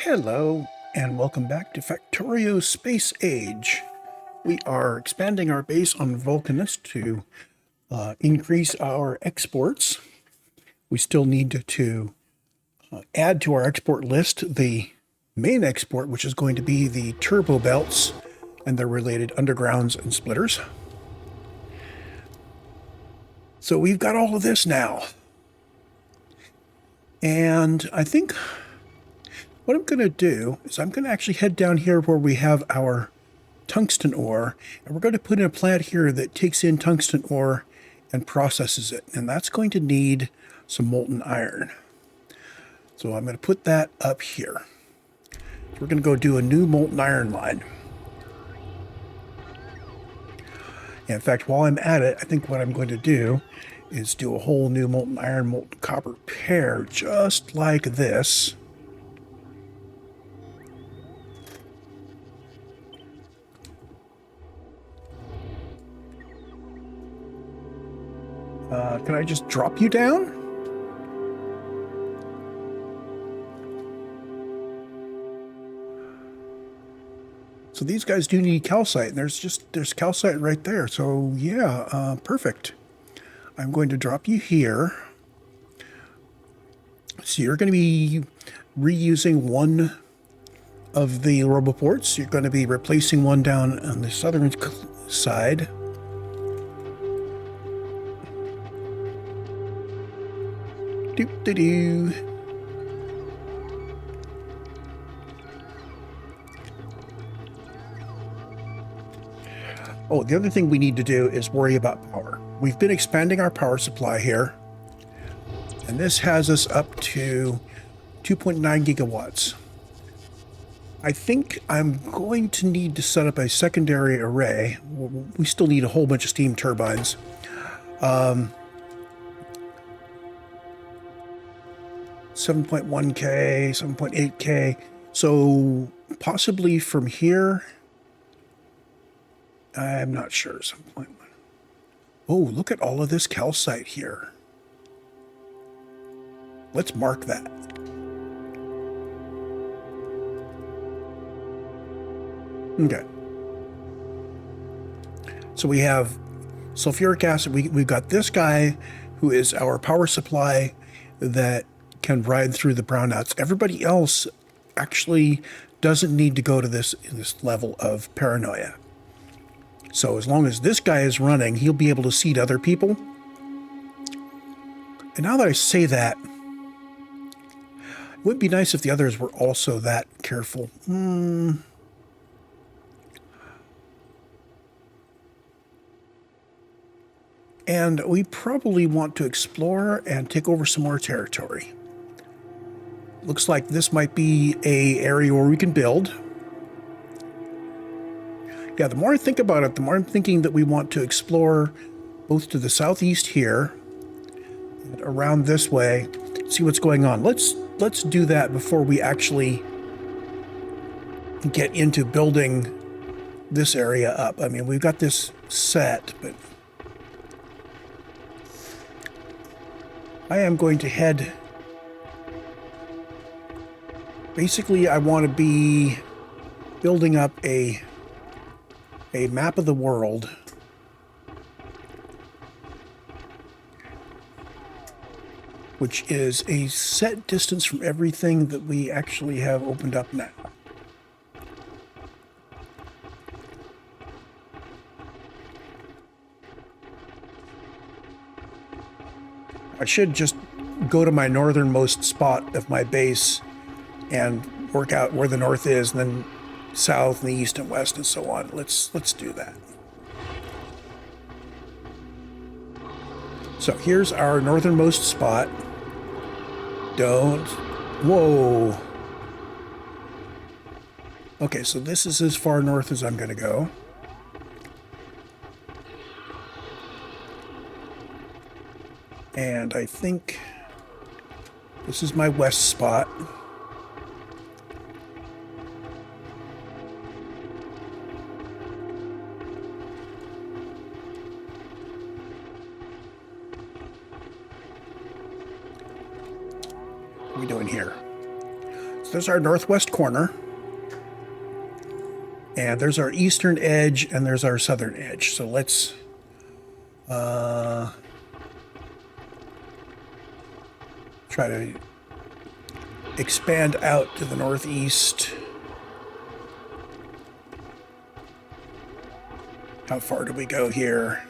Hello, and welcome back to Factorio Space Age. We are expanding our base on Vulcanus to increase our exports. We still need to add to our export list the main export, which is going to be the turbo belts and their related undergrounds and splitters. So we've got all of this now. And I think what I'm going to do is I'm going to actually head down here where we have our tungsten ore, and we're going to put in a plant here that takes in tungsten ore and processes it. And that's going to need some molten iron. So I'm going to put that up here. So we're going to go do a new molten iron line. And in fact, while I'm at it, I think what I'm going to do is do a whole new molten iron, molten copper pair, just like this. Can I just drop you down? So these guys do need calcite, and there's calcite right there. So yeah, perfect. I'm going to drop you here. So you're going to be reusing one of the roboports. You're going to be replacing one down on the southern side. Doop-de-doo. Oh, the other thing we need to do is worry about power. We've been expanding our power supply here, and this has us up to 2.9 gigawatts. I think I'm going to need to set up a secondary array. We still need a whole bunch of steam turbines. 7.1K, 7.8K. So possibly from here, I'm not sure. 7.1. Oh, look at all of this calcite here. Let's mark that. Okay. So we have sulfuric acid. We've got this guy who is our power supply that can ride through the brownouts. Everybody else actually doesn't need to go to this level of paranoia. So as long as this guy is running, he'll be able to seed other people. And now that I say that, it would be nice if the others were also that careful. And we probably want to explore and take over some more territory. Looks like this might be an area where we can build. Yeah, the more I think about it, the more I'm thinking that we want to explore both to the southeast here and around this way, see what's going on. Let's do that before we actually get into building this area up. I mean, we've got this set, but I am going to head. Basically, I want to be building up a map of the world which is a set distance from everything that we actually have opened up now. I should just go to my northernmost spot of my base and work out where the north is, and then south and the east and west and so on. Let's do that. So here's our northernmost spot. Whoa. Okay, so this is as far north as I'm going to go. And I think this is my west spot. What are we doing here? So there's our northwest corner. And there's our eastern edge, and there's our southern edge. So let's try to expand out to the northeast. How far do we go here?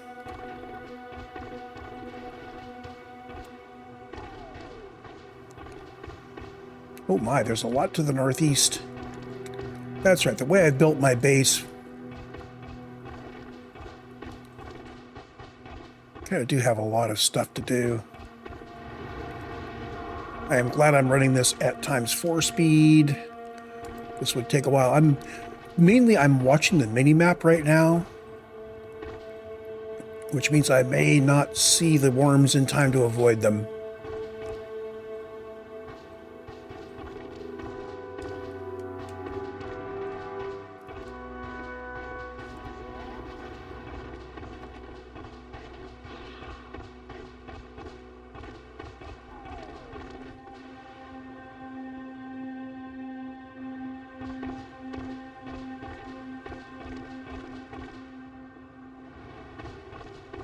Oh my, there's a lot to the northeast. That's right, the way I built my base. Kind of do have a lot of stuff to do. I am glad I'm running this at ×4 speed. This would take a while. I'm watching the mini-map right now, which means I may not see the worms in time to avoid them.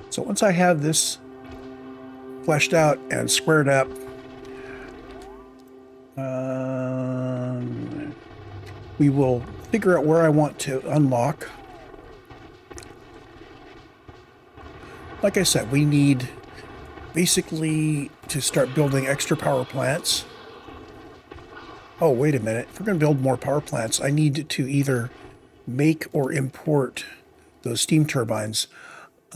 So once I have this fleshed out and squared up, we will figure out where I want to unlock. Like I said, we need basically to start building extra power plants. Oh, wait a minute. If we're going to build more power plants, I need to either make or import those steam turbines.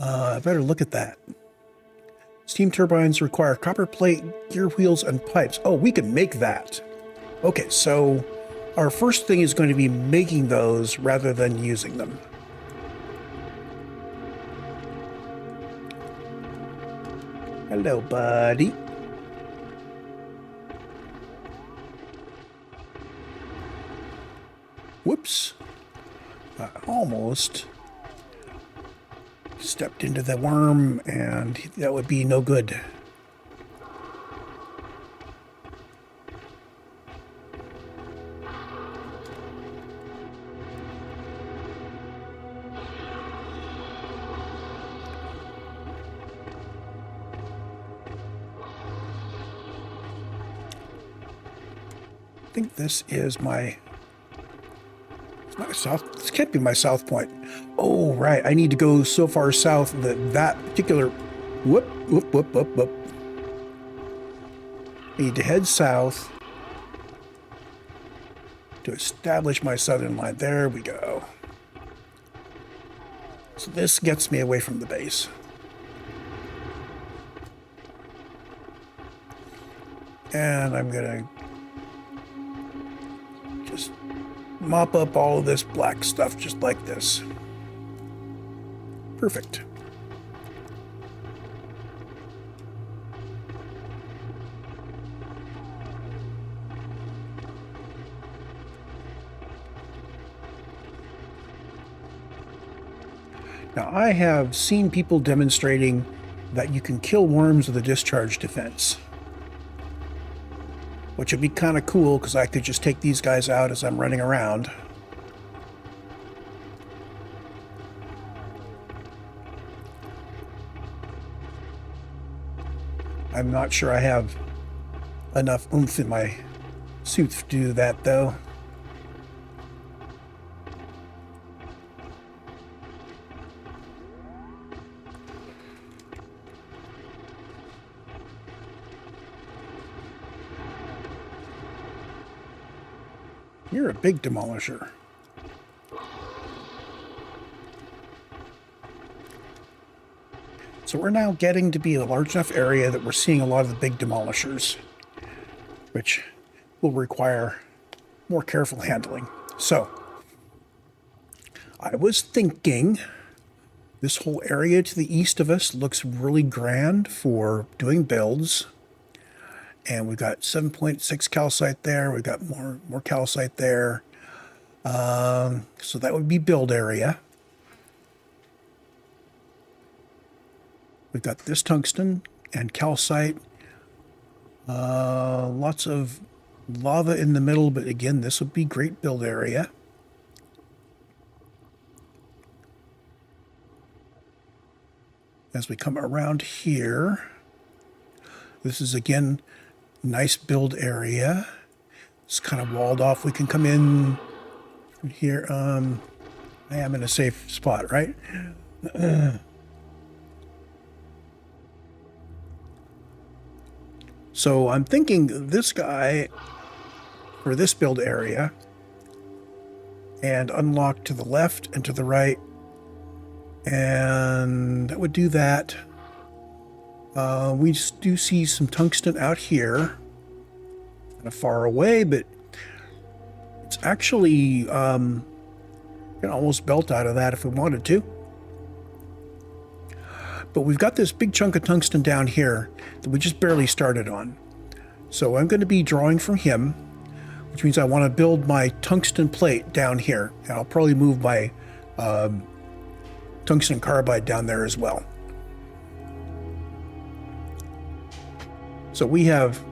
I better look at that. Steam turbines require copper plate, gear wheels, and pipes. Oh, we can make that. Okay, so our first thing is going to be making those rather than using them. Hello, buddy. Whoops. I almost stepped into the worm, and that would be no good. I think this is my south. This can't be my south point. Oh, right. I need to go so far south that that particular... Whoop. I need to head south to establish my southern line. There we go. So this gets me away from the base. And I'm going to just mop up all of this black stuff just like this. Perfect. Now, I have seen people demonstrating that you can kill worms with a discharge defense, which would be kind of cool because I could just take these guys out as I'm running around. I'm not sure I have enough oomph in my suit to do that, though. You're a big demolisher. So we're now getting to be a large enough area that we're seeing a lot of the big demolishers, which will require more careful handling. So I was thinking this whole area to the east of us looks really grand for doing builds. And we've got 7.6 calcite there. We've got more calcite there. So that would be build area. We've got this tungsten and calcite. Lots of lava in the middle, but again, this would be great build area. As we come around here, this is again nice build area. It's kind of walled off. We can come in from here. I am in a safe spot, right? So I'm thinking this guy for this build area, and unlock to the left and to the right, and that would do that. We just do see some tungsten out here, kind of far away, but it's actually you can almost belt out of that if we wanted to. But we've got this big chunk of tungsten down here that we just barely started on. So I'm going to be drawing from him, which means I want to build my tungsten plate down here. And I'll probably move my tungsten carbide down there as well. So we have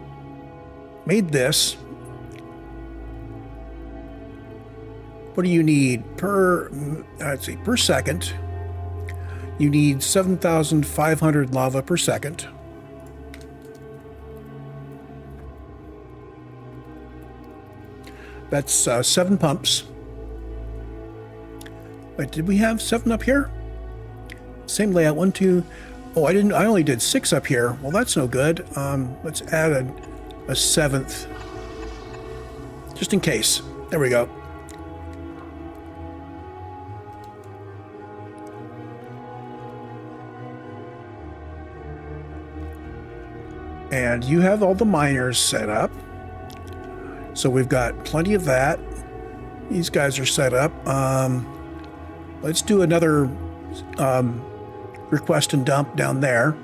made this. What do you need per, let's see, per second? You need 7,500 lava per second. That's 7 pumps. Wait, did we have 7 up here? Same layout, 1, 2. Oh, I only did 6 up here. Well, that's no good. Let's add a 7th. Just in case. There we go. And you have all the miners set up. So we've got plenty of that. These guys are set up. Let's do another request and dump down there.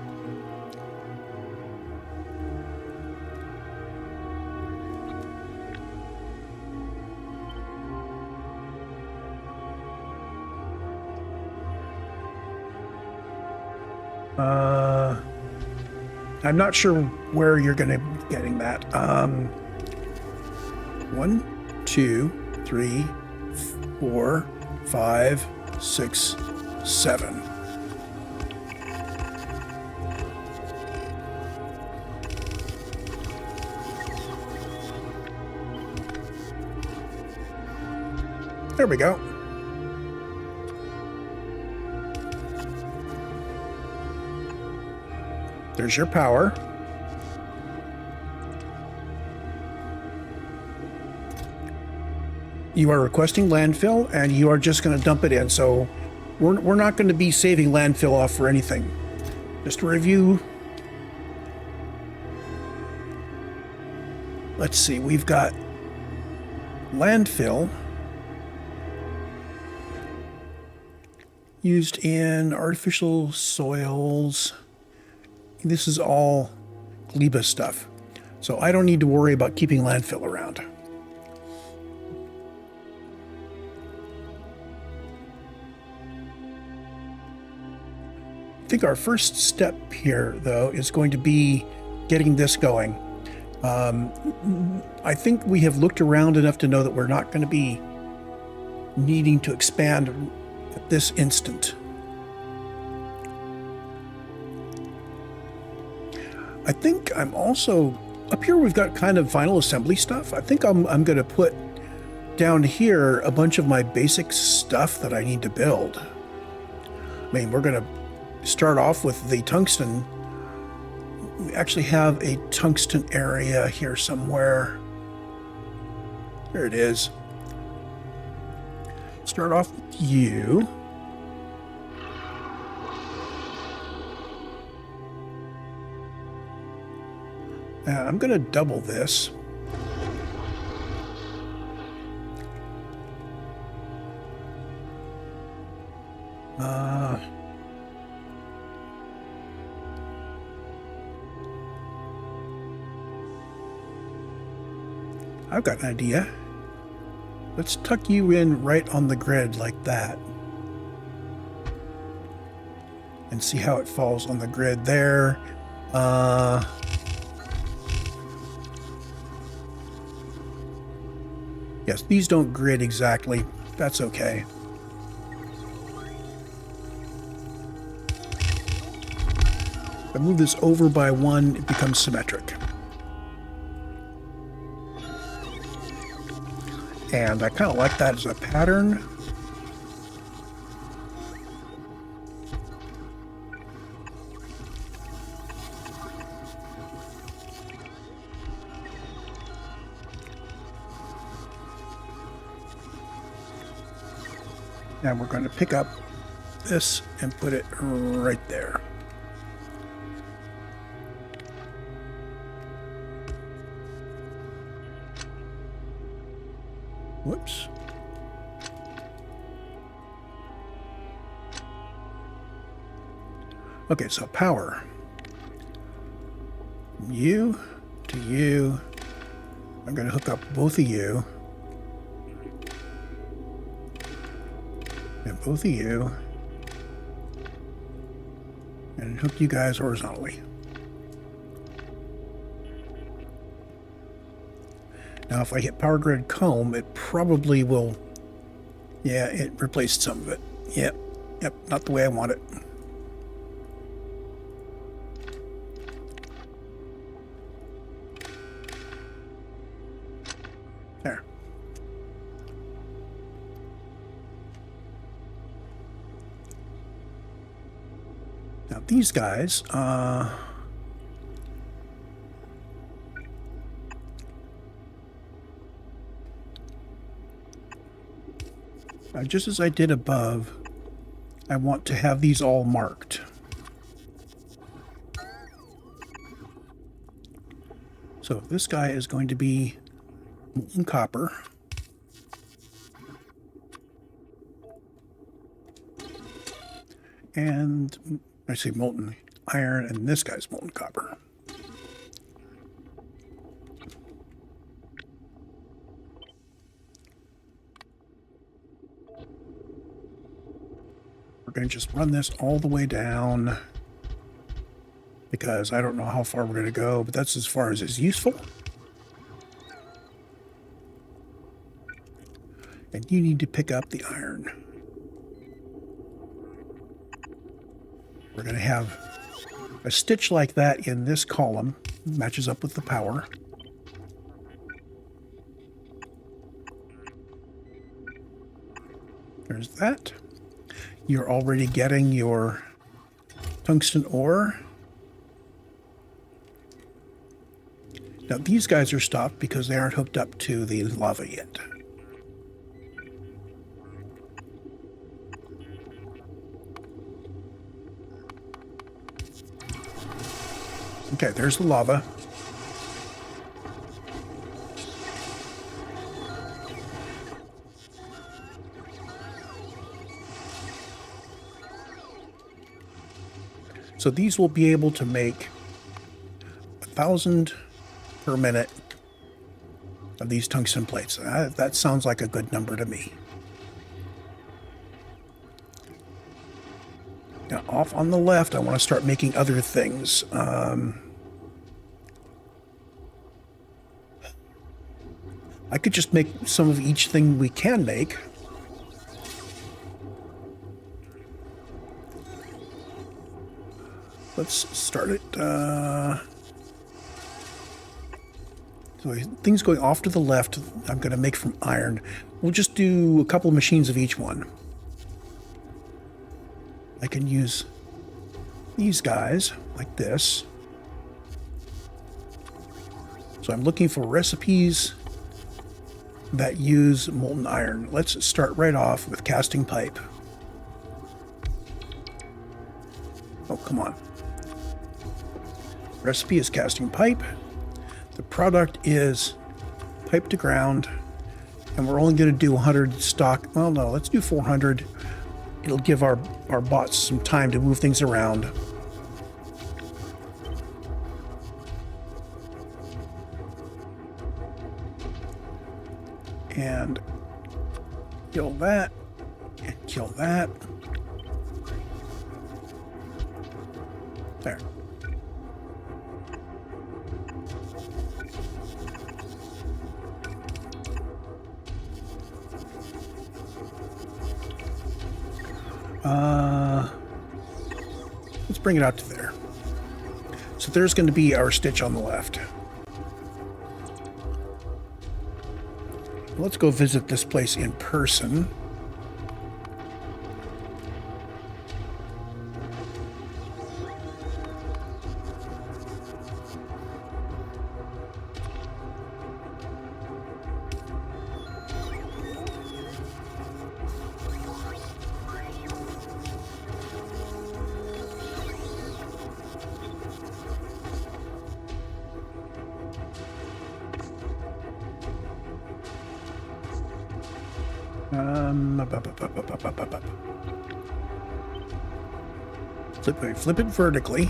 I'm not sure where you're going to be getting that. 1, 2, 3, 4, 5, 6, 7. There we go. There's your power. You are requesting landfill, and you are just going to dump it in. So we're not going to be saving landfill off for anything. Just to review. Let's see. We've got landfill used in artificial soils. This is all Gleba stuff. So I don't need to worry about keeping landfill around. I think our first step here, though, is going to be getting this going. I think we have looked around enough to know that we're not going to be needing to expand at this instant. I think I'm also, up here we've got kind of final assembly stuff. I think I'm going to put down here a bunch of my basic stuff that I need to build. I mean, we're going to start off with the tungsten. We actually have a tungsten area here somewhere. There it is. Start off with you. I'm going to double this. I've got an idea. Let's tuck you in right on the grid like that. And see how it falls on the grid there. Yes, these don't grid exactly. That's okay. If I move this over by 1, it becomes symmetric. And I kind of like that as a pattern. And we're going to pick up this and put it right there. Whoops. Okay, so power. You to you. I'm going to hook up both of you. And both of you. And hook you guys horizontally. Now, if I hit power grid comb, it probably will... Yeah, it replaced some of it. Yep, not the way I want it. There. Now, these guys... just as I did above, I want to have these all marked. So this guy is going to be molten copper. And I say molten iron, and this guy's molten copper. We're going to just run this all the way down because I don't know how far we're going to go, but that's as far as is useful. And you need to pick up the iron. We're going to have a stitch like that in this column, matches up with the power. There's that. You're already getting your tungsten ore. Now these guys are stopped because they aren't hooked up to the lava yet. Okay, there's the lava. So these will be able to make 1,000 per minute of these tungsten plates. That sounds like a good number to me. Now off on the left, I want to start making other things. I could just make some of each thing we can make. Let's start it. So things going off to the left, I'm going to make from iron. We'll just do a couple of machines of each one. I can use these guys like this. So I'm looking for recipes that use molten iron. Let's start right off with casting pipe. Oh, come on. Recipe is casting pipe. The product is pipe to ground. And we're only going to do 100 stock. Well, no, let's do 400. It'll give our bots some time to move things around. And kill that. And kill that. There. Let's bring it out to there. So there's going to be our stitch on the left. Let's go visit this place in person. Flip it vertically.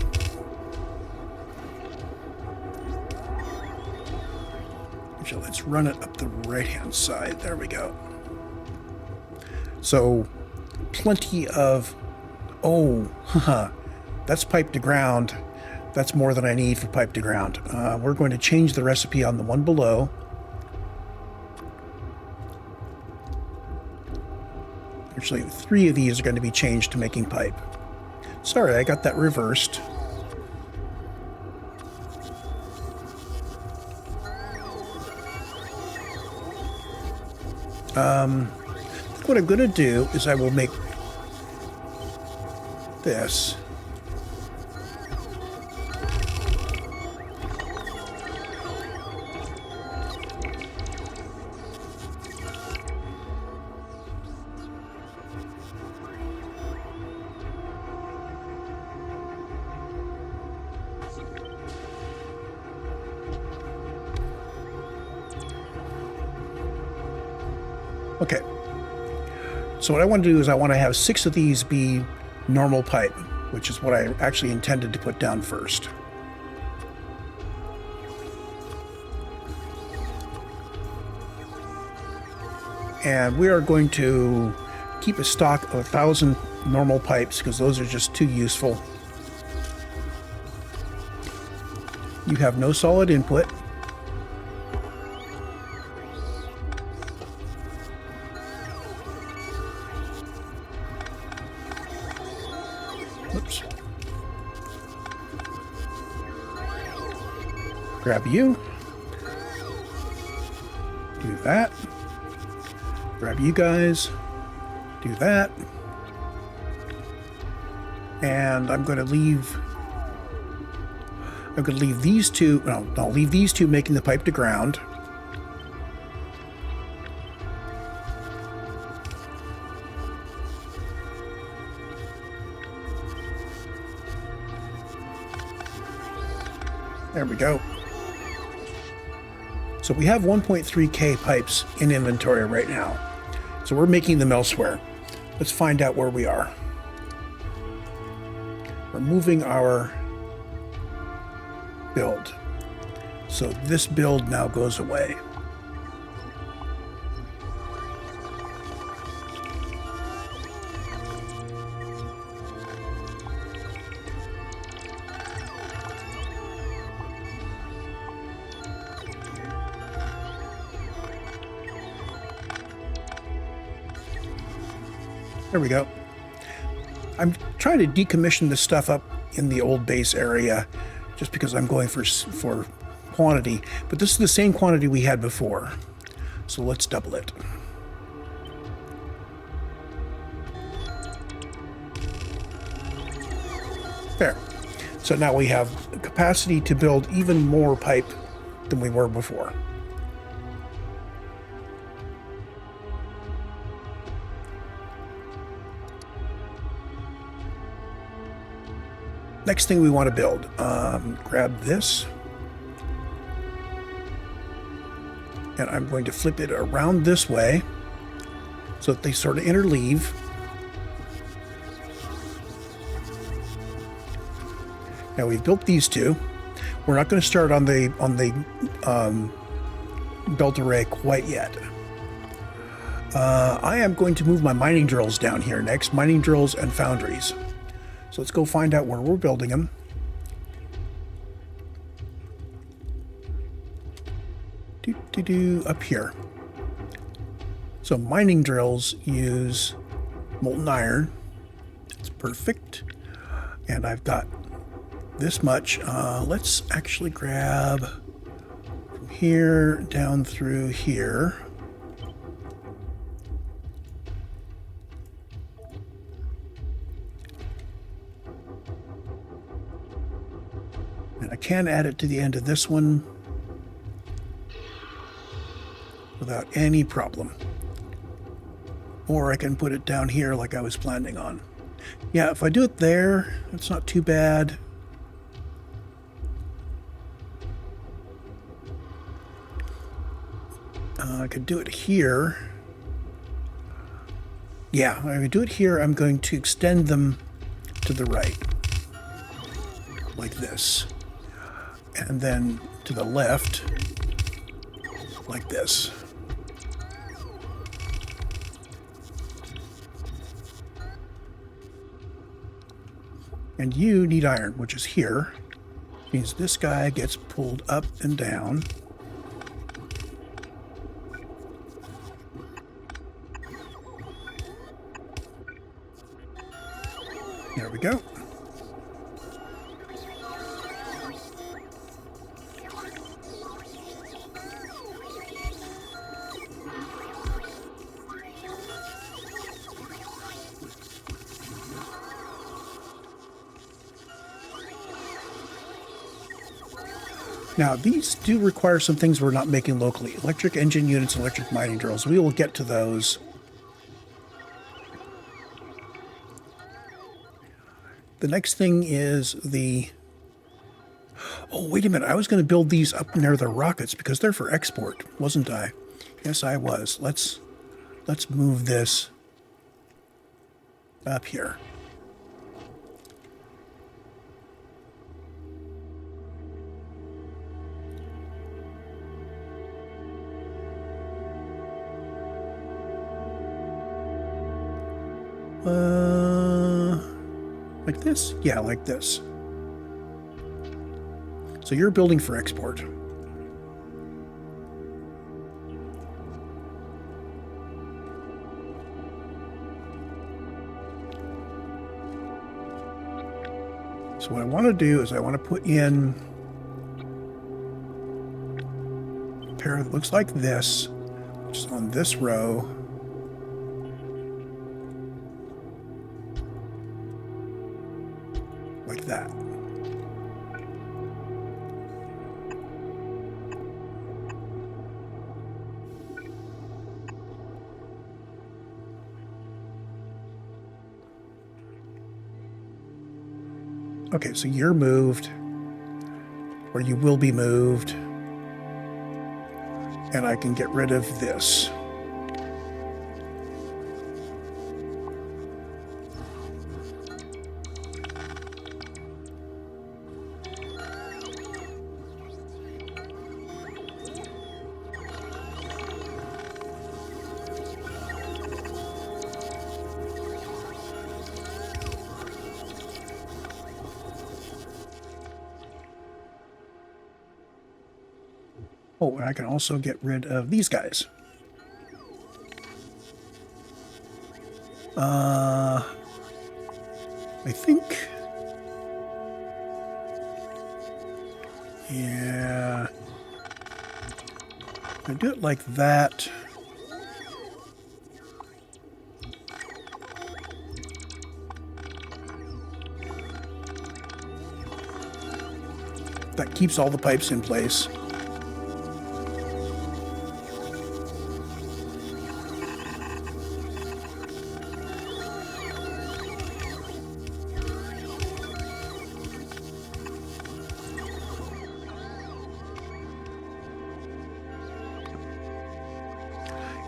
So let's run it up the right-hand side. There we go. So, plenty of... Oh, haha. That's pipe to ground. That's more than I need for pipe to ground. We're going to change the recipe on the one below. Actually, 3 of these are going to be changed to making pipe. Sorry, I got that reversed. What I'm going to do is I will make this. Okay, so what I want to do is I want to have 6 of these be normal pipe, which is what I actually intended to put down first. And we are going to keep a stock of 1,000 normal pipes because those are just too useful. You have no solid input. Oops. Grab you. Do that. Grab you guys. Do that. And I'm going to leave these two, no, I'll leave these two making the pipe to ground. There we go. So we have 1.3K pipes in inventory right now. So we're making them elsewhere. Let's find out where we are. We're moving our build. So this build now goes away. There we go. I'm trying to decommission this stuff up in the old base area just because I'm going for quantity, but this is the same quantity we had before. So let's double it. There. So now we have capacity to build even more pipe than we were before. Next thing we want to build, grab this, and I'm going to flip it around this way so that they sort of interleave. Now we've built these two. We're not going to start on the belt array quite yet. I am going to move my mining drills down here next, mining drills and foundries. So let's go find out where we're building them. Up here. So mining drills use molten iron. It's perfect. And I've got this much. Let's actually grab from here down through here. And I can add it to the end of this one without any problem. Or I can put it down here like I was planning on. Yeah, if I do it there, it's not too bad. I could do it here. Yeah, if I do it here, I'm going to extend them to the right, like this. And then to the left, like this. And you need iron, which is here. Means this guy gets pulled up and down. There we go. Now, these do require some things we're not making locally. Electric engine units, electric mining drills. We will get to those. The next thing is the... Oh, wait a minute. I was going to build these up near the rockets because they're for export, wasn't I? Yes, I was. Let's move this up here. Like this? Yeah, like this. So you're building for export. So what I want to do is I want to put in a pair that looks like this, which is on this row. Like that. Okay, so you're moved, or you will be moved, and I can get rid of this. Oh, and I can also get rid of these guys. I think... Yeah... I do it like that. That keeps all the pipes in place.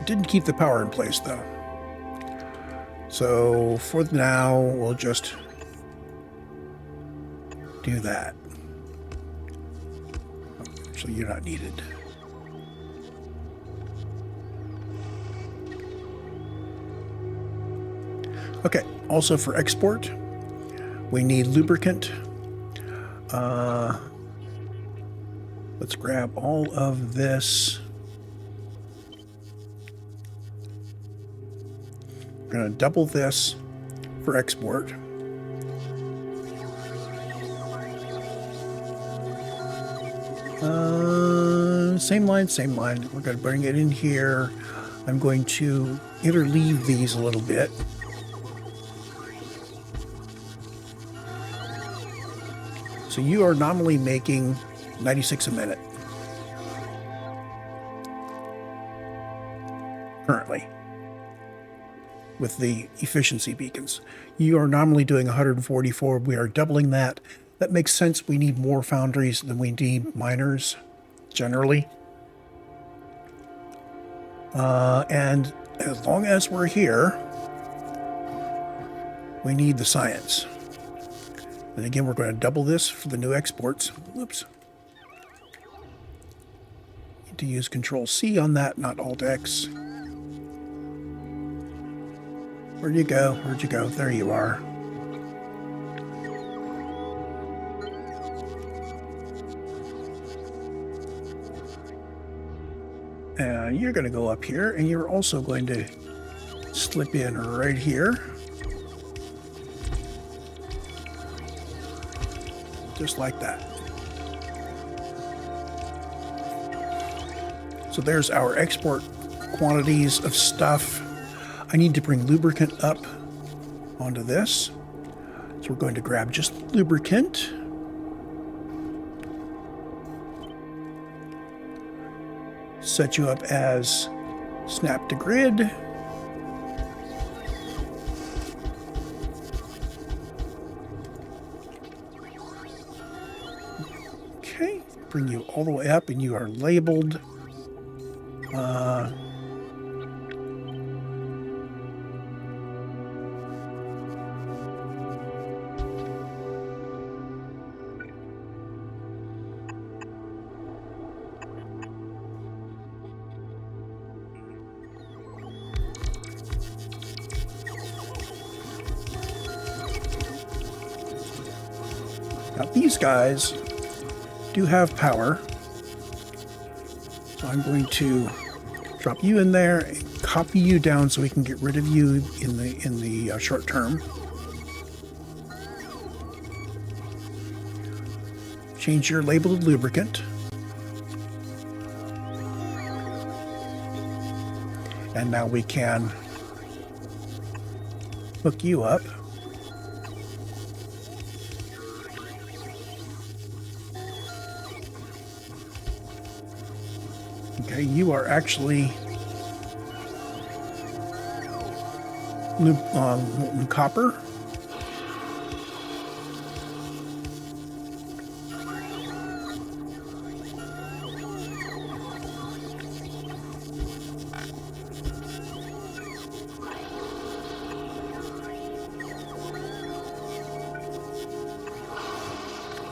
Didn't keep the power in place though. So for now, we'll just do that. Actually, you're not needed. Okay, also for export, we need lubricant. Let's grab all of this. We're going to double this for export. Same line, same line. We're going to bring it in here. I'm going to interleave these a little bit. So you are nominally making 96 a minute. Currently. With the efficiency beacons. You are nominally doing 144. We are doubling that. That makes sense. We need more foundries than we need miners, generally. And as long as we're here, we need the science. And again, we're going to double this for the new exports. Whoops. Need to use Control-C on that, not Alt-X. Where'd you go? Where'd you go? There you are. And you're going to go up here, and you're also going to slip in right here. Just like that. So there's our export quantities of stuff. I need to bring lubricant up onto this. So we're going to grab just lubricant. Set you up as snap to grid. Okay, bring you all the way up and you are labeled. Now these guys do have power, so I'm going to drop you in there and copy you down so we can get rid of you in the short term. Change your label to lubricant, and now we can hook you up. Okay, you are actually molten copper.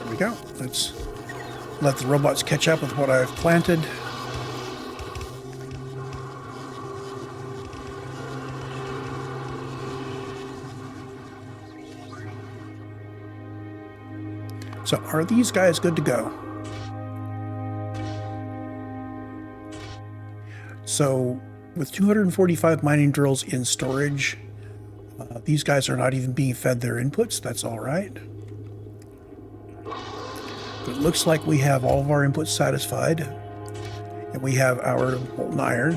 There we go. Let's let the robots catch up with what I've planted. So are these guys good to go? So with 245 mining drills in storage, these guys are not even being fed their inputs. That's all right. But it looks like we have all of our inputs satisfied. And we have our molten iron.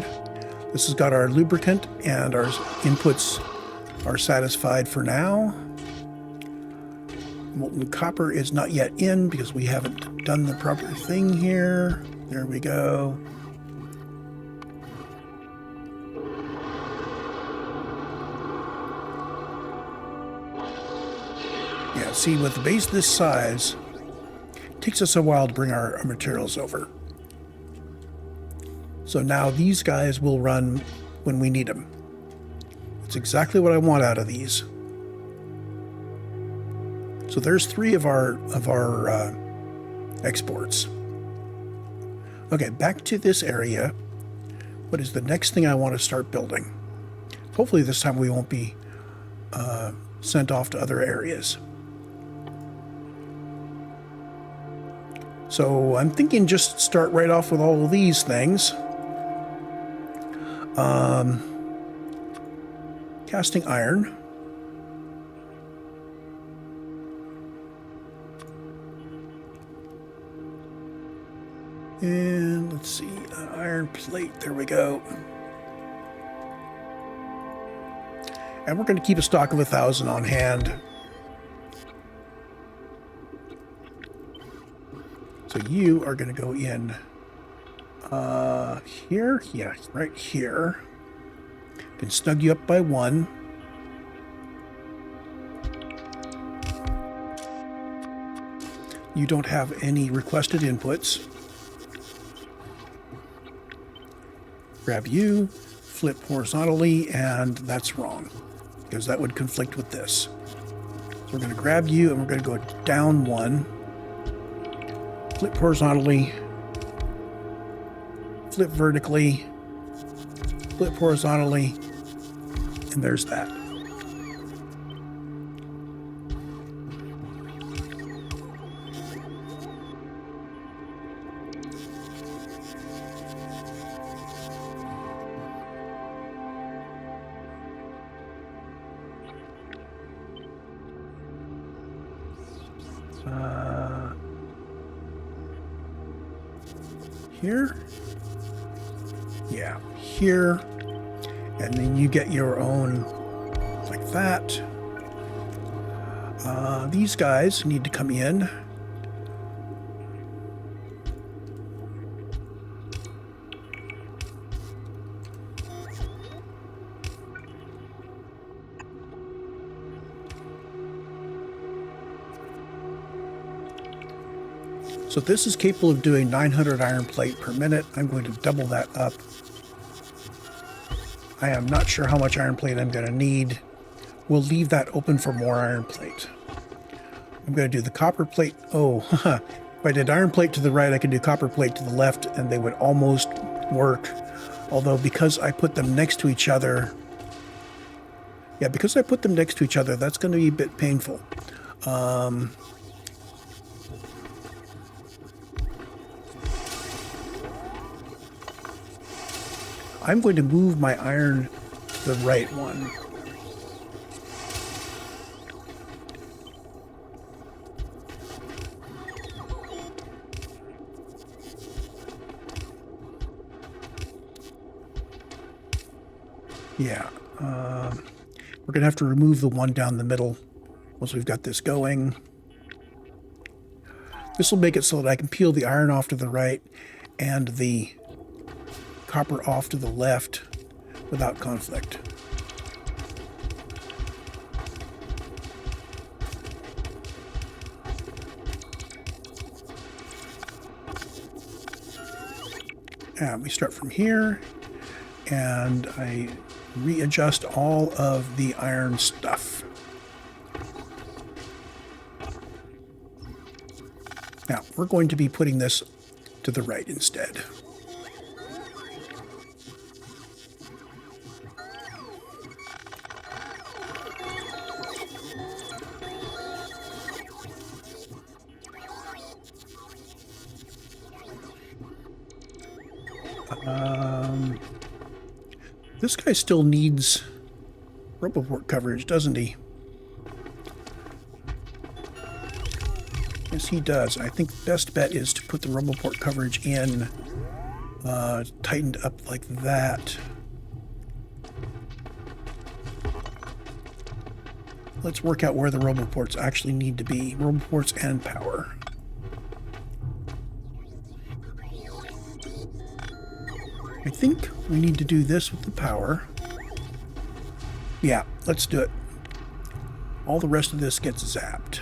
This has got our lubricant, and our inputs are satisfied for now. Molten copper is not yet in because we haven't done the proper thing here. There we go. Yeah, see, with the base this size, it takes us a while to bring our materials over. So now these guys will run when we need them. It's exactly what I want out of these. So there's 3 of our exports. Okay, back to this area. What is the next thing I want to start building? Hopefully this time we won't be sent off to other areas. So I'm thinking just start right off with all of these things. Casting iron. And let's see, iron plate, there we go. And we're going to keep a stock of 1,000 on hand. So you are going to go in here. Yeah, right here. Can snug you up by 1. You don't have any requested inputs. Grab you, flip horizontally, and that's wrong, because that would conflict with this. So we're going to grab you, and we're going to go down 1, flip horizontally, flip vertically, flip horizontally, and there's that. Here, yeah, here, and then you get your own like that. These guys need to come in. So this is capable of doing 900 iron plate per minute. I'm going to double that up. I am not sure how much iron plate I'm going to need. We'll leave that open for more iron plate. I'm going to do the copper plate. Oh, if I did iron plate to the right, I could do copper plate to the left, and they would almost work. Although because I put them next to each other, yeah, because I put them next to each other, that's going to be a bit painful. I'm going to move my iron to the right one. Yeah. We're going to have to remove the one down the middle once we've got this going. This will make it so that I can peel the iron off to the right and the copper off to the left without conflict. And we start from here, and I readjust all of the iron stuff. Now, we're going to be putting this to the right instead. This guy still needs Roboport coverage, doesn't he? Yes, he does. I think the best bet is to put the Roboport coverage in, tightened up like that. Let's work out where the Roboports actually need to be. Roboports and power. I think we need to do this with the power. Yeah, let's do it. All the rest of this gets zapped.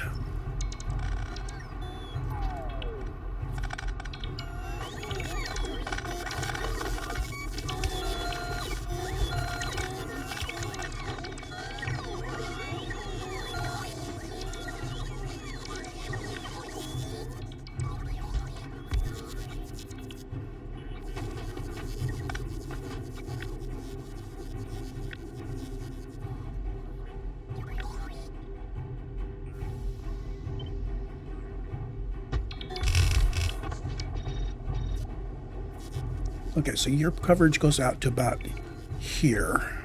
Okay, so your coverage goes out to about here.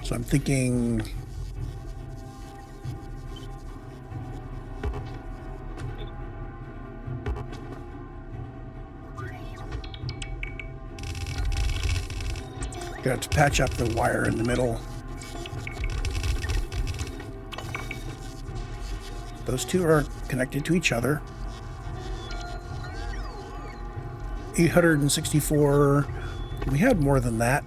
So I'm thinking... Gonna have to patch up the wire in the middle. Those two are connected to each other. 864. We had more than that.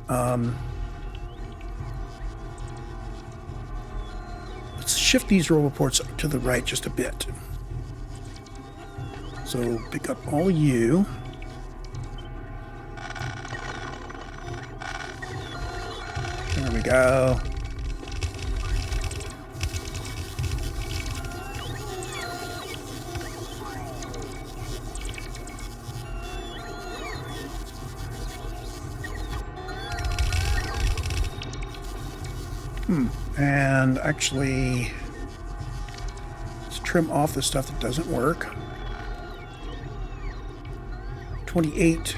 Let's shift these roboports to the right just a bit. So pick up all you. There we go. And actually, let's trim off the stuff that doesn't work. 28.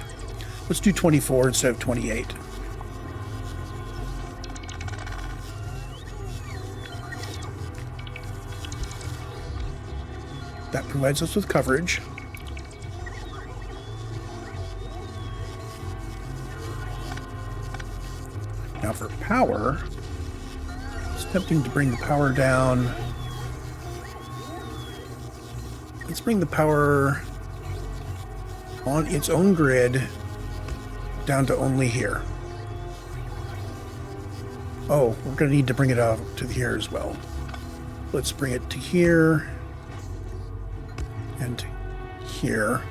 Let's do 24 instead of 28. That provides us with coverage. Now for power, it's tempting to bring the power down. Let's bring the power on its own grid down to only here. Oh, we're going to need to bring it out to here as well. Let's bring it to here and here.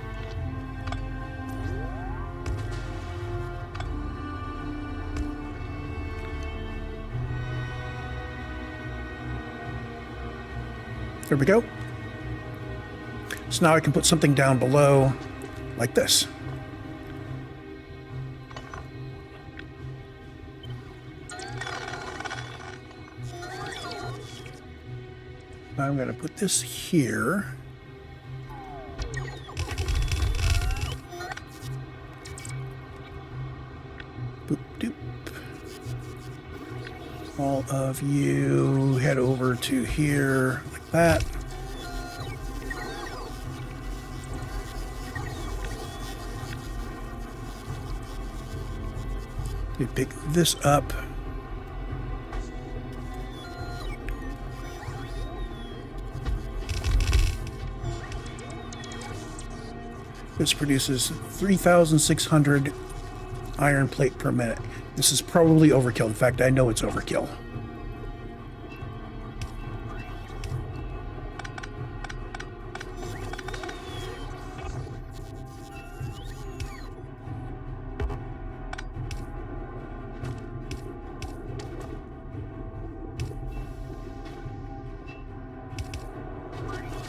There we go. So now I can put something down below like this. I'm going to put this here. Boop, doop. All of you head over to here like that. We pick this up. This produces 3,600 iron plate per minute. This is probably overkill. In fact, I know it's overkill.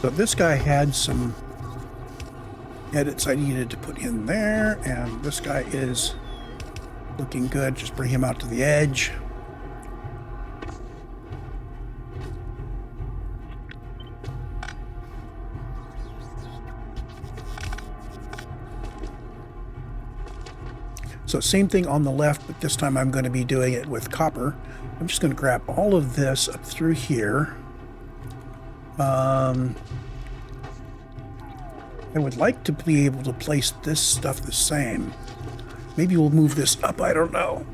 So this guy had some edits I needed to put in there, and this guy is looking good. Just bring him out to the edge. So same thing on the left, but this time I'm going to be doing it with copper. I'm just going to grab all of this up through here. I would like to be able to place this stuff the same. Maybe we'll move this up, I don't know.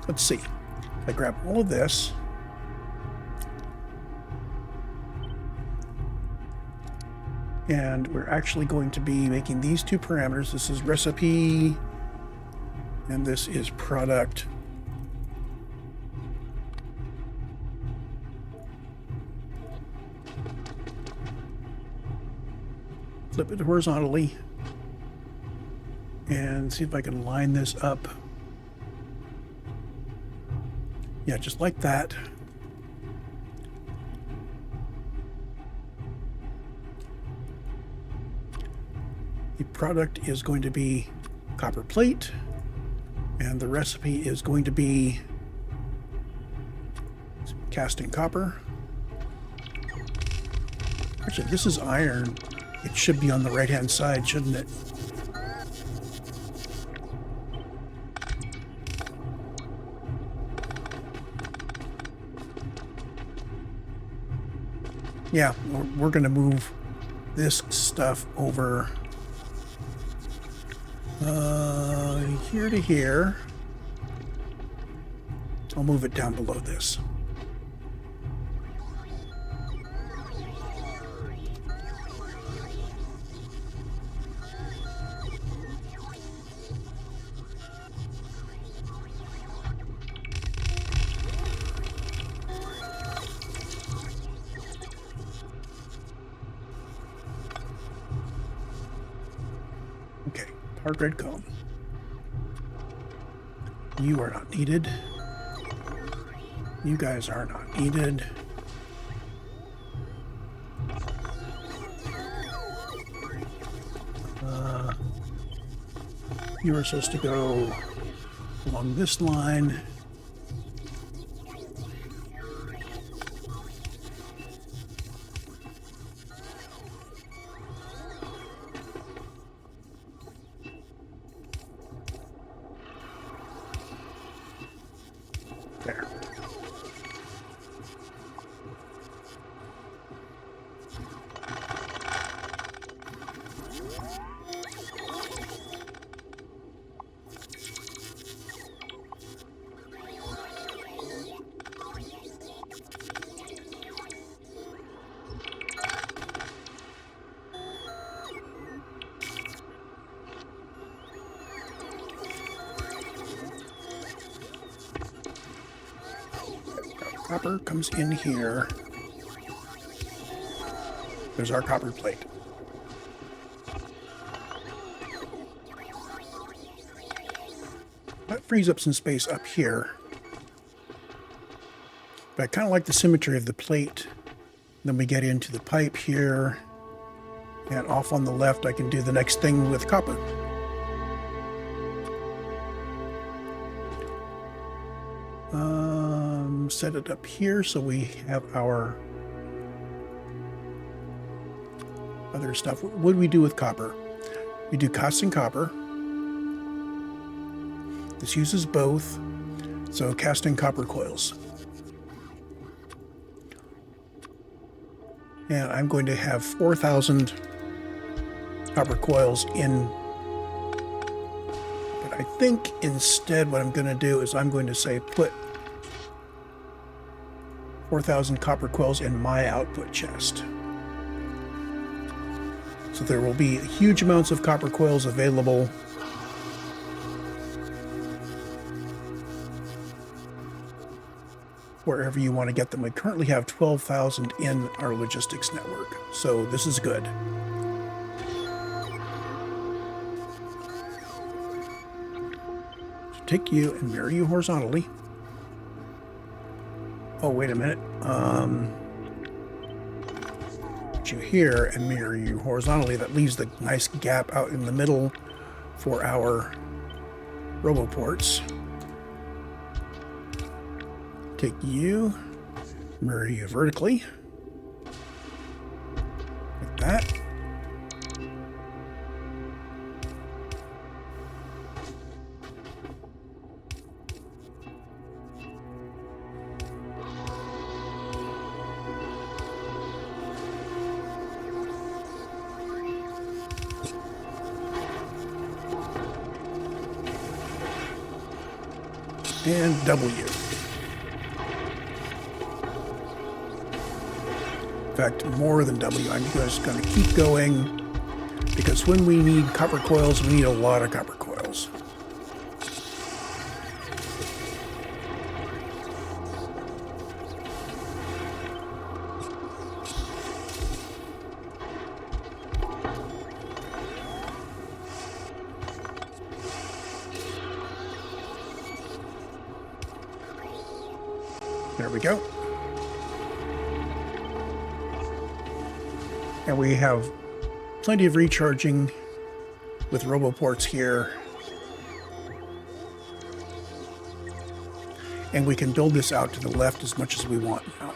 Let's see. I grab all of this. And we're actually going to be making these two parameters. This is recipe, and this is product. Flip it horizontally and see if I can line this up. Yeah, just like that. The product is going to be copper plate, and the recipe is going to be casting copper. Actually, this is iron. It should be on the right-hand side, shouldn't it? Yeah, we're going to move this stuff over. need here to here. I'll move it down below this. Okay, hard red comb. You are not needed. You guys are not needed. You are supposed to go along this line. There. Copper comes in here. There's our copper plate. That frees up some space up here. But I kind of like the symmetry of the plate. Then we get into the pipe here. And off on the left, I can do the next thing with copper. Set it up here so we have our other stuff. What do we do with copper? We do casting copper. This uses both, so casting copper coils. And I'm going to have 4,000 copper coils in. But I think instead what I'm going to do is I'm going to say put 4,000 copper coils in my output chest. So there will be huge amounts of copper coils available. Wherever you want to get them. We currently have 12,000 in our logistics network, so this is good. So take you and mirror you horizontally. Oh, wait a minute. Put you here and mirror you horizontally. That leaves the nice gap out in the middle for our roboports. Take you, mirror you vertically. Like that. And W. In fact, more than W. I'm just going to keep going because when we need copper coils, we need a lot of copper coils. There we go. And we have plenty of recharging with roboports here. And we can build this out to the left as much as we want now.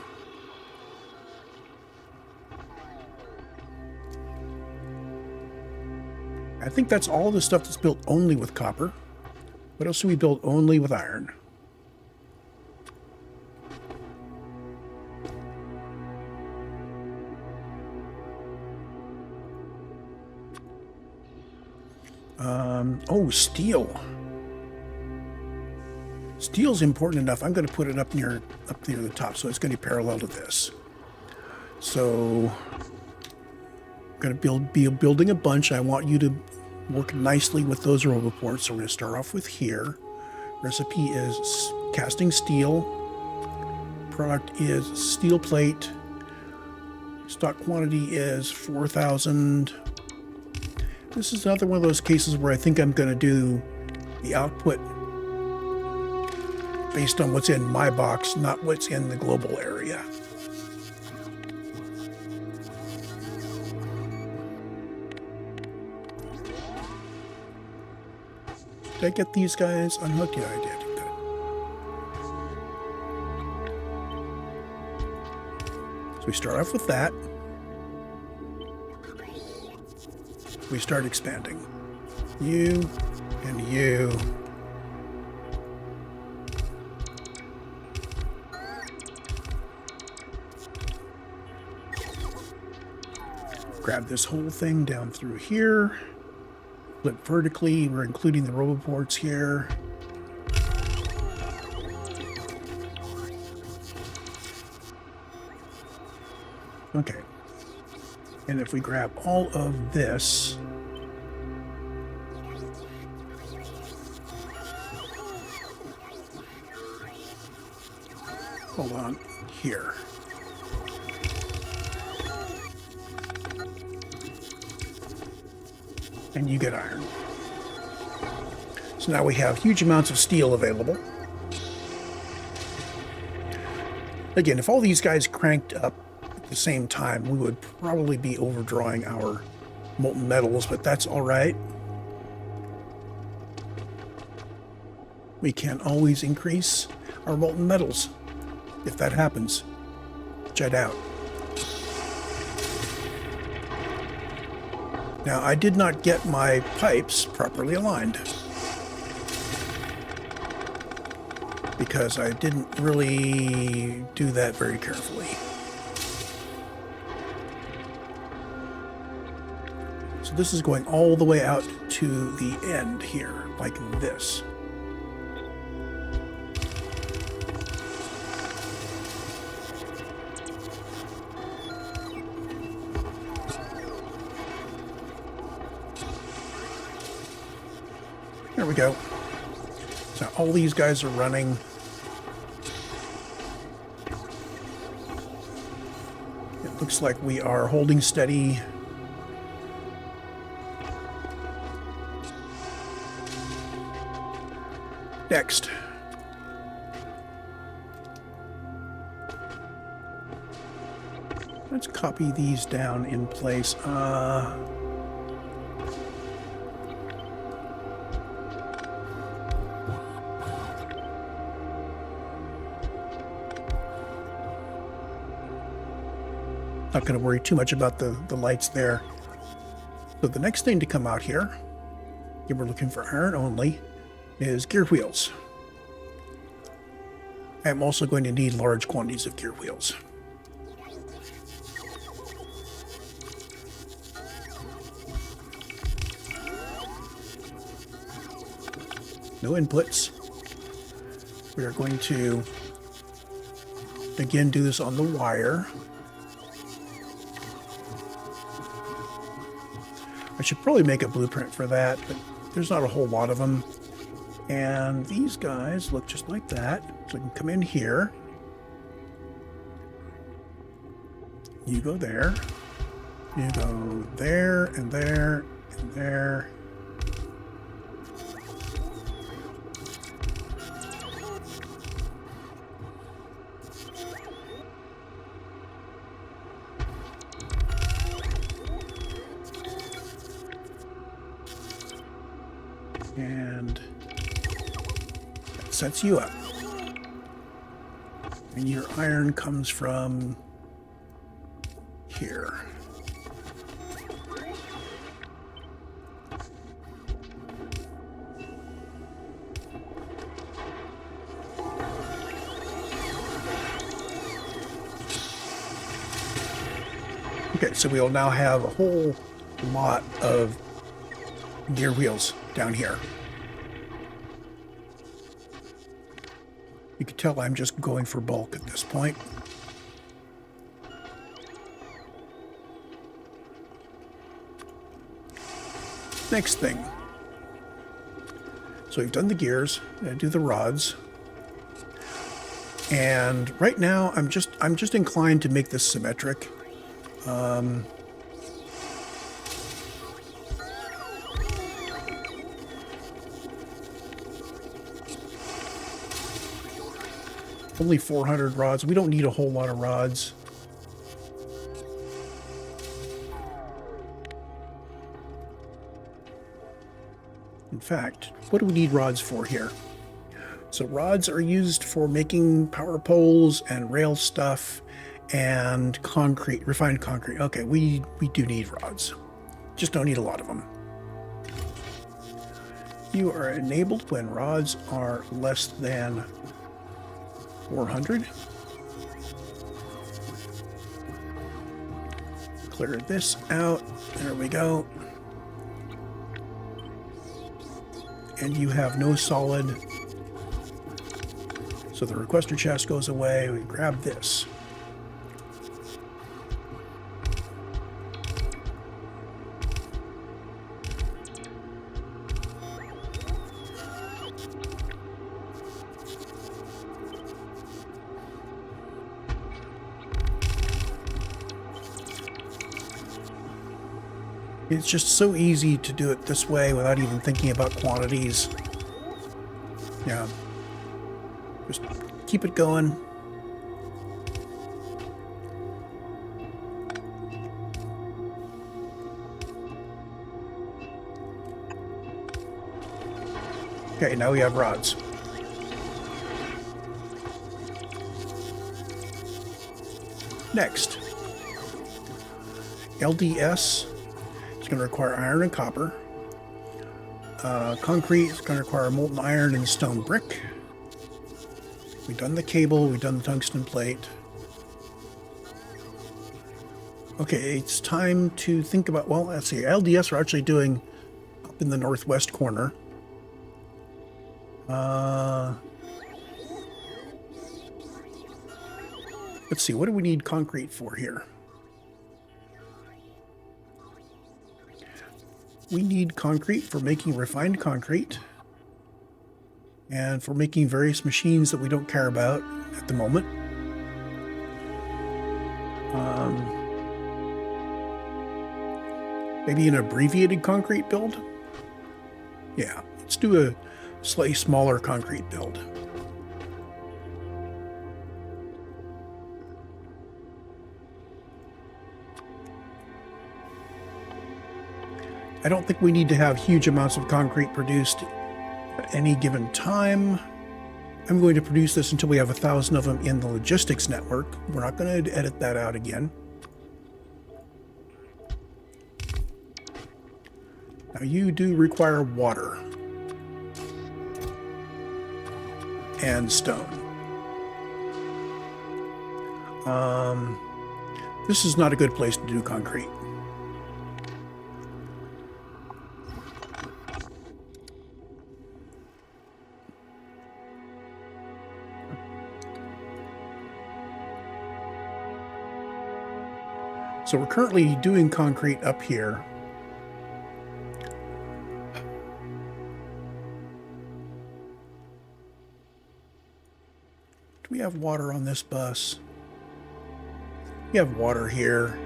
I think that's all the stuff that's built only with copper. What else do we build only with iron? Oh, steel. Steel's important enough. I'm going to put it up near the top, so it's going to be parallel to this. So I'm going to be building a bunch. I want you to work nicely with those roboports. So we're going to start off with here. Recipe is casting steel. Product is steel plate. Stock quantity is 4,000. This is another one of those cases where I think I'm going to do the output based on what's in my box, not what's in the global area. Did I get these guys unhooked? Yeah, I did. Good. So we start off with that. We start expanding. You and you. Grab this whole thing down through here. Flip vertically. We're including the roboports here. Okay. And if we grab all of this, hold on, here. And you get iron. So now we have huge amounts of steel available. Again, if all these guys cranked up at the same time, we would probably be overdrawing our molten metals, but that's all right. We can always increase our molten metals if that happens. Check it out. Now, I did not get my pipes properly aligned because I didn't really do that very carefully. So this is going all the way out to the end here, like this. There we go. So all these guys are running. It looks like we are holding steady. Next. Let's copy these down in place. Not going to worry too much about the lights there. So the next thing to come out here, if we're looking for iron only, is gear wheels. I'm also going to need large quantities of gear wheels. No inputs. We are going to again do this on the wire. I should probably make a blueprint for that, but there's not a whole lot of them. And these guys look just like that. So I can come in here. You go there. You go there and there and there. And that sets you up. And your iron comes from here. Okay, so we'll now have a whole lot of gear wheels down here. You can tell I'm just going for bulk at this point. Next thing. So we've done the gears. I do the rods. And right now I'm just inclined to make this symmetric. Only 400 rods. We don't need a whole lot of rods. In fact, what do we need rods for here? So rods are used for making power poles and rail stuff and concrete, refined concrete. Okay, we do need rods. Just don't need a lot of them. You are enabled when rods are less than 400. Clear this out. There we go. And you have no solid. So the requester chest goes away. We grab this. It's just so easy to do it this way without even thinking about quantities. Yeah. Just keep it going. Okay, now we have rods. Next. LDS. It's going to require iron and copper. Concrete is going to require molten iron and stone brick. We've done the cable, we've done the tungsten plate. Okay, it's time to think about, well, let's see, LDS are actually doing up in the northwest corner. Let's see, what do we need concrete for here? We need concrete for making refined concrete and for making various machines that we don't care about at the moment. Maybe an abbreviated concrete build? Yeah, let's do a slightly smaller concrete build. I don't think we need to have huge amounts of concrete produced at any given time. I'm going to produce this until we have 1,000 of them in the logistics network. We're not going to edit that out again. Now you do require water and stone. This is not a good place to do concrete. So we're currently doing concrete up here. Do we have water on this bus? We have water here.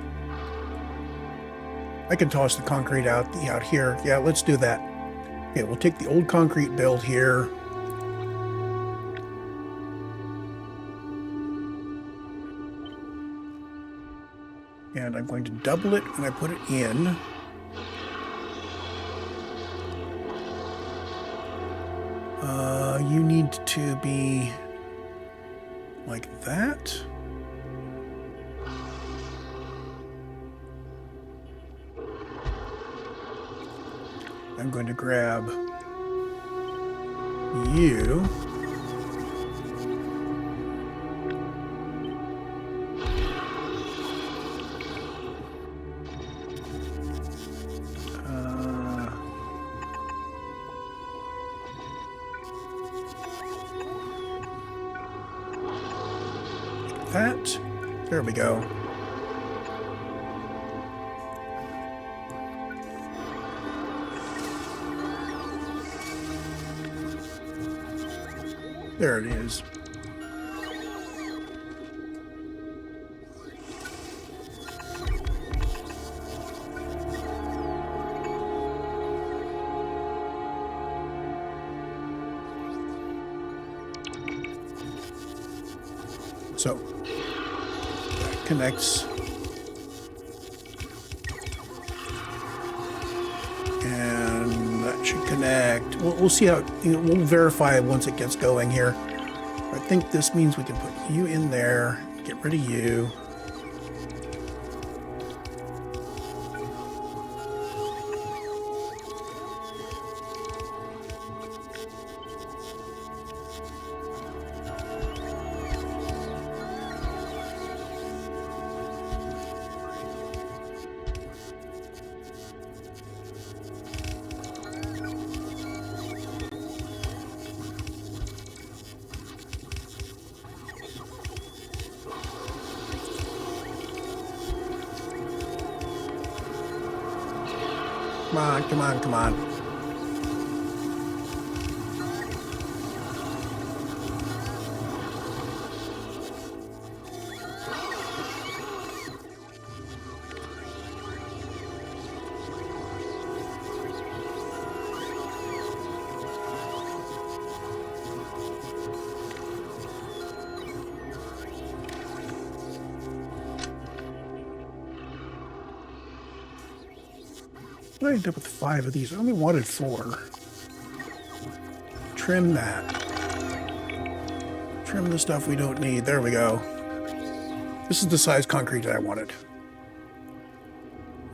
I can toss the concrete out here. Yeah, let's do that. Okay, we'll take the old concrete build here. And I'm going to double it when I put it in. You need to be like that. I'm going to grab you. that. There we go. There it is. So that connects. And that should connect. We'll see how, we'll verify once it gets going here. I think this means we can put you in there, get rid of you. Come on, come on, come on. What did I end up with 5 of these? I only wanted 4. Trim that. Trim the stuff we don't need. There we go. This is the size concrete that I wanted.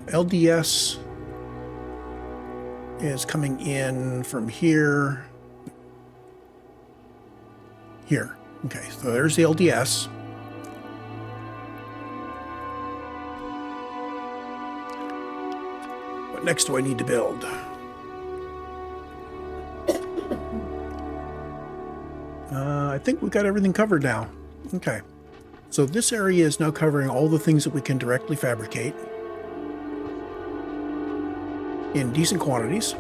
LDS is coming in from here. Here. Okay, so there's the LDS. What next do I need to build? I think we've got everything covered now. Okay. So this area is now covering all the things that we can directly fabricate in decent quantities.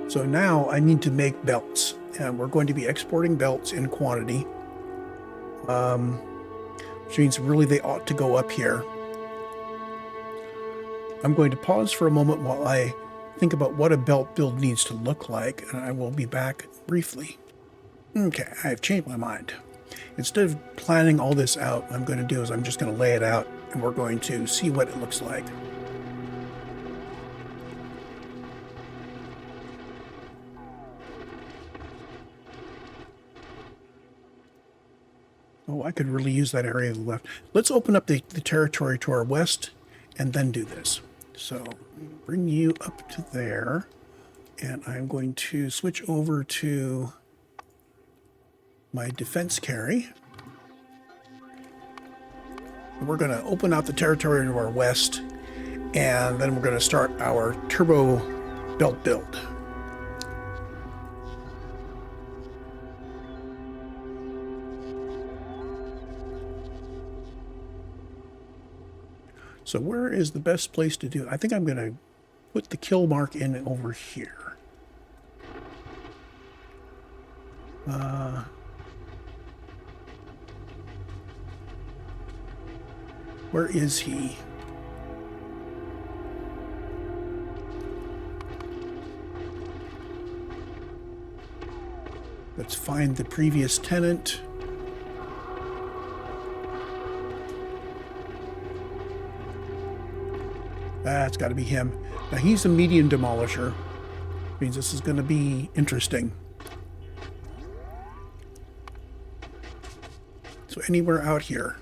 So now I need to make belts, and we're going to be exporting belts in quantity, which means really they ought to go up here. I'm going to pause for a moment while I think about what a belt build needs to look like, and I will be back briefly. Okay, I've changed my mind. Instead of planning all this out, what I'm going to do is I'm just going to lay it out, and we're going to see what it looks like. Oh, I could really use that area to the left. Let's open up the territory to our west and then do this. So bring you up to there, and I'm going to switch over to my defense carry. We're going to open out the territory to our west, and then we're going to start our turbo belt build. So where is the best place to do it? I think I'm going to put the kill mark in over here. Where is he? Let's find the previous tenant. That's got to be him. Now he's a medium demolisher. Means this is going to be interesting. So anywhere out here.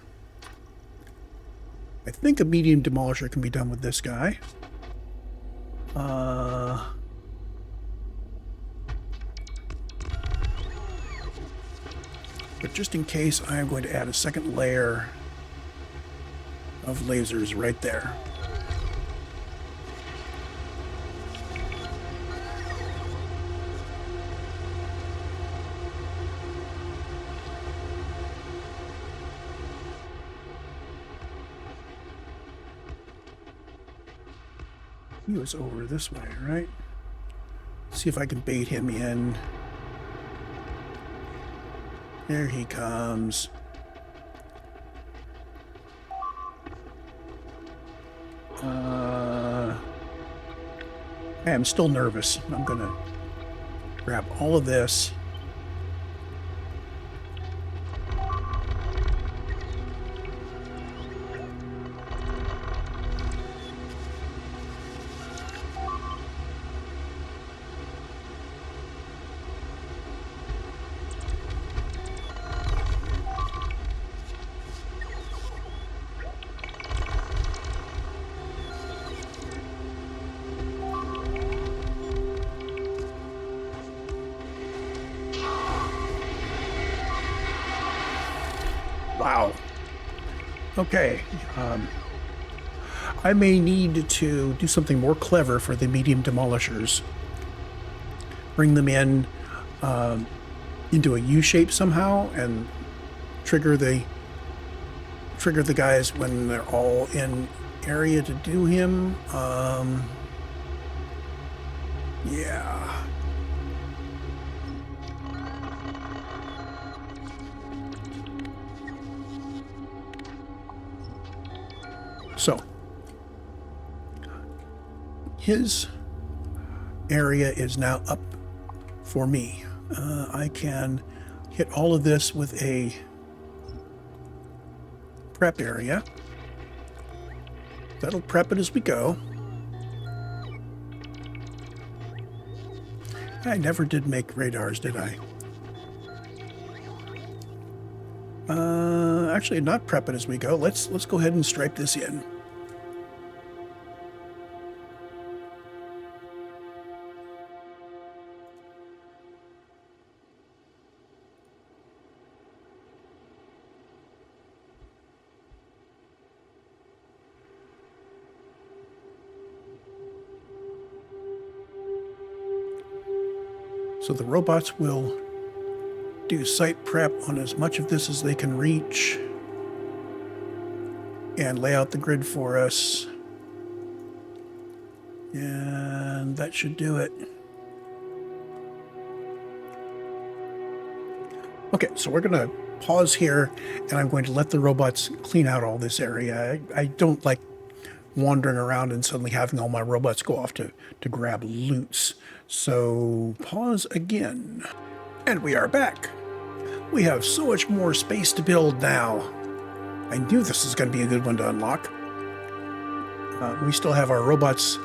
I think a medium demolisher can be done with this guy. But just in case, I'm going to add a second layer of lasers right there. He was over this way, right? See if I can bait him in. There he comes. I am still nervous. I'm gonna grab all of this. Wow. Okay. I may need to do something more clever for the medium demolishers. Bring them in into a U shape somehow and trigger the guys when they're all in area to do him. Yeah. So, his area is now up for me. I can hit all of this with a prep area. That'll prep it as we go. I never did make radars, did I? Actually, not prep it as we go. Let's go ahead and stripe this in. So the robots will do site prep on as much of this as they can reach and lay out the grid for us. And that should do it. Okay, so we're going to pause here, and I'm going to let the robots clean out all this area. I don't like wandering around and suddenly having all my robots go off to grab loots. So pause again. And we are back. We have so much more space to build now. I knew this was going to be a good one to unlock. We still have our robots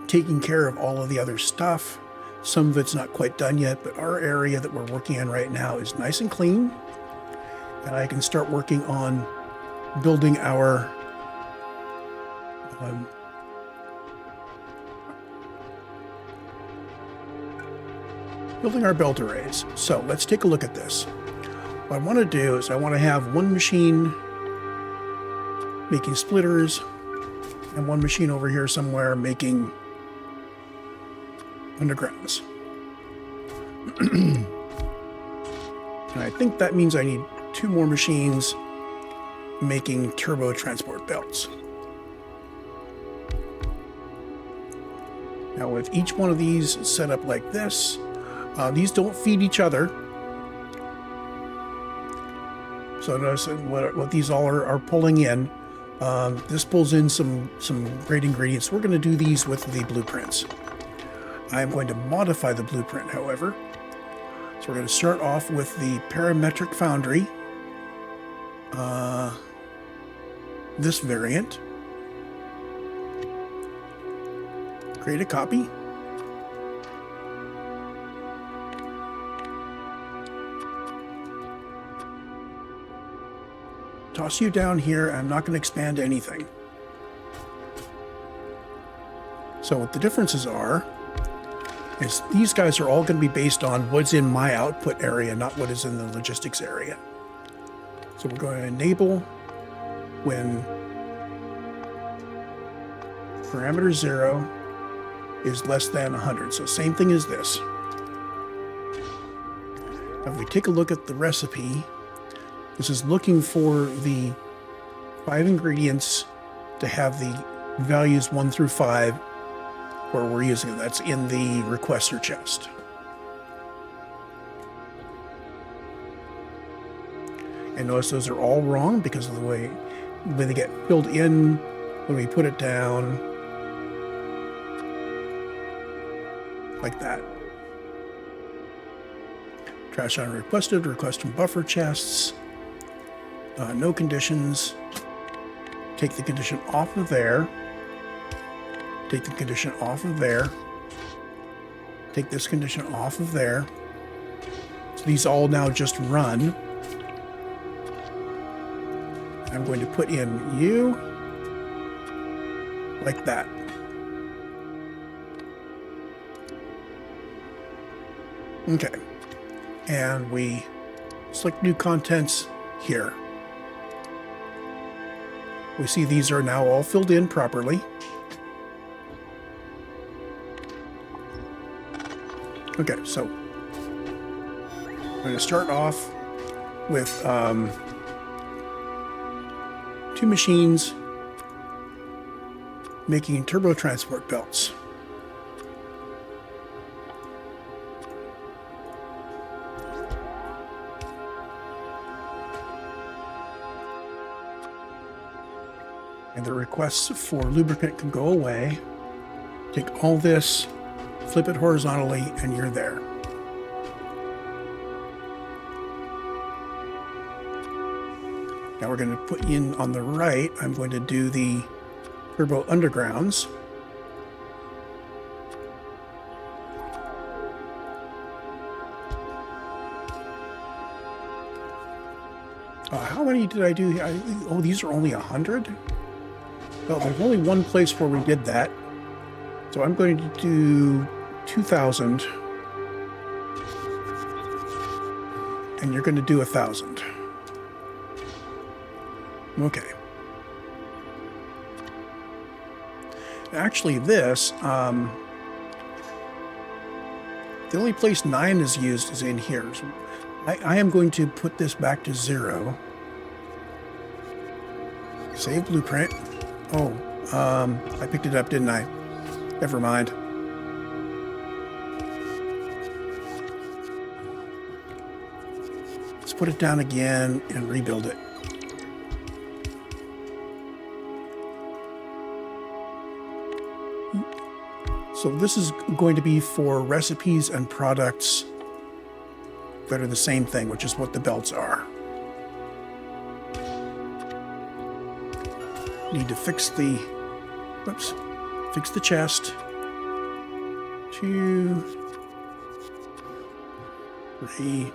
taking care of all of the other stuff. Some of it's not quite done yet, but our area that we're working in right now is nice and clean. And I can start working on building our belt arrays. So let's take a look at this. What I want to do is I want to have one machine making splitters and one machine over here somewhere making undergrounds. And I think that means I need two more machines making turbo transport belts. Now with each one of these set up like this, these don't feed each other. So notice what these all are pulling in. This pulls in some great ingredients. We're going to do these with the blueprints. I'm going to modify the blueprint, however. So we're going to start off with the parametric foundry. This variant. Create a copy. Toss you down here. I'm not going to expand anything. So what the differences are is these guys are all going to be based on what's in my output area, not what is in the logistics area. So we're going to enable when parameter 0 is less than 100. So same thing as this. Now if we take a look at the recipe, this is looking for the 5 ingredients to have the values 1 through 5 where we're using it. That's in the requester chest. And notice those are all wrong because of the way when they get filled in when we put it down like that. Trash unrequested, request from buffer chests, no conditions. Take the condition off of there. Take the condition off of there. Take this condition off of there. So these all now just run. I'm going to put in you like that. Okay. And we select new contents here. We see these are now all filled in properly. Okay, so I'm going to start off with 2 machines making turbo transport belts. And the requests for lubricant can go away. Take all this, flip it horizontally, and you're there. Now we're going to put in on the right, I'm going to do the turbo undergrounds. How many did I do? Oh, these are only 100? Well, there's only one place where we did that. So I'm going to do 2,000. And you're going to do 1,000. Okay. Actually, this, the only place 9 is used is in here. So I am going to put this back to 0. Save blueprint. Oh, I picked it up, didn't I? Never mind. Let's put it down again and rebuild it. So this is going to be for recipes and products that are the same thing, which is what the belts are. Need to fix the, whoops, fix the chest. 2, 3.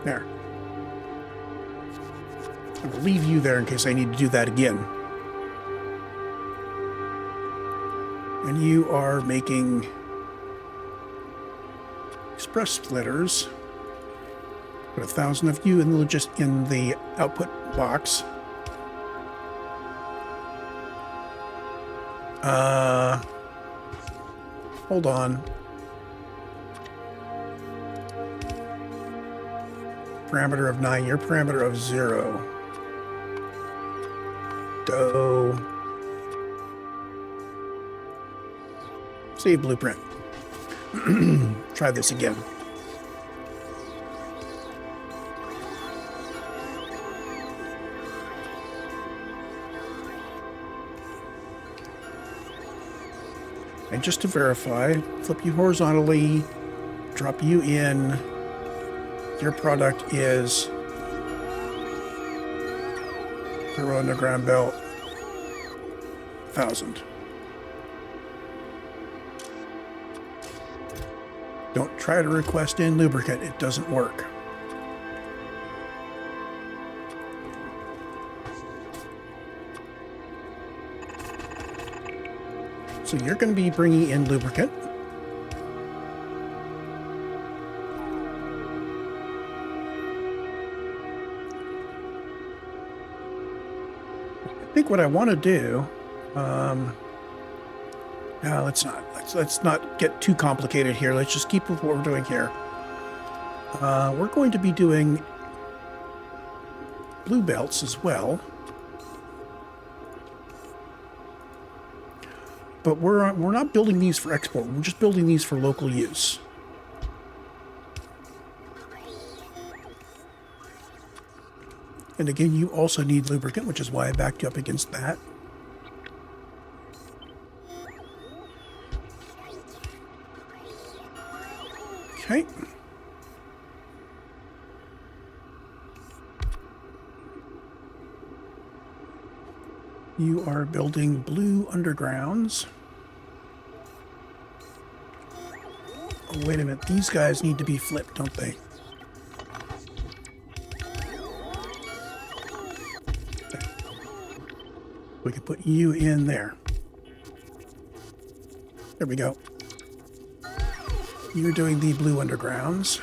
There. I'm going to leave you there in case I need to do that again. And you are making express splitters. Put 1,000 of you in the output box. Hold on. Parameter of 9, your parameter of 0. Go. Save blueprint. Try this again. And just to verify, flip you horizontally, drop you in. Your product is Turbo Underground Belt 1,000. Don't try to request in lubricant, it doesn't work. So you're going to be bringing in lubricant. I think what I want to do, No, let's not. Let's not get too complicated here. Let's just keep with what we're doing here. We're going to be doing blue belts as well. But we're not building these for export. We're just building these for local use. And again, you also need lubricant, which is why I backed you up against that. Okay. You are building blue undergrounds. Oh, wait a minute. These guys need to be flipped, don't they? Okay. We can put you in there. There we go. You're doing the blue undergrounds.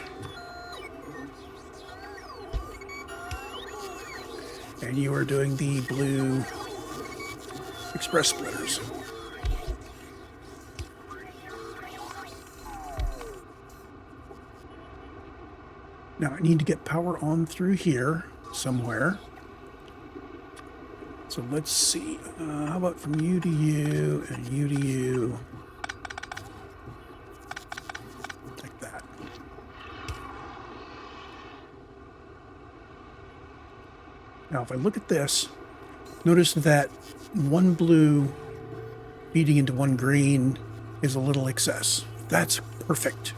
And you are doing the blue express splitters. Now I need to get power on through here somewhere. So let's see. How about from you to you and you to you? Like that. Now if I look at this, notice that one blue feeding into one green is a little excess. That's perfect.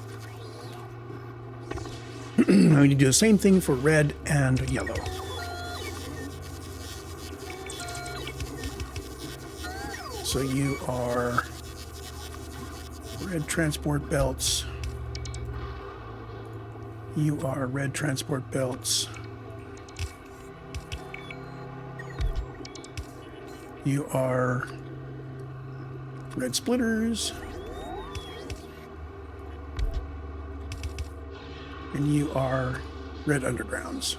I need to do the same thing for red and yellow. So you are red transport belts. You are red transport belts. You are red splitters. And you are red undergrounds.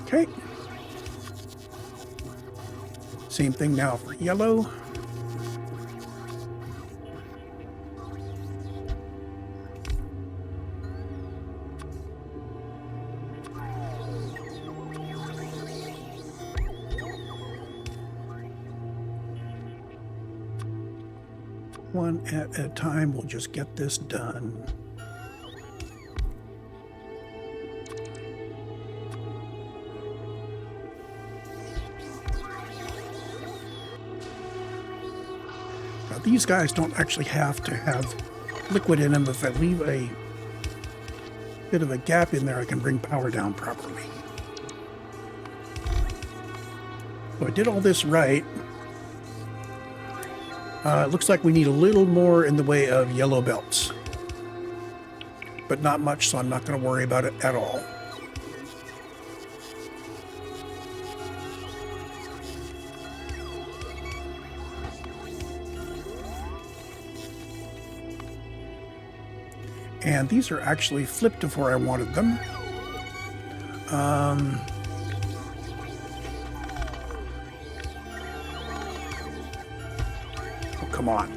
Okay. Same thing now for yellow. One at a time, we'll just get this done. Now these guys don't actually have to have liquid in them. If I leave a bit of a gap in there, I can bring power down properly. So I did all this right. It looks like we need a little more in the way of yellow belts, but not much, so I'm not going to worry about it at all. And these are actually flipped to where I wanted them. Come on.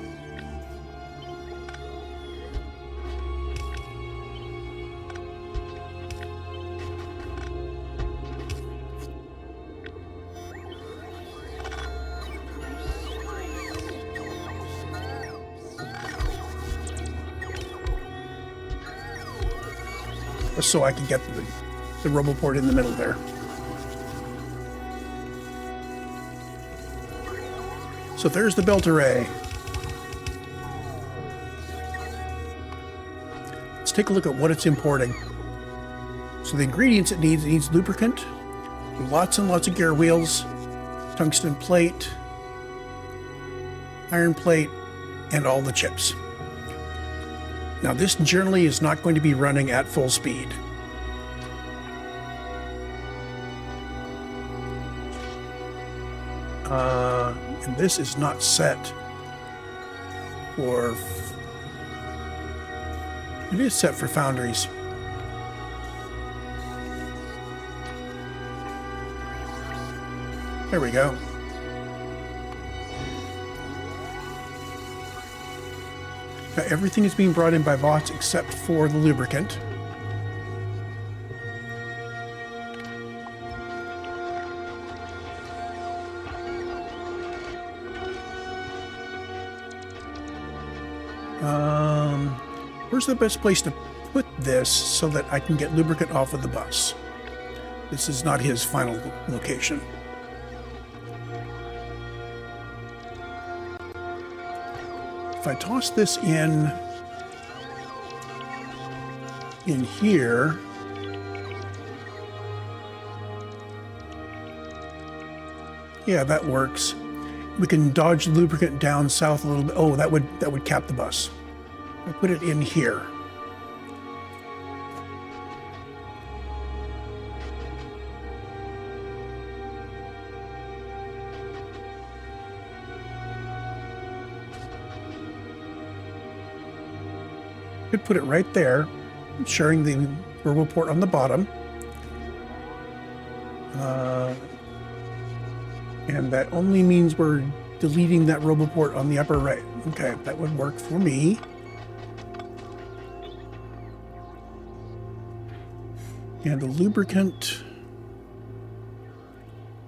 Just so I can get the RoboPort in the middle there. So there's the belt array. Take a look at what it's importing. So the ingredients it needs lubricant, lots and lots of gear wheels, tungsten plate, iron plate, and all the chips. Now this generally is not going to be running at full speed. And this is not set for... It is set for Foundries. There we go. Now, everything is being brought in by bots except for the lubricant. Where's the best place to put this so that I can get lubricant off of the bus? This is not his final location. If I toss this in here, yeah, that works. We can dodge the lubricant down south a little bit. Oh, that would cap the bus. I put it in here. Could put it right there, sharing the turbo port on the bottom. And that only means we're deleting that roboport on the upper right. Okay, that would work for me. And the lubricant,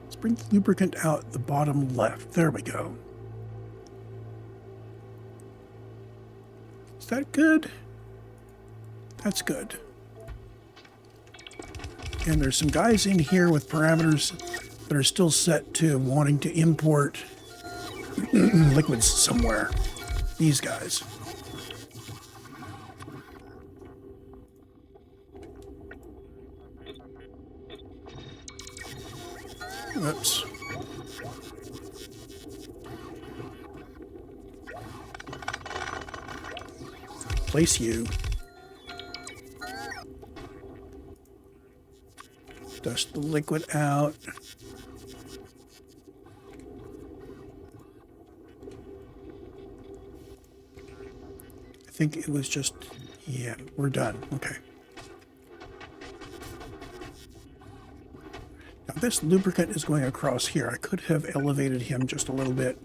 let's bring the lubricant out the bottom left. There we go. Is that good? That's good. And there's some guys in here with parameters that are still set to wanting to import liquids somewhere. These guys. Oops. Place you. Dust the liquid out. I think it was just, yeah, we're done. Okay. Now this lubricant is going across here. I could have elevated him just a little bit.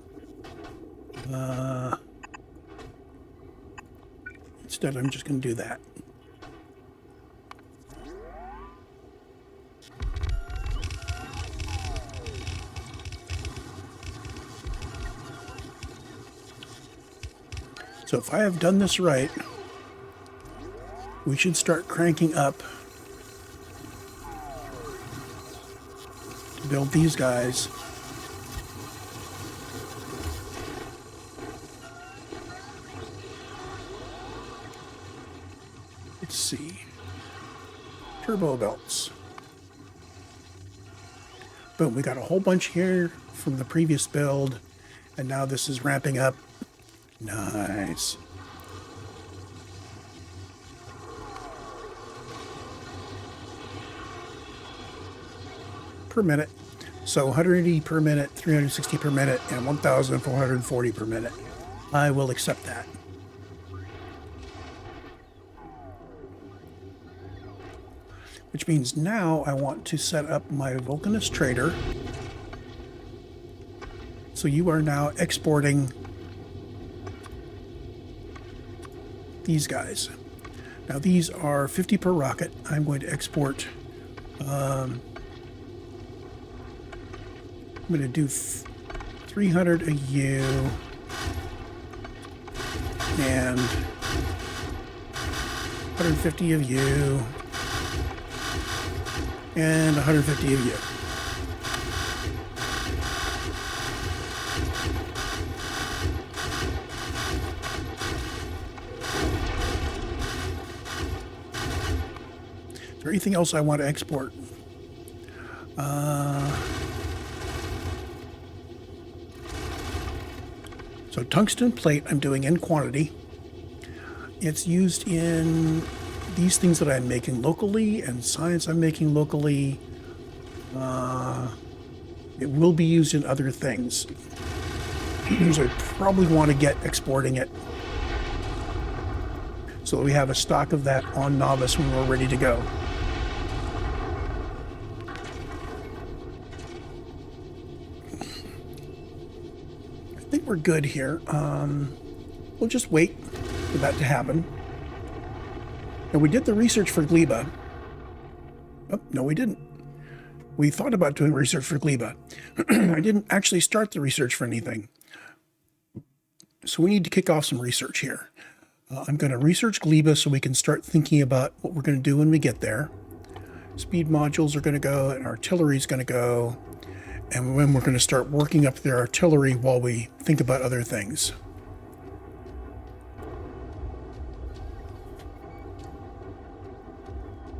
Instead, I'm just going to do that. So if I have done this right, we should start cranking up to build these guys. Let's see. Turbo belts. Boom, we got a whole bunch here from the previous build, and now this is ramping up. Nice. Per minute. So 180 per minute, 360 per minute, and 1,440 per minute. I will accept that. Which means now I want to set up my Vulcanus trader. So you are now exporting these guys. Now these are 50 per rocket. I'm going to export, I'm going to do 300 a U and 150 of U and 150 of U. Is there anything else I want to export? So tungsten plate I'm doing in quantity. It's used in these things that I'm making locally and science I'm making locally. It will be used in other things. So I probably want to get exporting it so that we have a stock of that on Nauvis when we're ready to go. we're good here. We'll just wait for that to happen. And we did the research for Gleba. Oh, no, we didn't. We thought about doing research for Gleba. I didn't actually start the research for anything. So we need to kick off some research here. I'm going to research Gleba so we can start thinking about what we're going to do when we get there. Speed modules are going to go, and artillery is going to go. And then we're going to start working up their artillery while we think about other things.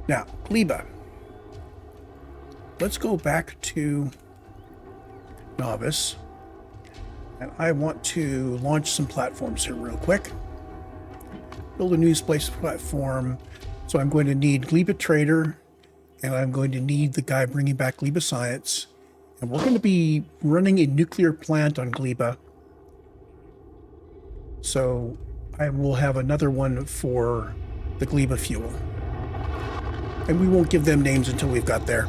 Now, Gleba. Let's go back to Nauvis. And I want to launch some platforms here real quick. Build a new space platform. So I'm going to need Gleba Trader, and I'm going to need the guy bringing back Gleba Science. And we're going to be running a nuclear plant on Gleba. So I will have another one for the Gleba fuel. And we won't give them names until we've got there.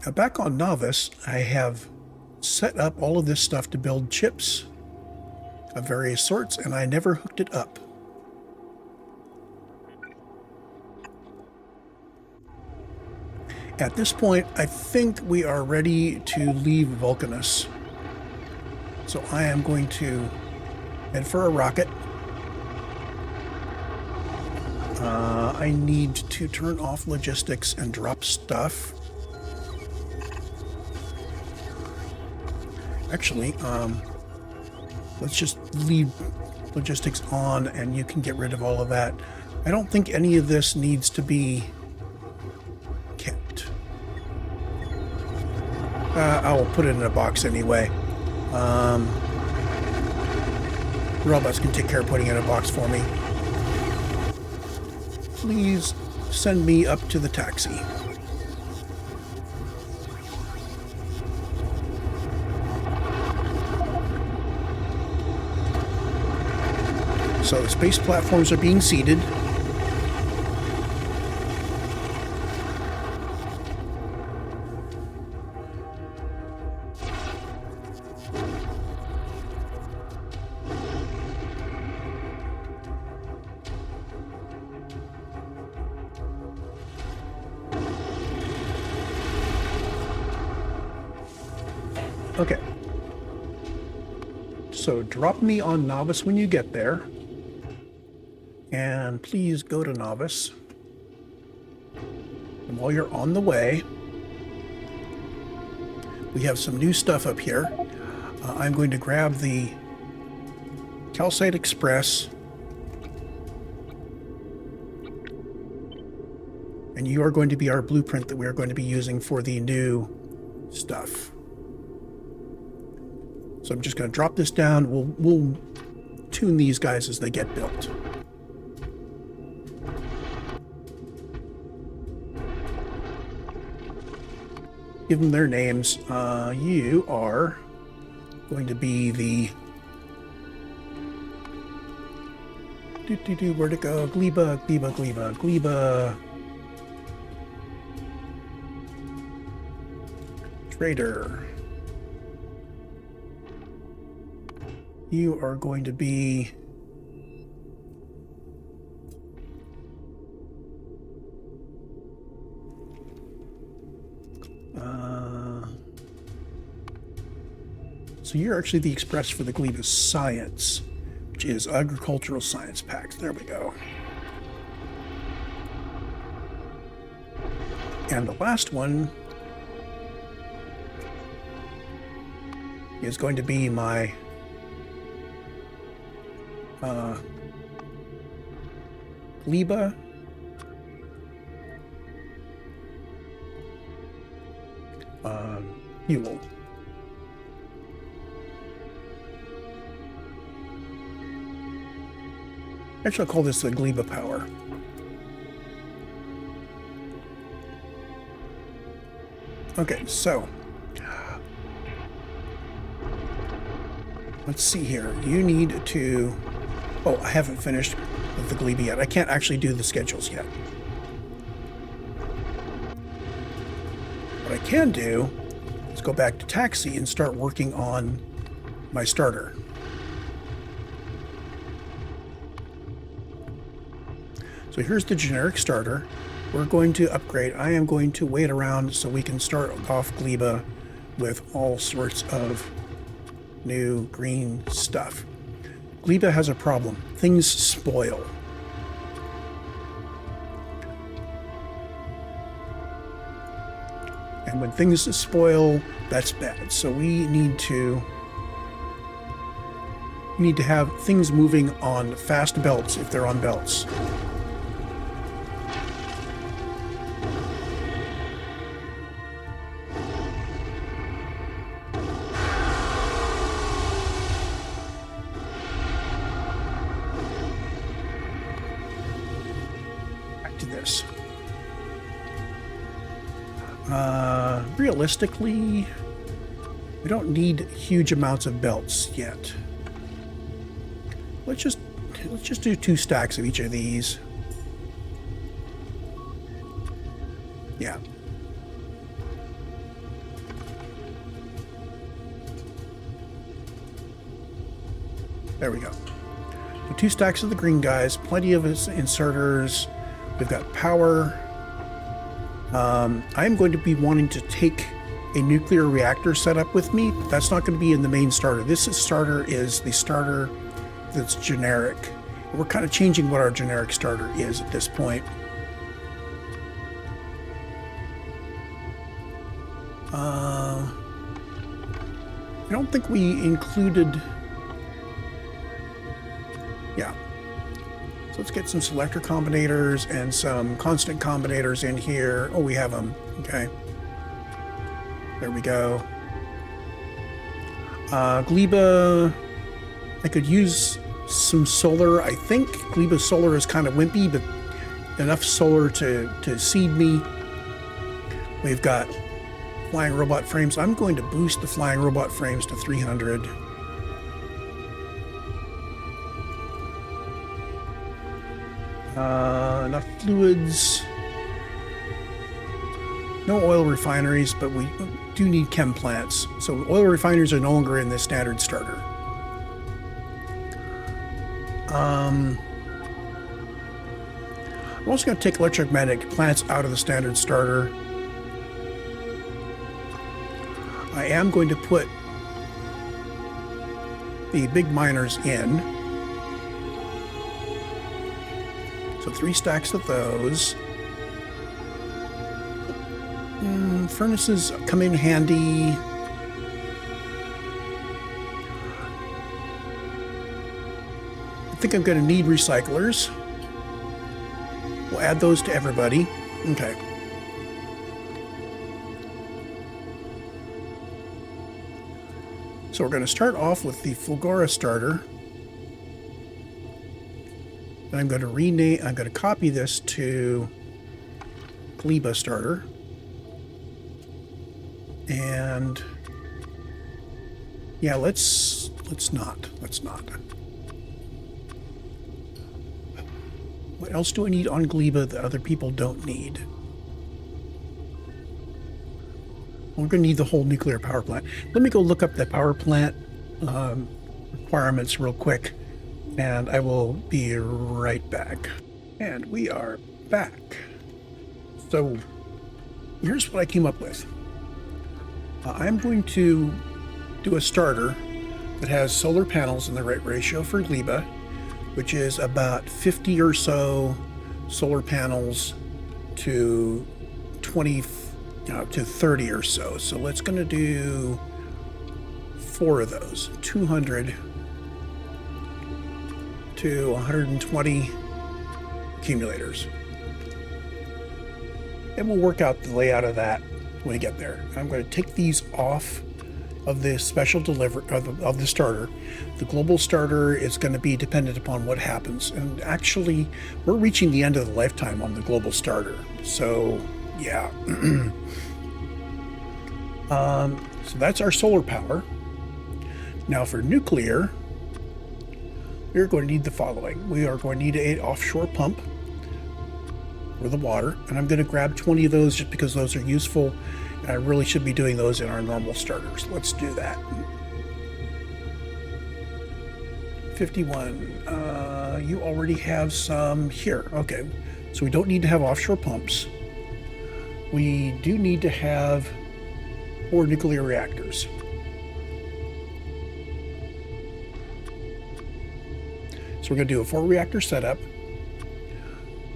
Now back on Nauvis, I have set up all of this stuff to build chips of various sorts, and I never hooked it up. At this point, I think we are ready to leave Vulcanus. So I am going to head for a rocket. I need to turn off logistics and drop stuff. Actually, let's just leave logistics on and you can get rid of all of that. I don't think any of this needs to be kept. I'll put it in a box anyway. Robots can take care of putting it in a box for me. Please send me up to the taxi. So the space platforms are being seeded. Okay. So drop me on Nauvis when you get there. And please go to Nauvis. And while you're on the way, we have some new stuff up here. I'm going to grab the Calcite Express. And you are going to be our blueprint that we are going to be using for the new stuff. So I'm just going to drop this down. We'll tune these guys as they get built. Give them their names. You are going to be the... Where'd it go? Gleba, Gleba, Gleba, Gleba. Trader. You are going to be... So you're actually the express for the Gleba Science, which is Agricultural Science Packs. There we go. And the last one is going to be my Gleba fuel. Actually, I'll call this the Gleba power. Okay, so let's see here. You need to... Oh, I haven't finished with the Gleba yet. I can't actually do the schedules yet. What I can do is let's go back to taxi and start working on my starter. So here's the generic starter. We're going to upgrade. I am going to wait around so we can start off Gleba with all sorts of new green stuff. Gleba has a problem. Things spoil. And when things spoil, that's bad. So we need to have things moving on fast belts if they're on belts. Back to this. Realistically, we don't need huge amounts of belts yet. Let's just do 2 stacks of each of these. Yeah. There we go. So 2 stacks of the green guys, plenty of inserters. We've got power. I'm going to be wanting to take a nuclear reactor setup with me, but that's not going to be in the main starter. This starter is the starter that's generic. We're kind of changing what our generic starter is at this point. I don't think we included... Yeah. So let's get some selector combinators and some constant combinators in here. Oh, we have them. Okay. There we go. Gleba, I could use some solar. I think Gleba solar is kind of wimpy, but enough solar to seed me. We've got flying robot frames. I'm going to boost the flying robot frames to 300. Enough fluids. No oil refineries, but we do need chem plants. So oil refineries are no longer in the standard starter. I'm also going to take electromagnetic plants out of the standard starter. I am going to put the big miners in. So 3 stacks of those. Furnaces come in handy. I think I'm going to need recyclers. We'll add those to everybody. Okay. So we're going to start off with the Fulgora starter. And I'm going to rename, I'm going to copy this to Gleba starter. And yeah, let's not. What else do I need on Gleba that other people don't need? We're going to need the whole nuclear power plant. Let me go look up the power plant requirements real quick, and I will be right back. And we are back. So here's what I came up with. I'm going to do a starter that has solar panels in the right ratio for Gleba, which is about 50 or so solar panels to 20 to 30 or so. So let's going to do 4 of those, 200 to 120 accumulators. And we'll work out the layout of that when we get there. I'm going to take these off of the special delivery of the starter. The global starter is going to be dependent upon what happens. And actually, we're reaching the end of the lifetime on the global starter. So, yeah. So that's our solar power. Now for nuclear, we're going to need the following. We are going to need an offshore pump for the water, and I'm going to grab 20 of those just because those are useful. I really should be doing those in our normal starters. Let's do that. 51. You already have some here. Okay. So we don't need to have offshore pumps. We do need to have 4 nuclear reactors. So we're going to do a 4 reactor setup.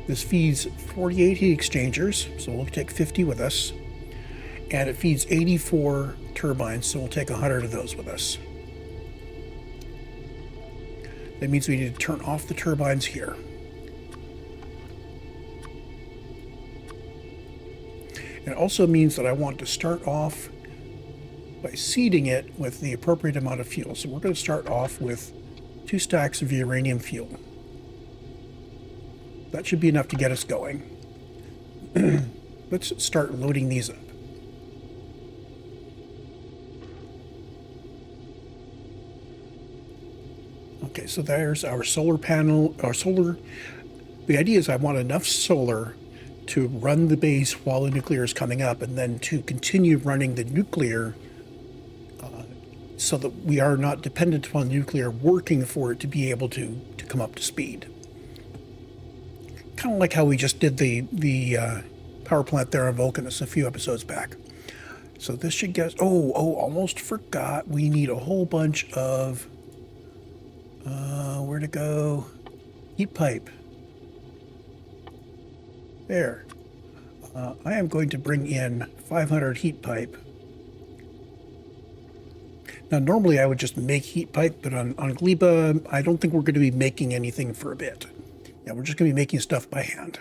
This feeds 48 heat exchangers, so we'll take 50 with us. And it feeds 84 turbines, so we'll take 100 of those with us. That means we need to turn off the turbines here. It also means that I want to start off by seeding it with the appropriate amount of fuel. So we're going to start off with 2 stacks of uranium fuel. That should be enough to get us going. Let's start loading these up. Okay, so there's our solar panel, our solar. The idea is I want enough solar to run the base while the nuclear is coming up, and then to continue running the nuclear so that we are not dependent upon the nuclear working for it to be able to come up to speed. Kind of like how we just did the power plant there on Vulcanus a few episodes back. So this should get us, almost forgot, we need a whole bunch of, where to go? Heat pipe. There. I am going to bring in 500 heat pipe. Now, normally I would just make heat pipe, but on Gleba, I don't think we're going to be making anything for a bit. Yeah, we're just going to be making stuff by hand.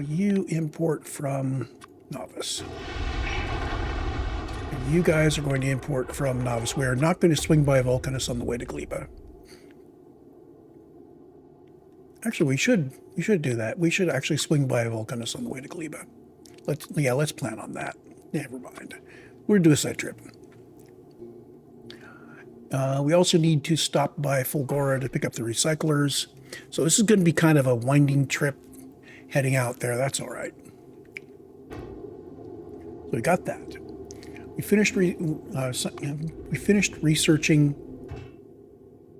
You import from Nauvis. And you guys are going to import from Nauvis. We are not going to swing by Vulcanus on the way to Gleba. Actually, we should do that. We should actually swing by Vulcanus on the way to Gleba. Let's plan on that. Never mind. We'll do a side trip. We also need to stop by Fulgora to pick up the recyclers. So this is going to be kind of a winding trip heading out there. That's all right. So we got that. We finished researching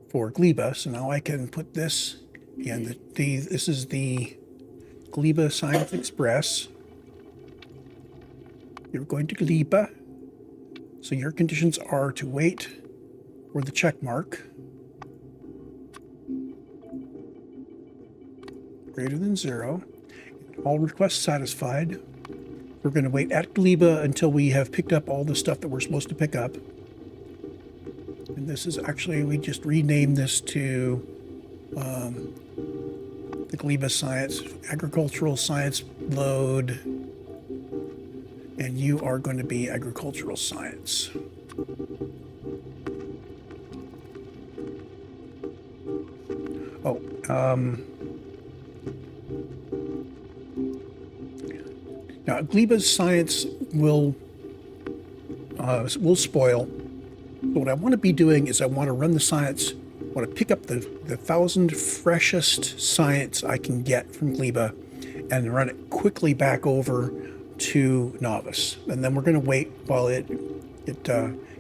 for Gleba. So now I can put this in. This is the Gleba Science Express. You're going to Gleba. So your conditions are to wait for the check mark. Greater than 0. All requests satisfied. We're going to wait at Gleba until we have picked up all the stuff that we're supposed to pick up. And this is actually, we just renamed this to the Gleba Science, Agricultural Science Load. And you are going to be Agricultural Science. Now, Gleba's science will spoil. But what I want to be doing is I want to run the science. I want to pick up the 1,000 freshest science I can get from Gleba and run it quickly back over to Nauvis. And then we're going to wait while it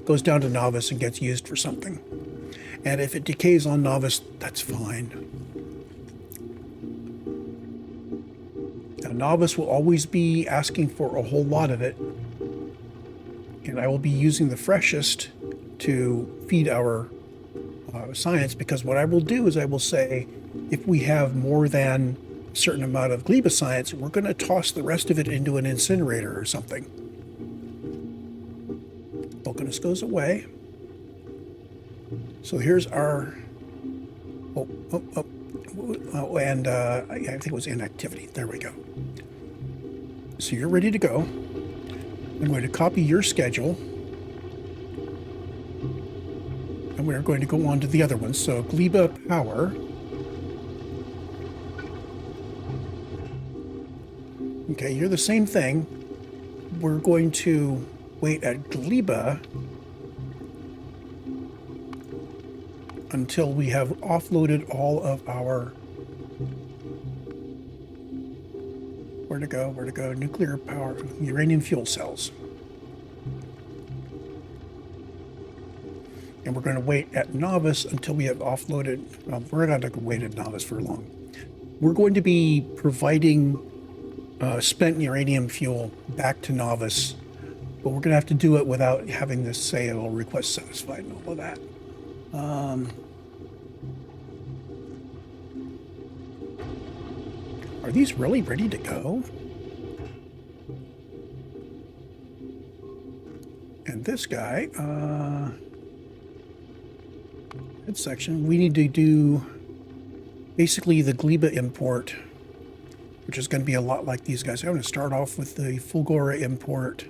goes down to Nauvis and gets used for something. And if it decays on Nauvis, that's fine. Now, Nauvis will always be asking for a whole lot of it, and I will be using the freshest to feed our science, because what I will do is I will say, if we have more than a certain amount of Gleba science, we're going to toss the rest of it into an incinerator or something. Vulcanus goes away. So here's our, and I think it was inactivity. There we go. So you're ready to go. I'm going to copy your schedule. And we're going to go on to the other ones. So Gleba Power. Okay, you're the same thing. We're going to wait at Gleba until we have offloaded all of our, where to go, nuclear power, uranium fuel cells. And we're going to wait at Nauvis until we have offloaded. We're not going to wait at Nauvis for long. We're going to be providing spent uranium fuel back to Nauvis, but we're going to have to do it without having this say, "Oh, request satisfied," and all of that. Are these really ready to go? And this guy, midsection, we need to do basically the Gleba import, which is going to be a lot like these guys. I'm going to start off with the Fulgora import.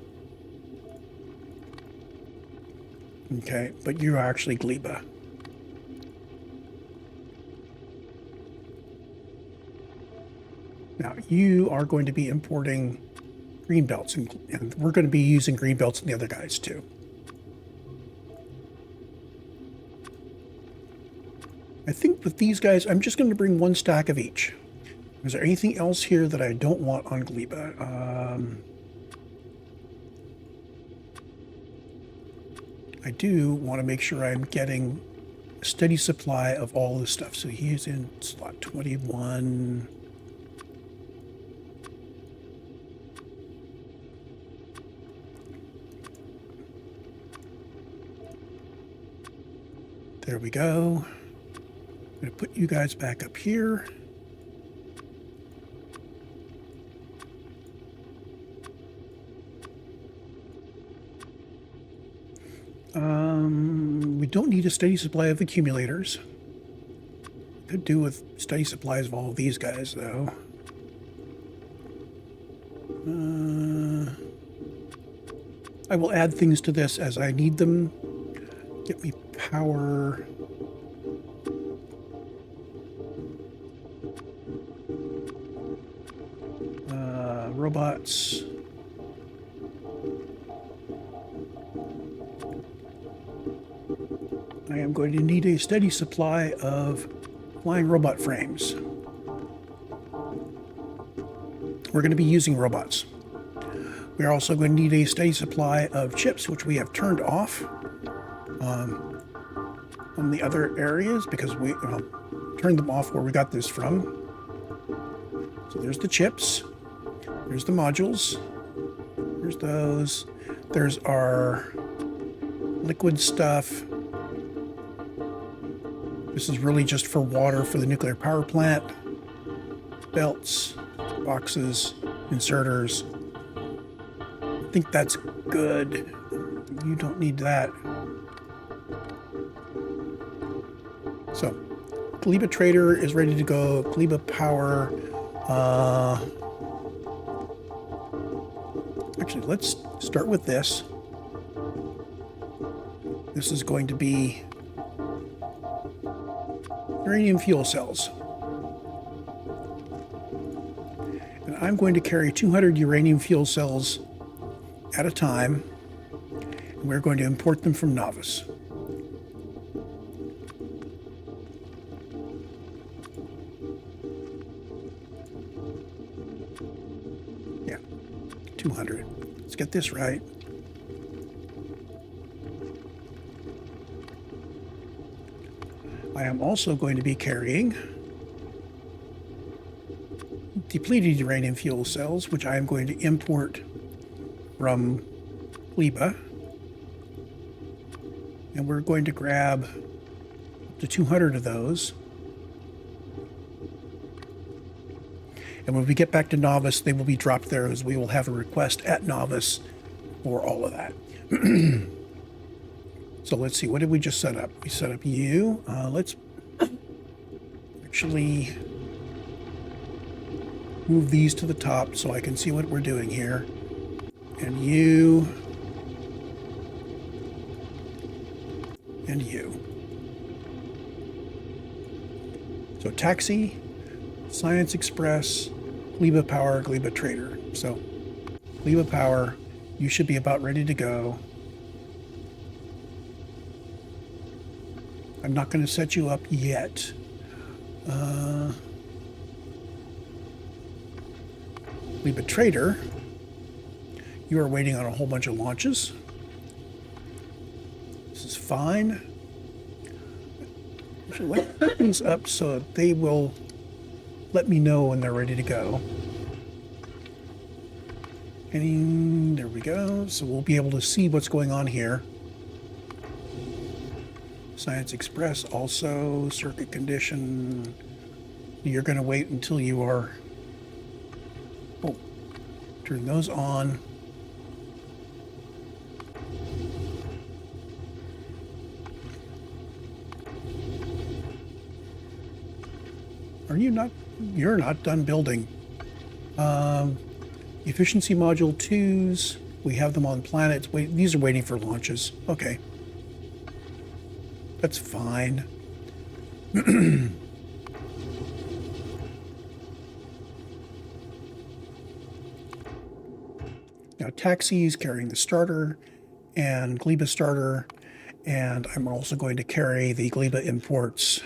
Okay, but you're actually Gleba. Now, you are going to be importing green belts, and we're going to be using green belts in the other guys too. I think with these guys, I'm just going to bring one stack of each. Is there anything else here that I don't want on Gleba? I do want to make sure I'm getting a steady supply of all this stuff. So he's in slot 21. There we go. I'm going to put you guys back up here. We don't need a steady supply of accumulators. Could do with steady supplies of all of these guys, though. I will add things to this as I need them. Get me power. Robots. I am going to need a steady supply of flying robot frames. We're going to be using robots. We are also going to need a steady supply of chips, which we have turned off on the other areas because we turned them off where we got this from. So there's the chips. There's the modules. There's those. There's our liquid stuff. This is really just for water for the nuclear power plant. Belts, boxes, inserters. I think that's good. You don't need that. So, Gleba Trader is ready to go. Gleba Power. Actually, let's start with this. This is going to be uranium fuel cells. And I'm going to carry 200 uranium fuel cells at a time. And we're going to import them from Nauvis. Yeah, 200. Let's get this right. I am also going to be carrying depleted uranium fuel cells, which I am going to import from Gleba. And we're going to grab up to 200 of those. And when we get back to Nauvis, they will be dropped there as we will have a request at Nauvis for all of that. So let's see, what did we just set up? We set up you. Let's actually move these to the top so I can see what we're doing here. And you. And you. So Taxi, Science Express, Gleba Power, Gleba Trader. So Gleba Power, you should be about ready to go. I'm not going to set you up yet. Gleba Trader, you are waiting on a whole bunch of launches. This is fine. Actually, let's set these up so they will let me know when they're ready to go. And there we go. So we'll be able to see what's going on here. Science Express also, circuit condition. You're going to wait until you are... Oh, turn those on. Are you not... You're not done building. Efficiency module 2s. We have them on planets. Wait, these are waiting for launches. Okay. That's fine. Now, taxis carrying the starter and Gleba starter. And I'm also going to carry the Gleba imports.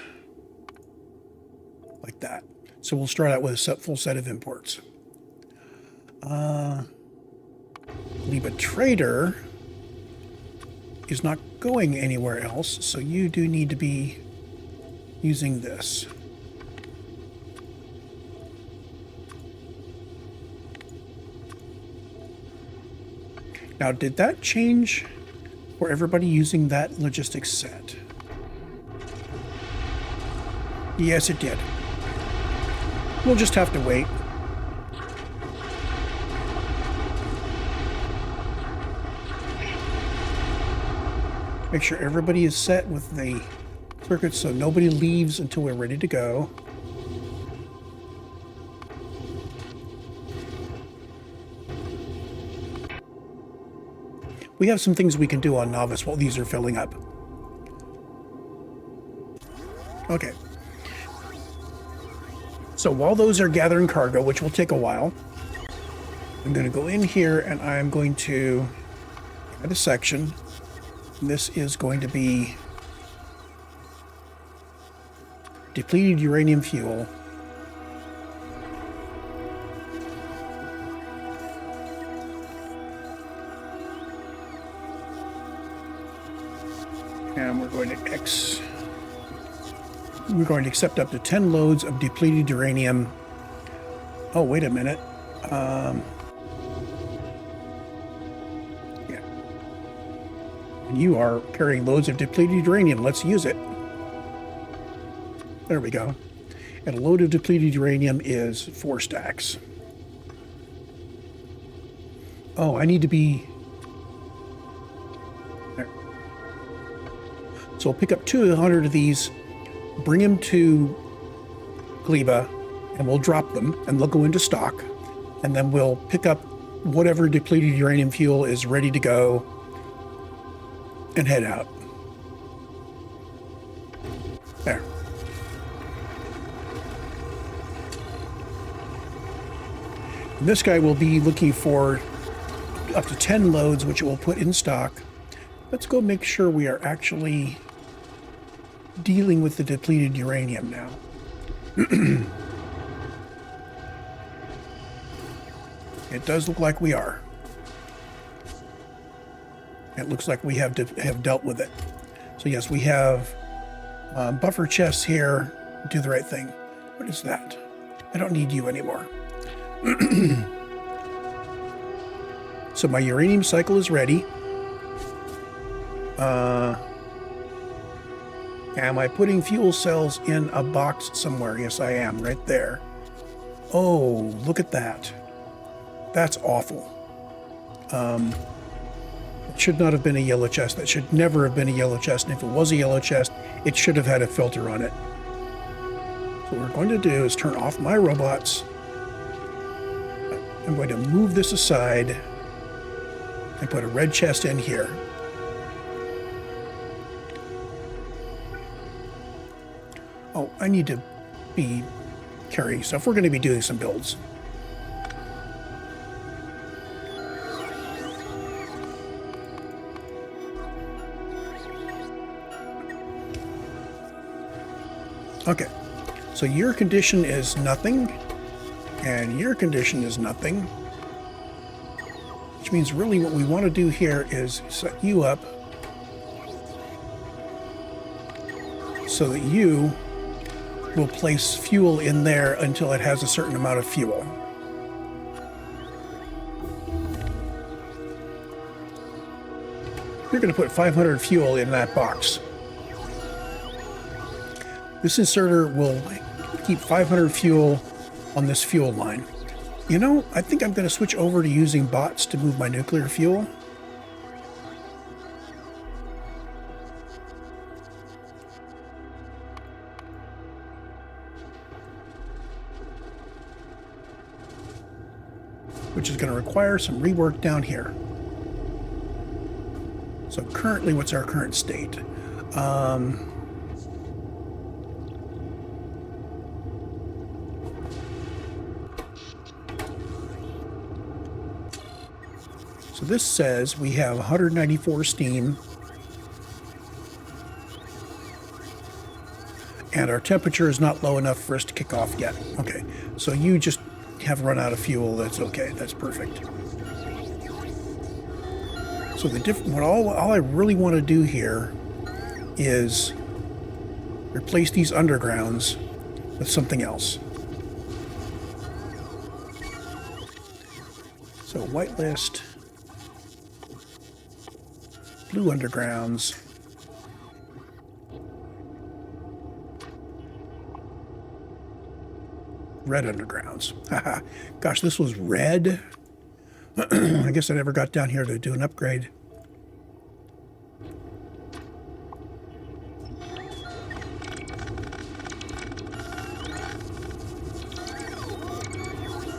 Like that. So we'll start out with a full set of imports. Gleba Trader is not going anywhere else, so you do need to be using this. Now, did that change for everybody using that logistics set? Yes, it did. We'll just have to wait. Make sure everybody is set with the circuits so nobody leaves until we're ready to go. We have some things we can do on Nauvis while these are filling up. Okay. So while those are gathering cargo, which will take a while, I'm going to go in here and I'm going to add a section. This is going to be depleted uranium fuel. And we're going to accept up to 10 loads of depleted uranium. Oh, wait a minute. You are carrying loads of depleted uranium. Let's use it. There we go. And a load of depleted uranium is 4 stacks. Oh, I need to be... There. So I'll pick up 200 of these, bring them to Gleba, and we'll drop them, and they'll go into stock. And then we'll pick up whatever depleted uranium fuel is ready to go and head out. There. And this guy will be looking for up to 10 loads, which it will put in stock. Let's go make sure we are actually dealing with the depleted uranium now. It does look like we are. It looks like we have dealt with it. So yes, we have buffer chests here. Do the right thing. What is that? I don't need you anymore. So my uranium cycle is ready. Am I putting fuel cells in a box somewhere? Yes, I am, right there. Oh, look at that. That's awful. It should not have been a yellow chest. That should never have been a yellow chest. And if it was a yellow chest, it should have had a filter on it. So what we're going to do is turn off my robots. I'm going to move this aside and put a red chest in here. Oh, I need to be carrying stuff. We're going to be doing some builds. Okay, so your condition is nothing, and your condition is nothing, which means really what we want to do here is set you up so that you will place fuel in there until it has a certain amount of fuel. You're going to put 500 fuel in that box. This inserter will keep 500 fuel on this fuel line. You know, I think I'm going to switch over to using bots to move my nuclear fuel. Which is going to require some rework down here. So currently, what's our current state? So this says we have 194 steam, and our temperature is not low enough for us to kick off yet. Okay, so you just have run out of fuel. That's okay. That's perfect. So all I really want to do here is replace these undergrounds with something else. So whitelist, blue undergrounds, red undergrounds. Haha. Gosh, this was red. I guess I never got down here to do an upgrade.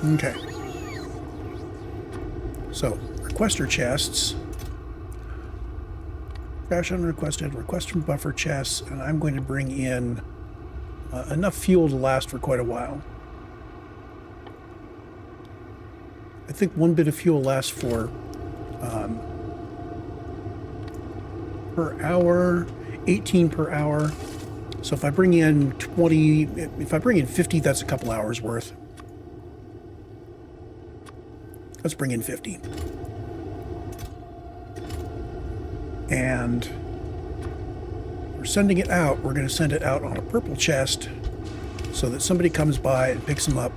Okay. So, requester chests. Crash unrequested, request from buffer chests, and I'm going to bring in enough fuel to last for quite a while. I think 1 bit of fuel lasts for per hour, 18 per hour. So if I bring in 20, if I bring in 50, that's a couple hours worth. Let's bring in 50. And we're sending it out. We're going to send it out on a purple chest so that somebody comes by and picks them up.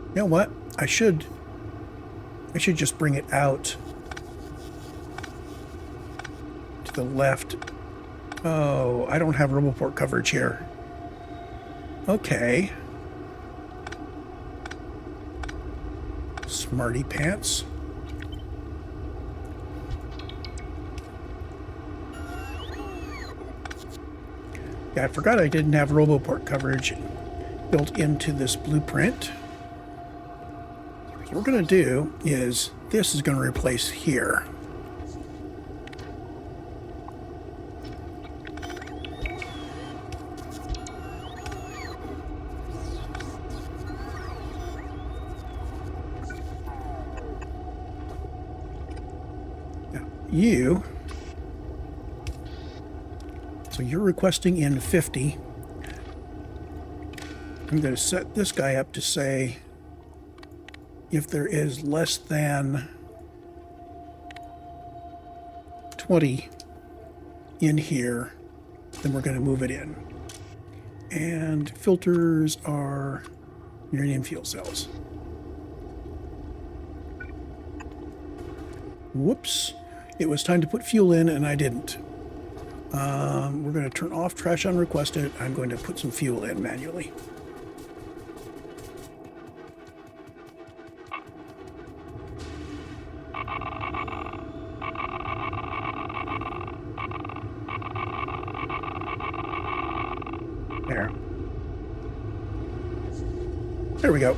You know what? I should just bring it out to the left. Oh, I don't have Roboport coverage here. Okay. Smarty pants. Yeah, I forgot I didn't have Roboport coverage built into this blueprint. What we're going to do is this is going to replace here. Now, so you're requesting in 50. I'm going to set this guy up to say if there is less than 20 in here, then we're going to move it in. And filters are uranium fuel cells. Whoops. It was time to put fuel in and I didn't. We're going to turn off trash unrequested. I'm going to put some fuel in manually. There we go.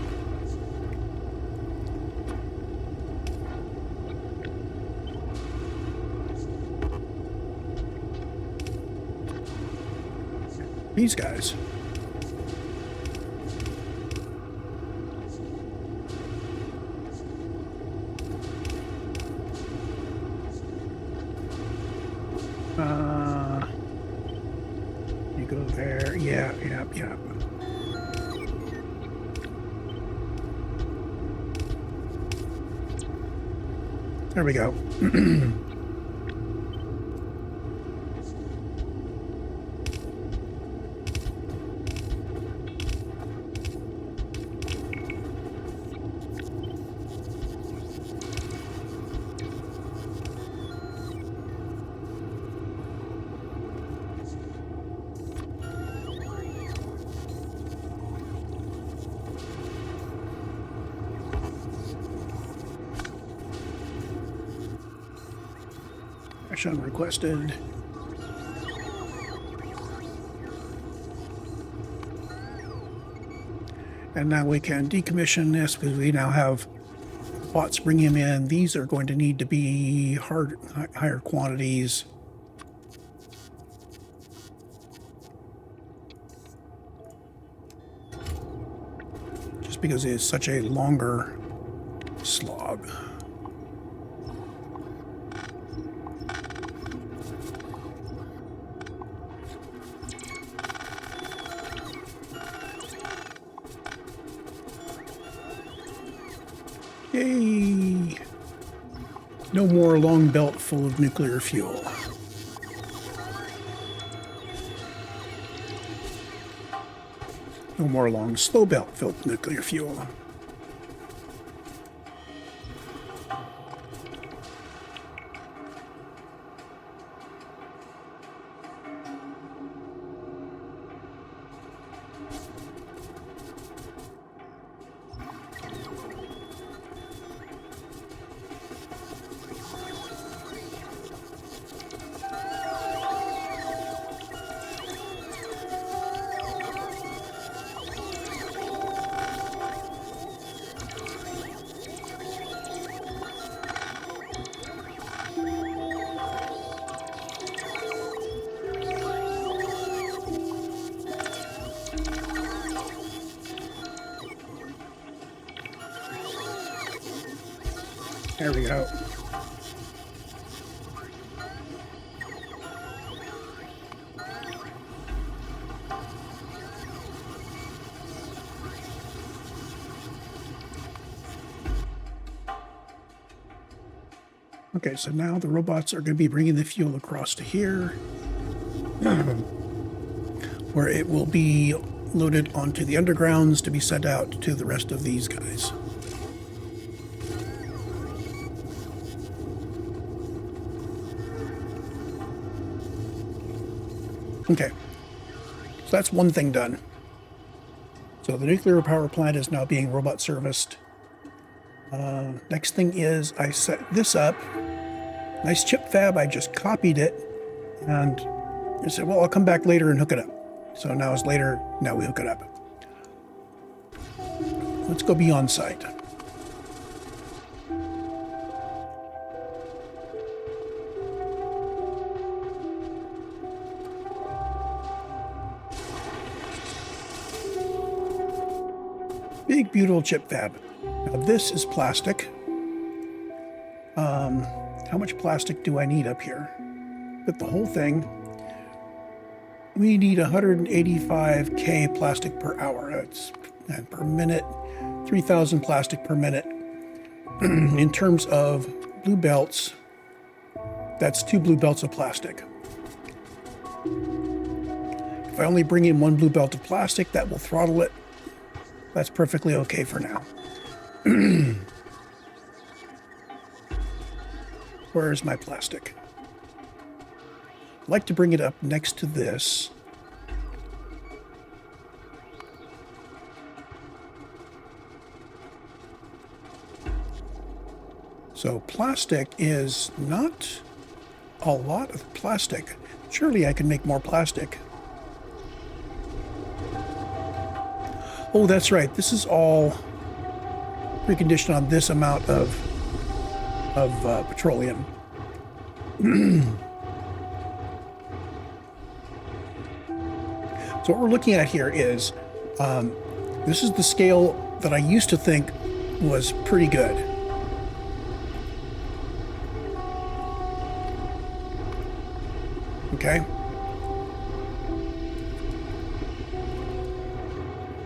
These guys. You go there. Yeah. There we go. Action requested. And now we can decommission this because we now have bots bring him in. These are going to need to be higher quantities. Just because it is such a longer slog. Yay! No more long belt full of nuclear fuel. No more long slow belt filled with nuclear fuel. There we go. Okay, so now the robots are going to be bringing the fuel across to here, where it will be loaded onto the undergrounds to be sent out to the rest of these guys. Okay, so that's one thing done. So the nuclear power plant is now being robot serviced. Next thing is I set this up. Nice Chip Fab, I just copied it and I said, well, I'll come back later and hook it up. So now it's later, now we hook it up. Let's go be on site. Big, beautiful Chip Fab. Now this is plastic. How much plastic do I need up here? But the whole thing, we need 185K plastic per hour. That's per minute, 3,000 plastic per minute. In terms of blue belts, that's 2 blue belts of plastic. If I only bring in 1 blue belt of plastic, that will throttle it. That's perfectly okay for now. Where is my plastic? I'd like to bring it up next to this. So plastic is not a lot of plastic. Surely I can make more plastic. Oh, that's right. This is all preconditioned on this amount of petroleum. So what we're looking at here is, this is the scale that I used to think was pretty good. Okay.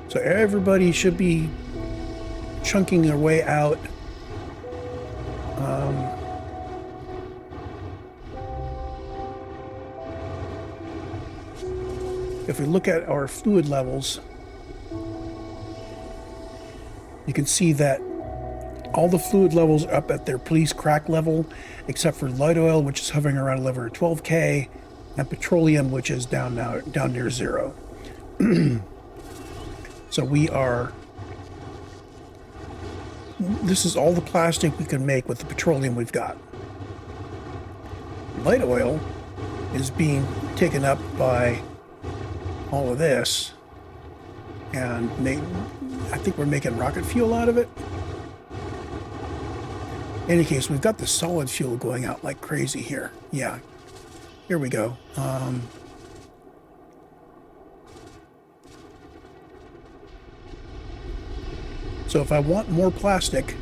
So everybody should be chunking their way out. if we look at our fluid levels, you can see that all the fluid levels are up at their police crack level, except for light oil, which is hovering around a level of 12K, and petroleum, which is down near 0. So this is all the plastic we can make with the petroleum we've got. Light oil is being taken up by all of this, and I think we're making rocket fuel out of it. In any case, we've got the solid fuel going out like crazy here. Yeah, here we go. So if I want more plastic,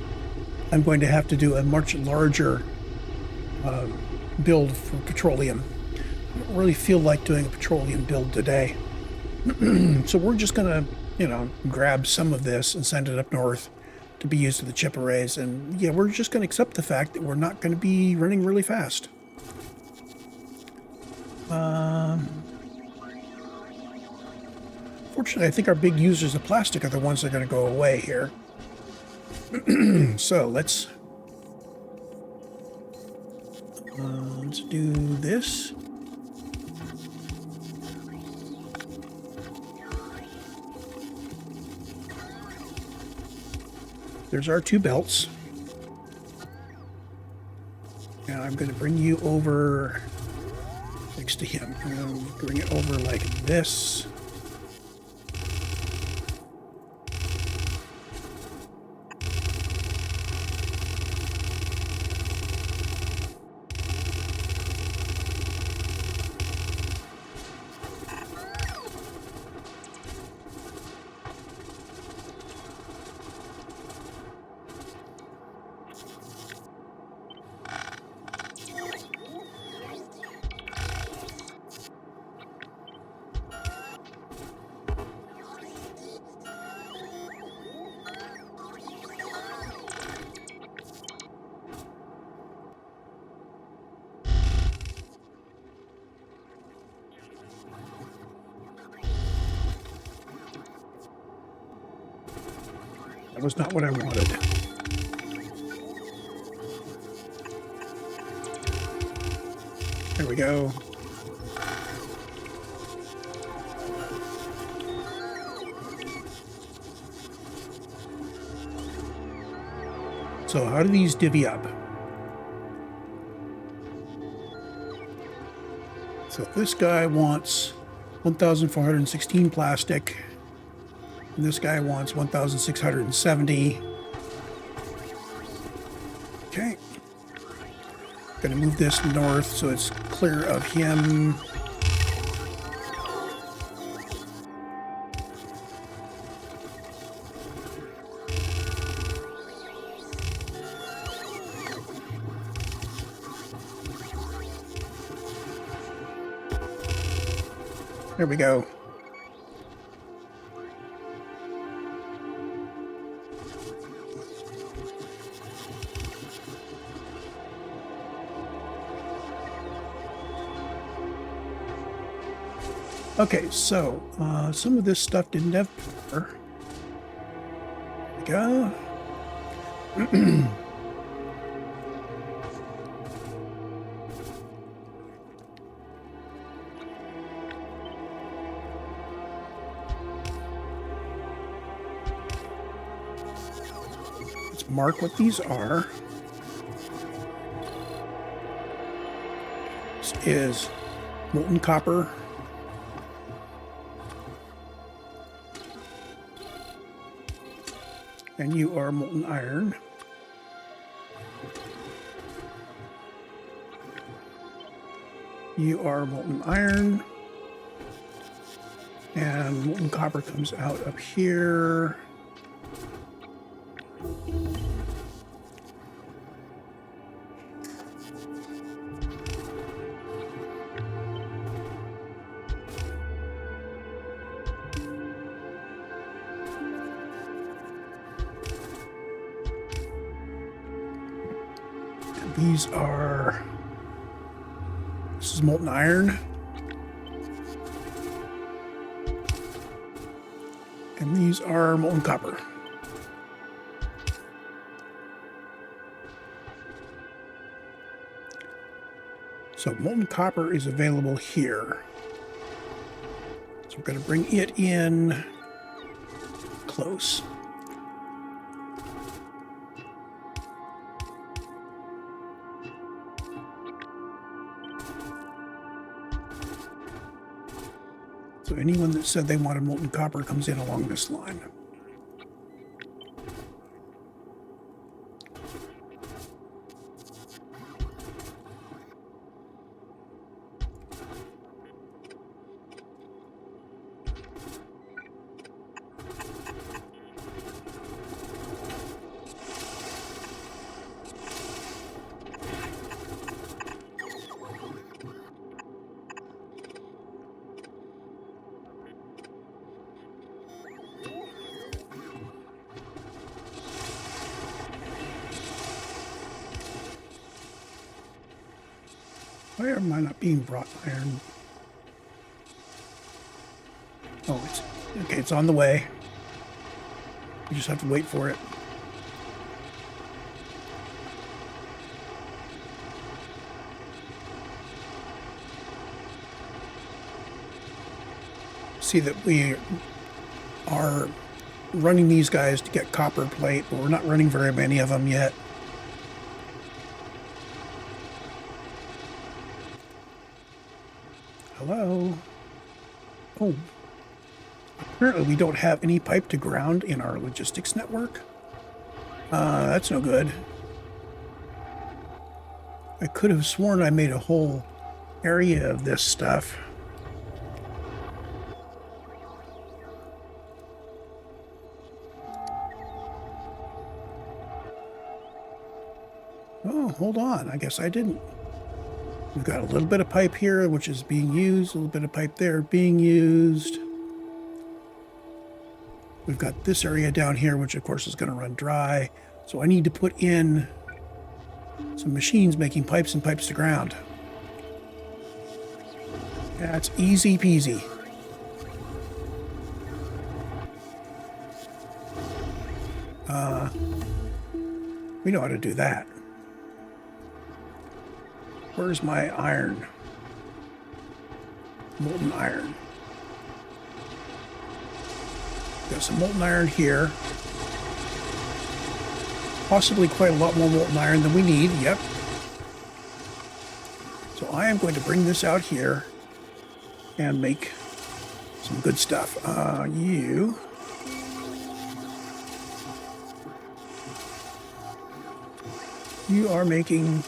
I'm going to have to do a much larger build for petroleum. I don't really feel like doing a petroleum build today. So we're just going to, grab some of this and send it up north to be used to the chip arrays. And yeah, we're just going to accept the fact that we're not going to be running really fast. Fortunately, I think our big users of plastic are the ones that are going to go away here. So let's do this. There's our 2 belts. Now I'm going to bring you over next to him. I'm going to bring it over like this. That was not what I wanted. There we go. So how do these divvy up? So this guy wants 1,416 plastic. And this guy wants 1,670. Okay. Gonna move this north so it's clear of him. There we go. Okay, so some of this stuff didn't have power. There we go. Let's mark what these are. This is molten copper. And you are molten iron. You are molten iron. And molten copper comes out up here. These are, this is molten iron. And these are molten copper. So molten copper is available here. So we're going to bring it in close. So anyone that said they wanted molten copper comes in along this line. Why am I not being brought iron? Oh, it's okay. It's on the way. You just have to wait for it. See that we are running these guys to get copper plate, but we're not running very many of them yet. Hello? Oh. Apparently we don't have any pipe to ground in our logistics network. That's no good. I could have sworn I made a whole area of this stuff. Oh, hold on. I guess I didn't. We've got a little bit of pipe here, which is being used. A little bit of pipe there being used. We've got this area down here, which of course is going to run dry. So I need to put in some machines making pipes and pipes to ground. That's easy peasy. We know how to do that. Where's my iron? Molten iron. Got some molten iron here. Possibly quite a lot more molten iron than we need. Yep. So I am going to bring this out here and make some good stuff. You are making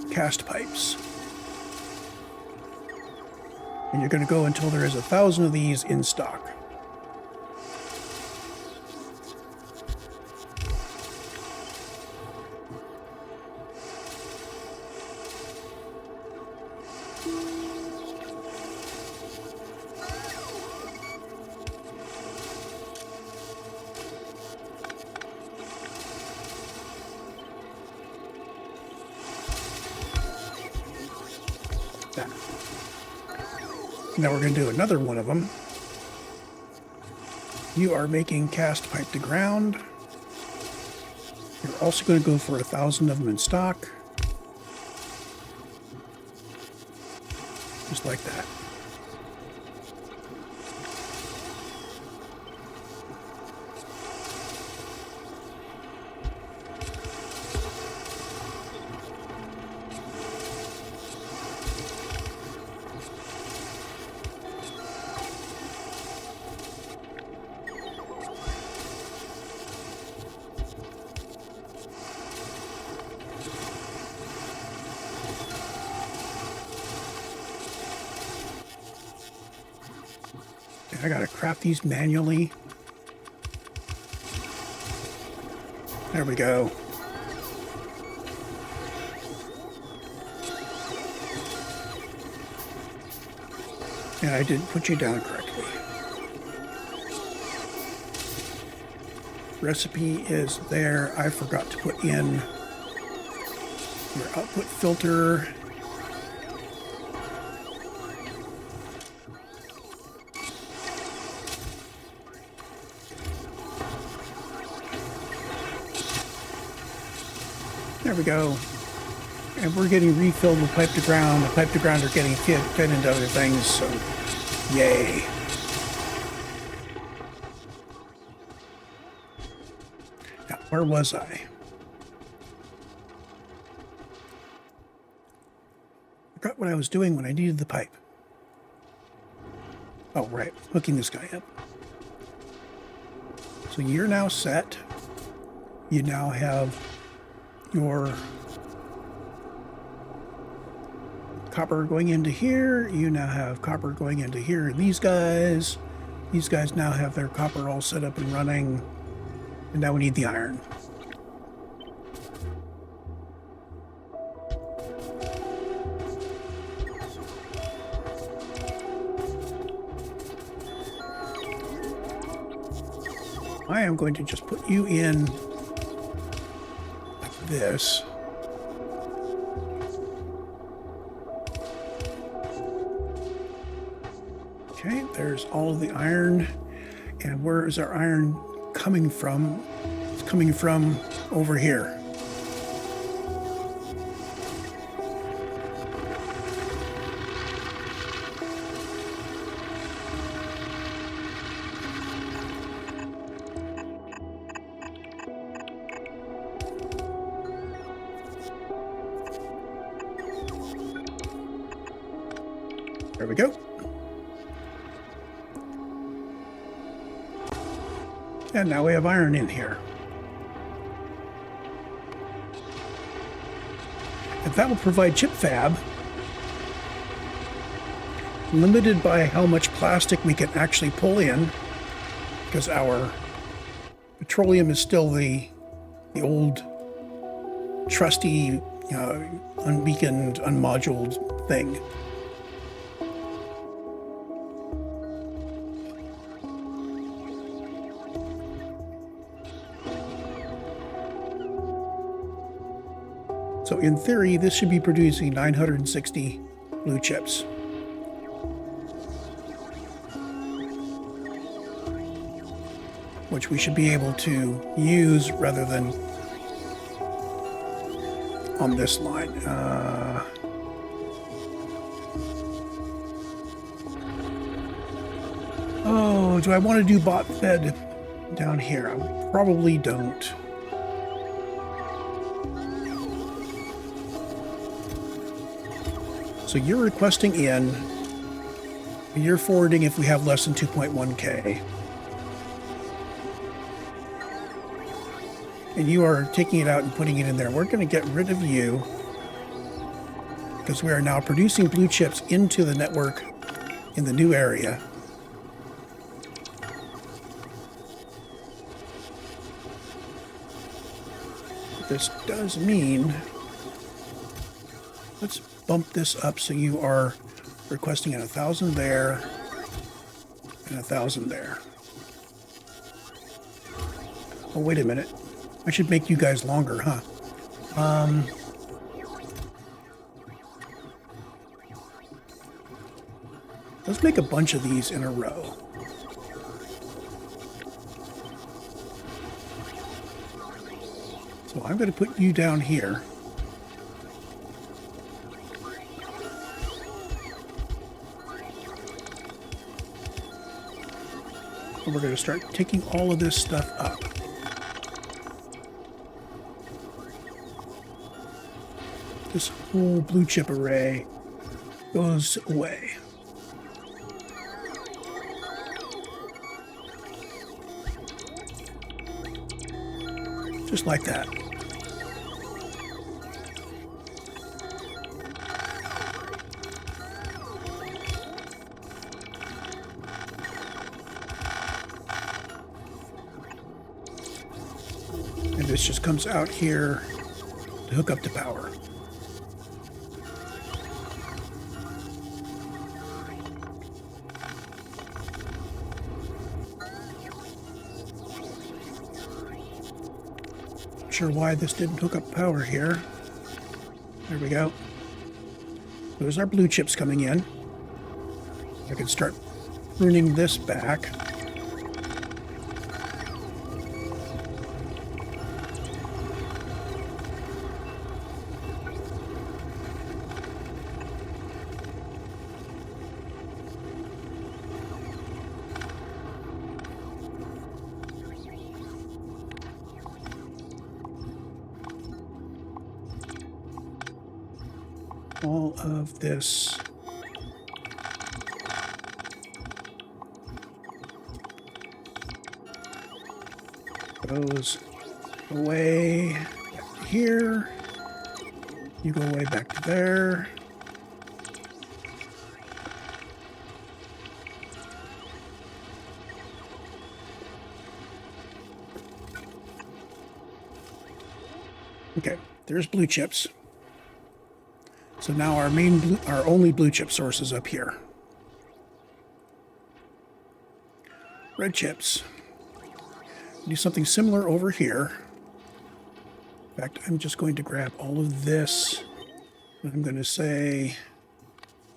cast pipes. And you're going to go until there is 1,000 of these in stock. Now we're going to do another one of them. You are making cast pipe to ground. You're also going to go for 1,000 of them in stock. Just like that. I gotta craft these manually. There we go. And I didn't put you down correctly. Recipe is there. I forgot to put in your output filter. we go. And we're getting refilled with pipe to ground. The pipe to ground are getting fed into other things, so yay. Now, where was I? Forgot what I was doing when I needed the pipe. Oh, right. Hooking this guy up. So you're now set. You now have your copper going into here. You now have copper going into here. And these guys now have their copper all set up and running. And now we need the iron. I am going to just put you in like this. Okay, there's all of the iron. And where is our iron coming from? It's coming from over here. There we go. And now we have iron in here. And that will provide Chip Fab. Limited by how much plastic we can actually pull in, because our petroleum is still the old trusty, unbeaconed, unmoduled thing. So in theory, this should be producing 960 blue chips. Which we should be able to use rather than on this line. Oh, do I want to do bot fed down here? I probably don't. So you're requesting in, and you're forwarding if we have less than 2.1K. And you are taking it out and putting it in there. We're going to get rid of you because we are now producing blue chips into the network in the new area. What this does mean, let's bump this up so you are requesting at 1,000 there and 1,000 there. Oh, wait a minute. I should make you guys longer, huh? Let's make a bunch of these in a row. So I'm going to put you down here. And we're going to start taking all of this stuff up. This whole blue chip array goes away. Just like that. And this just comes out here to hook up to power. Sure why this didn't hook up power here. There we go. There's our blue chips coming in. I can start pruning this back. all of this goes away back to here. You go away back to there. Okay, there's blue chips. So now our only blue chip source is up here. Red chips. Do something similar over here. In fact, I'm just going to grab all of this, and I'm going to say,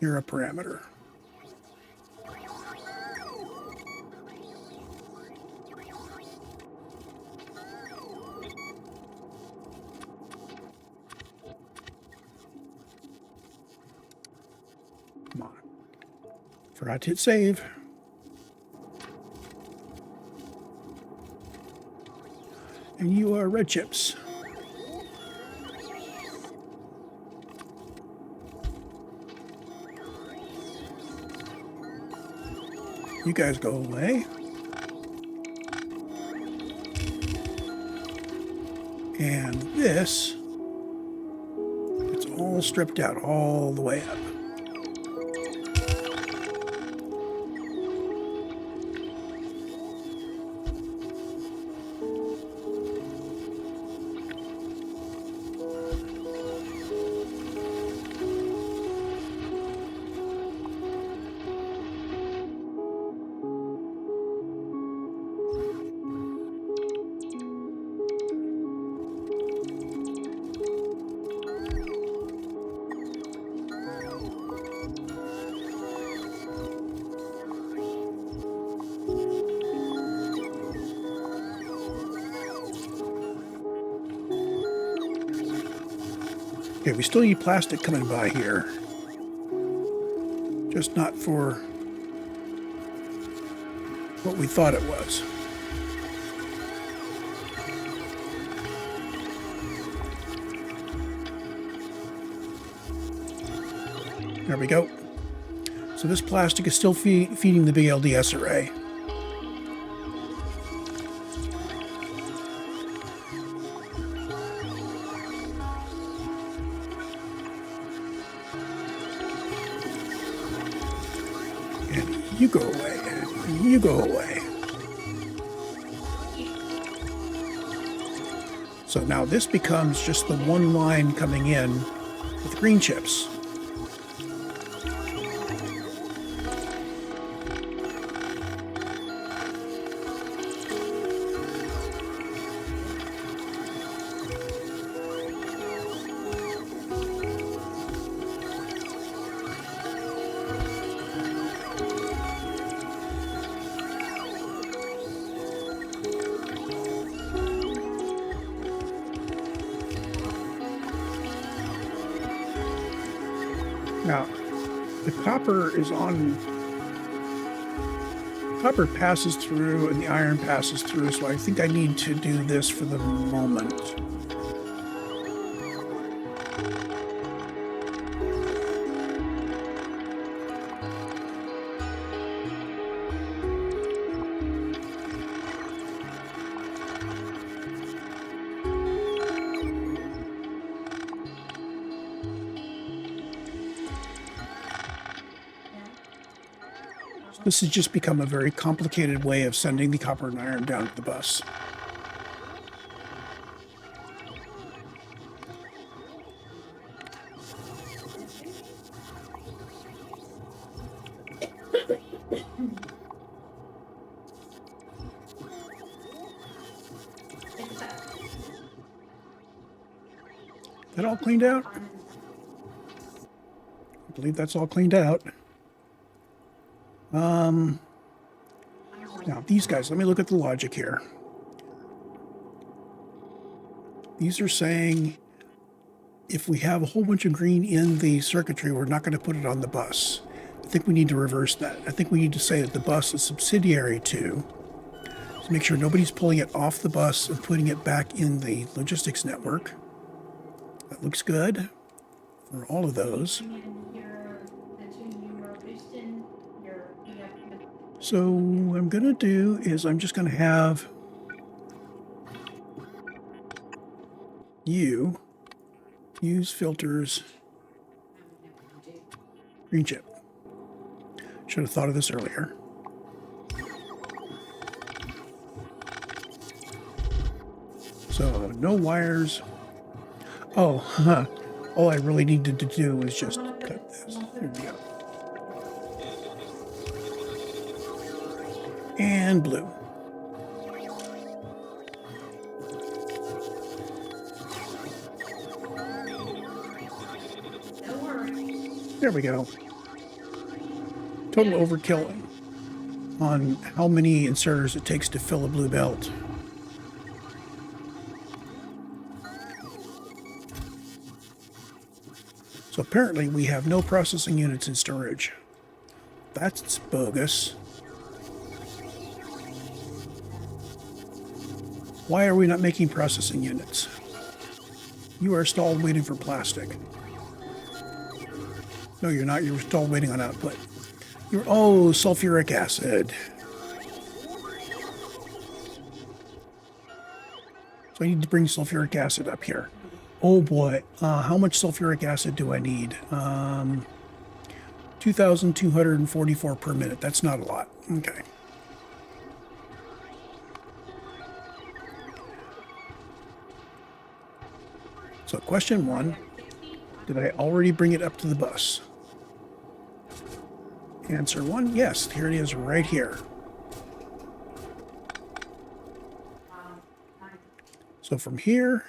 you're a parameter. Come on. Forgot to hit save. And you are red chips. You guys go away. And this, it's all stripped out all the way up. Okay, we still need plastic coming by here. Just not for what we thought it was. There we go. So this plastic is still feeding the big LDS array. You go away, and you go away. So now this becomes just the one line coming in with green chips. Now, the copper is on, copper passes through and the iron passes through, so I think I need to do this for the moment. This has just become a very complicated way of sending the copper and iron down to the bus. That all cleaned out? I believe that's all cleaned out. Now these guys, let me look at the logic here. These are saying if we have a whole bunch of green in the circuitry, we're not going to put it on the bus. I think we need to reverse that. I think we need to say that the bus is subsidiary to make sure nobody's pulling it off the bus and putting it back in the logistics network. That looks good. for all of those. So what I'm going to do is I'm just going to have you use filters. Green chip. Should have thought of this earlier. So no wires. Oh, huh. All I really needed to do was just cut this. Here we go. And blue. There we go. Total overkill on how many inserters it takes to fill a blue belt. So apparently we have no processing units in storage. That's bogus. Why are we not making processing units? You are stalled waiting for plastic. No, you're not. You're stalled waiting on output. Oh, sulfuric acid. So I need to bring sulfuric acid up here. Oh boy, how much sulfuric acid do I need? 2,244 per minute. That's not a lot. Okay. So question one, did I already bring it up to the bus? Answer one, yes, here it is right here. So from here,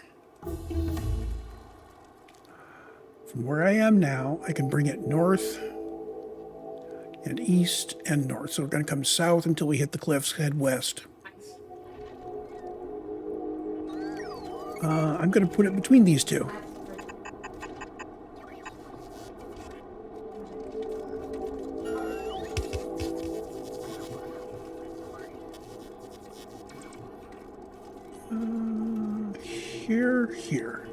from where I am now, I can bring it north and east and north. So we're going to come south until we hit the cliffs, head west. I'm going to put it between these two. Here.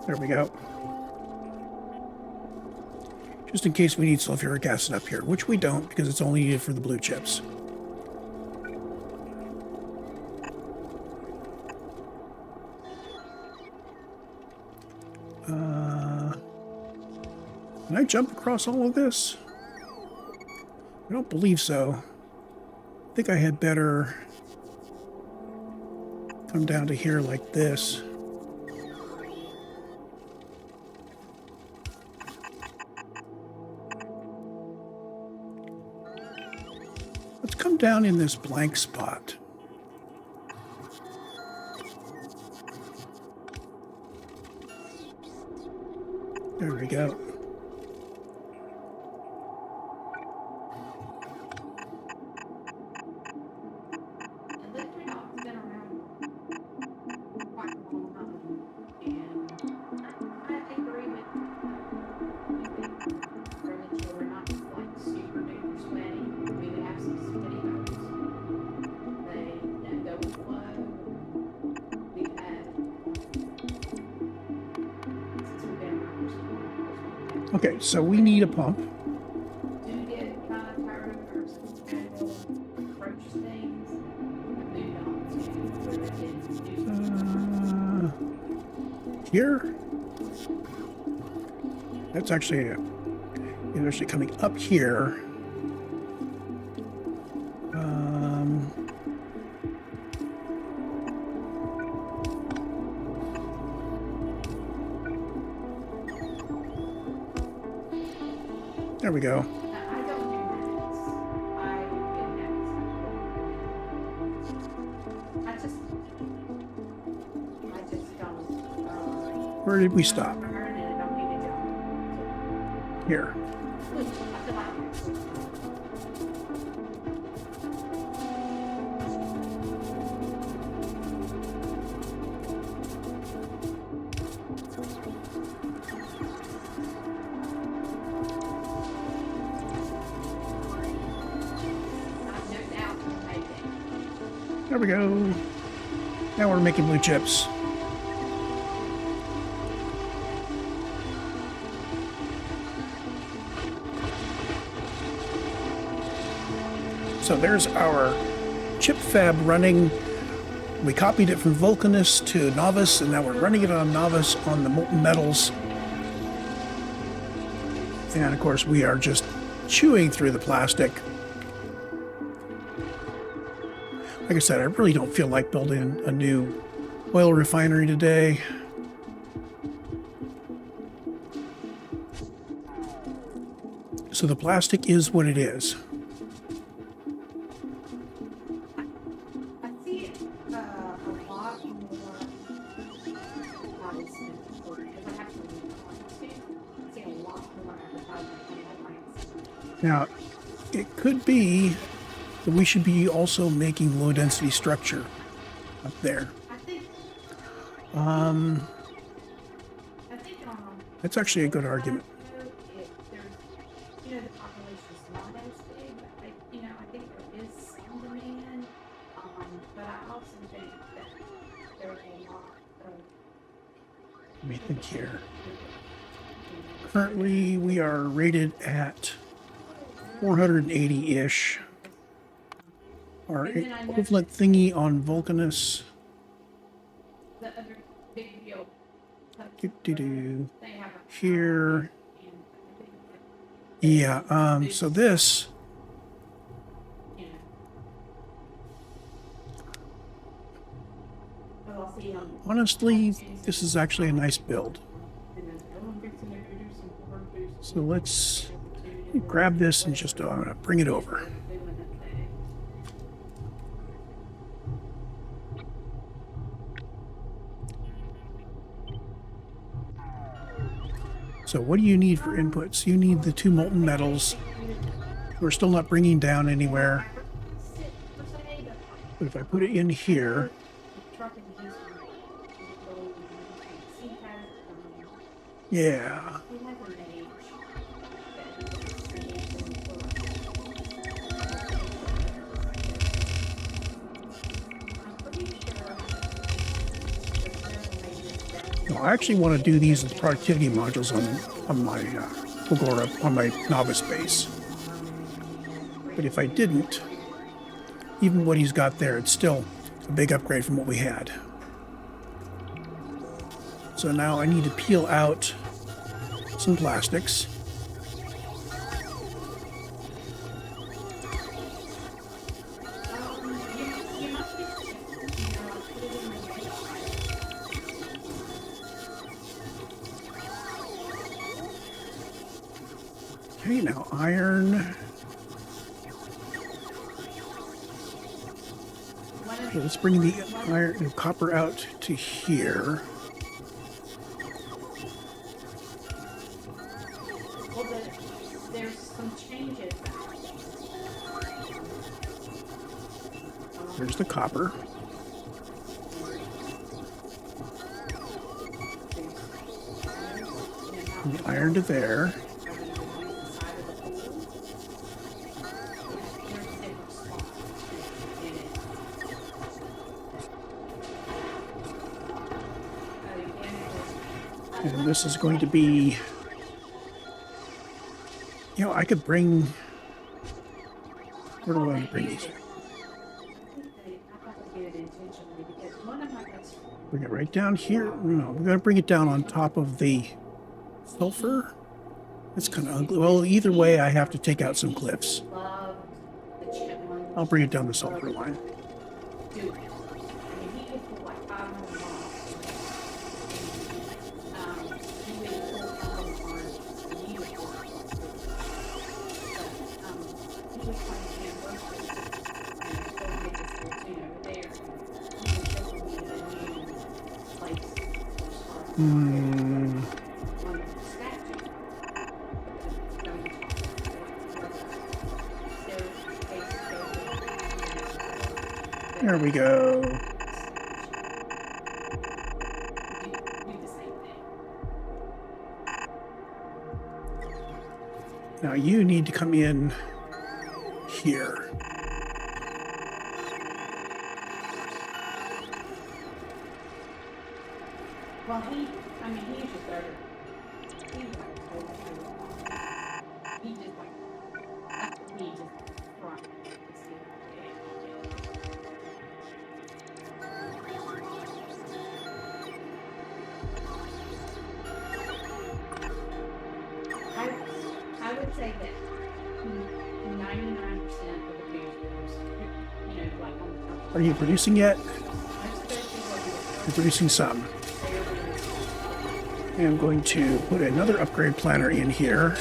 There we go. Just in case we need sulfuric acid up here, which we don't because it's only needed for the blue chips. Can I jump across all of this? I don't believe so. I think I had better come down to here like this. Let's come down in this blank spot. There we go. Okay, so we need a pump. Here? That's actually it's actually coming up here. There we go. Where did we stop? Here. There we go. Now we're making blue chips. So there's our Chip Fab running. We copied it from Vulcanus to Nauvis, and now we're running it on Nauvis on the molten metals. And of course, we are just chewing through the plastic. Like I said, I really don't feel like building a new oil refinery today. So the plastic is what it is. Now, it could be that we should be also making low-density structure up there. That's actually a good argument. Let me think here. Currently, we are rated at 480-ish. Our equivalent thingy on Vulcanus. Here. Yeah, so this. Honestly, this is actually a nice build. So let's grab this and just bring it over. So what do you need for inputs? You need the 2 molten metals. We're still not bringing down anywhere. But if I put it in here, yeah. No, I actually want to do these as productivity modules on my Fulgora, on my Nauvis base. But if I didn't, even what he's got there, it's still a big upgrade from what we had. So now I need to peel out some plastics. Okay, now iron. Okay, let's bring the iron and copper out to here. There's some changes. There's the copper. And the iron to there. And this is going to be, you know, I could bring, where do I want to bring these? Bring it right down here. No, we're going to bring it down on top of the sulfur. That's kind of ugly. Well, either way, I have to take out some cliffs. I'll bring it down the sulfur line. There we go. Now you need to come in here. Well, I mean, he usually started. He was like totally through. He just like, that's what he just brought the steel. I would say that 99% of the boosters, like on the top. Are you producing yet? Especially what You're producing some. you're I'm going to put another upgrade planner in here.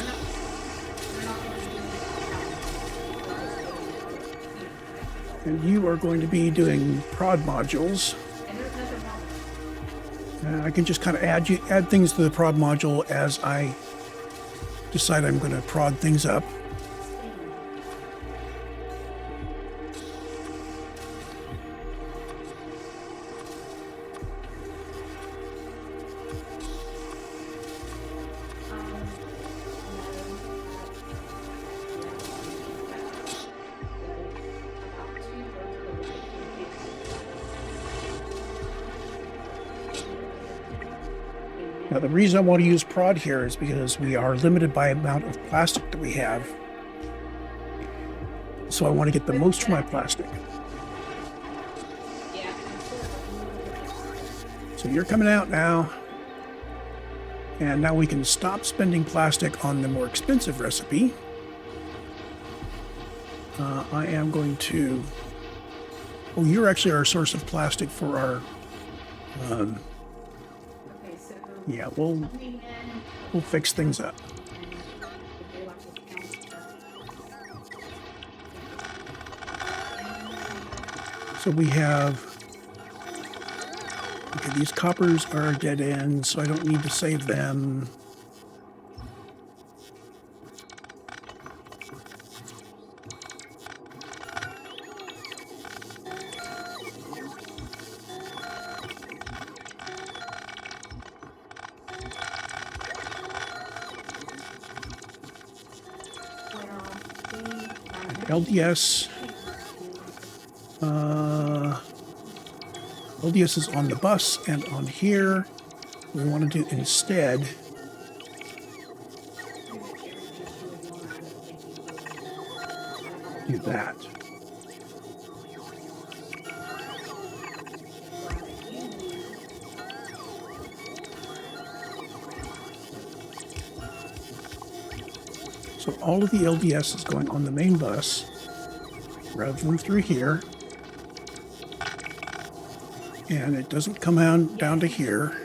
And you are going to be doing prod modules. I can just kind of add things to the prod module as I decide I'm going to prod things up. Now, the reason I want to use prod here is because we are limited by amount of plastic that we have. So I want to get the most from my plastic. So you're coming out now. And now we can stop spending plastic on the more expensive recipe. I am going to... Oh, you're actually our source of plastic for our... yeah, we'll fix things up. So we have... Okay, these coppers are dead ends, so I don't need to save them. LDS. LDS is on the bus and on here. We want to do instead. Do that. So all of the LDS is going on the main bus rather than through here. And it doesn't come down to here.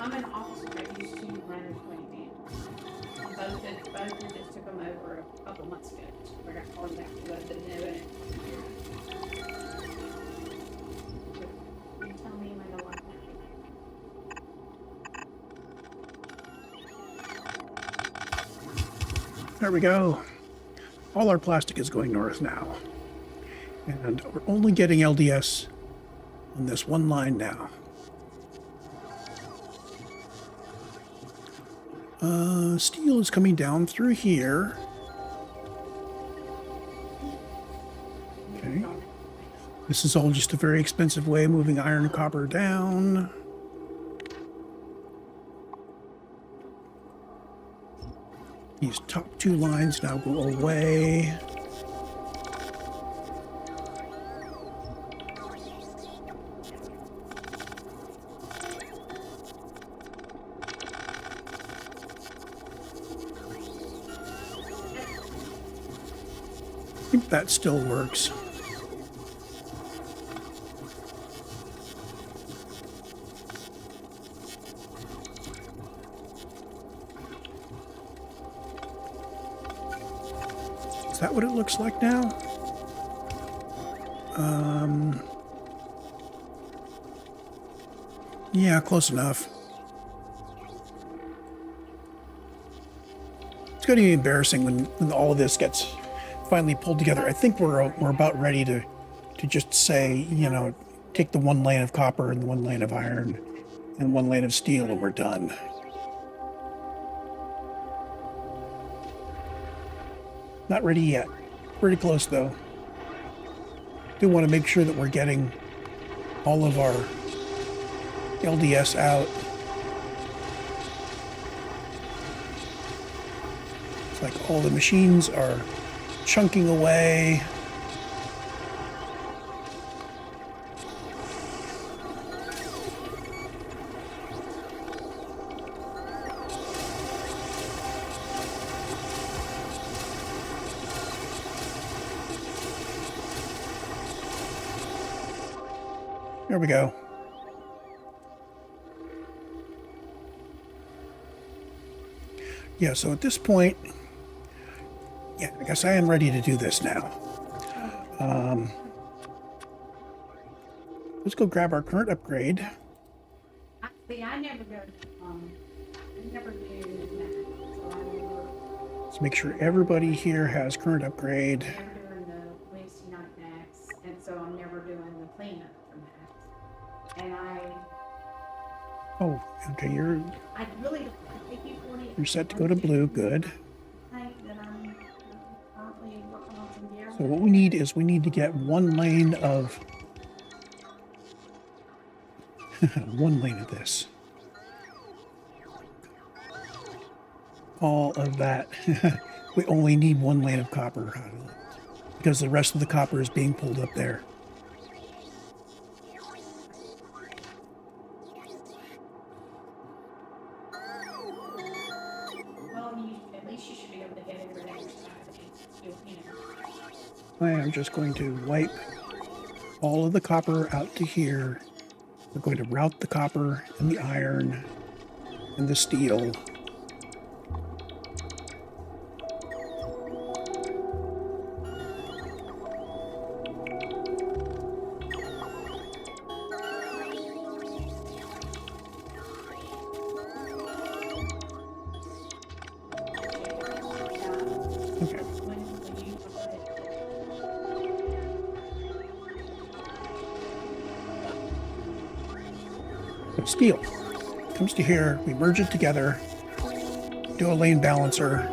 I'm an officer that used to run a 20 both just took them over a couple months ago. I got called back to let them know it. You tell me when to like that. There we go. All our plastic is going north now. And we're only getting LDS on this one line now. Steel is coming down through here. Okay. This is all just a very expensive way of moving iron and copper down. These top two lines now go away. I think that still works. Is that what it looks like now? Yeah, close enough. It's going to be embarrassing when all of this gets finally pulled together. I think we're about ready to just say, you know, take the one lane of copper and the one lane of iron and one lane of steel and we're done. Not ready yet. Pretty close though. Do want to make sure that we're getting all of our LDS out. It's like all the machines are chunking away. There we go. Yeah, so at this point, yeah, I guess I am ready to do this now. Let's go grab our current upgrade. See, I never go, I never do that, so I never, Let's make sure everybody here has current upgrade. never doing the Wednesday night max, and so I'm never doing the cleanup for max. And Oh, okay, you're I really, I think you're set to go to blue. Good. think that I'm currently working on some gear. So what we need is we need to get one lane of one lane of this. All of that. We only need one lane of copper out of it because the rest of the copper is being pulled up there. Well, at least you should be able to get everything you know. I am just going to wipe all of the copper out to here. We're going to route the copper and the iron and the steel. Okay. So steel comes to here, we merge it together, do a lane balancer.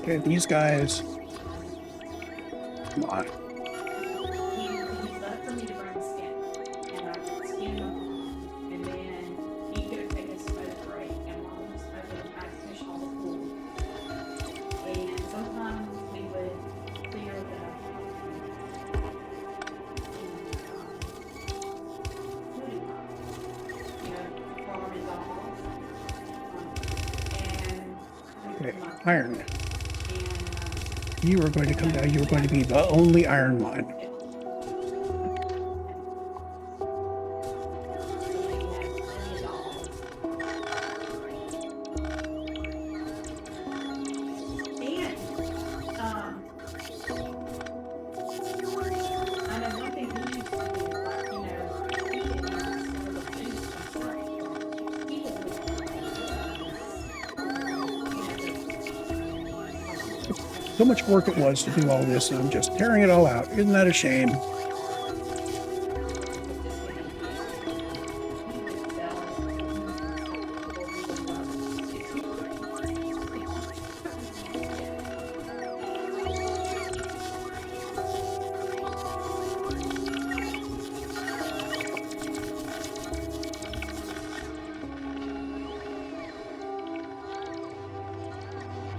Okay, these guys, come on. Okay, iron. You are going to come down. You are going to be the only iron one. So much work it was to do all this, and I'm just tearing it all out. Isn't that a shame?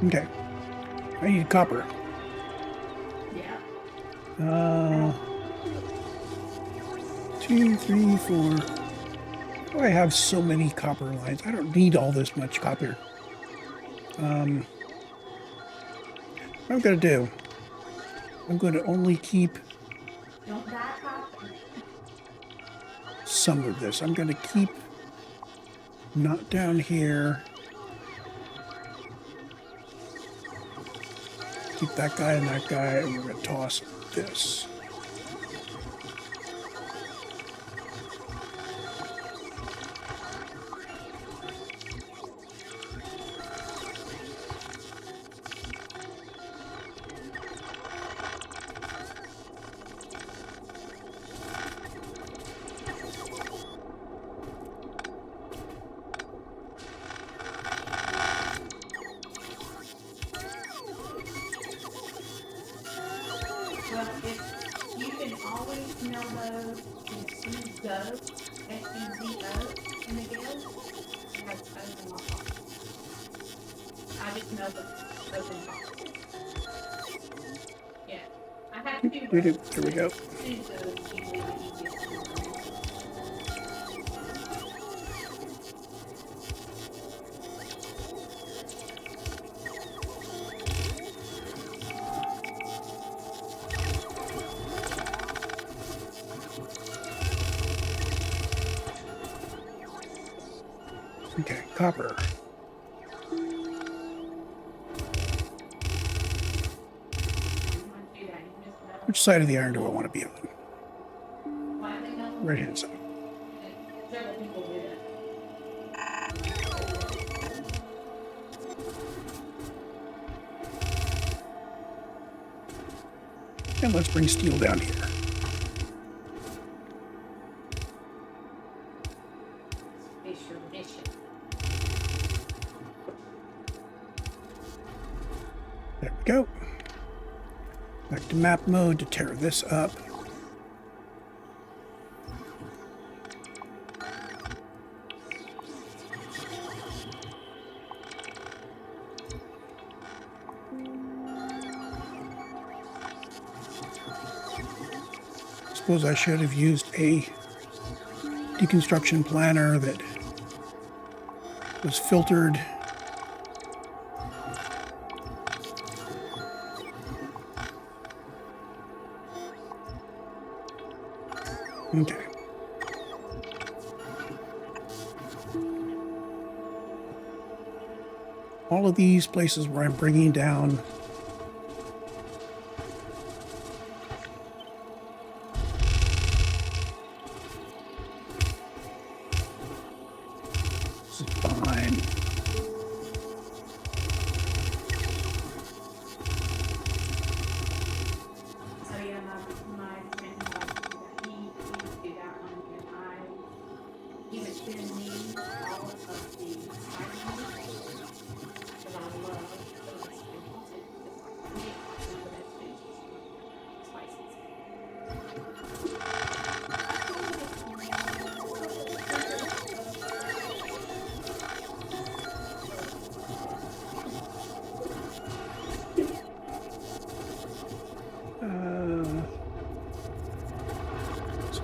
Okay. I need copper. Yeah. 2, 3, 4. Oh, I have so many copper lines. I don't need all this much copper. What I'm going to do, I'm going to only keep Don't die copper. some of this. I'm going to keep not down here. Keep that guy and that guy, and we're going to toss this. email those to SUZO, SUZO, in the guild. It has open lock boxes. I just know the open boxes. Yeah. I have two There rows, we but go. SUZO is usually the easiest one for me. Okay, copper. Which side of the iron do I want to be on? Right hand side. Several people do that. And let's bring steel down here. There we go. Back to map mode to tear this up. Suppose I should have used a deconstruction planner that was filtered. Okay. All of these places where I'm bringing down this is fine. So yeah, my friend he would do that one, and he would send me all of the spices because I love those spices. It's like some of the best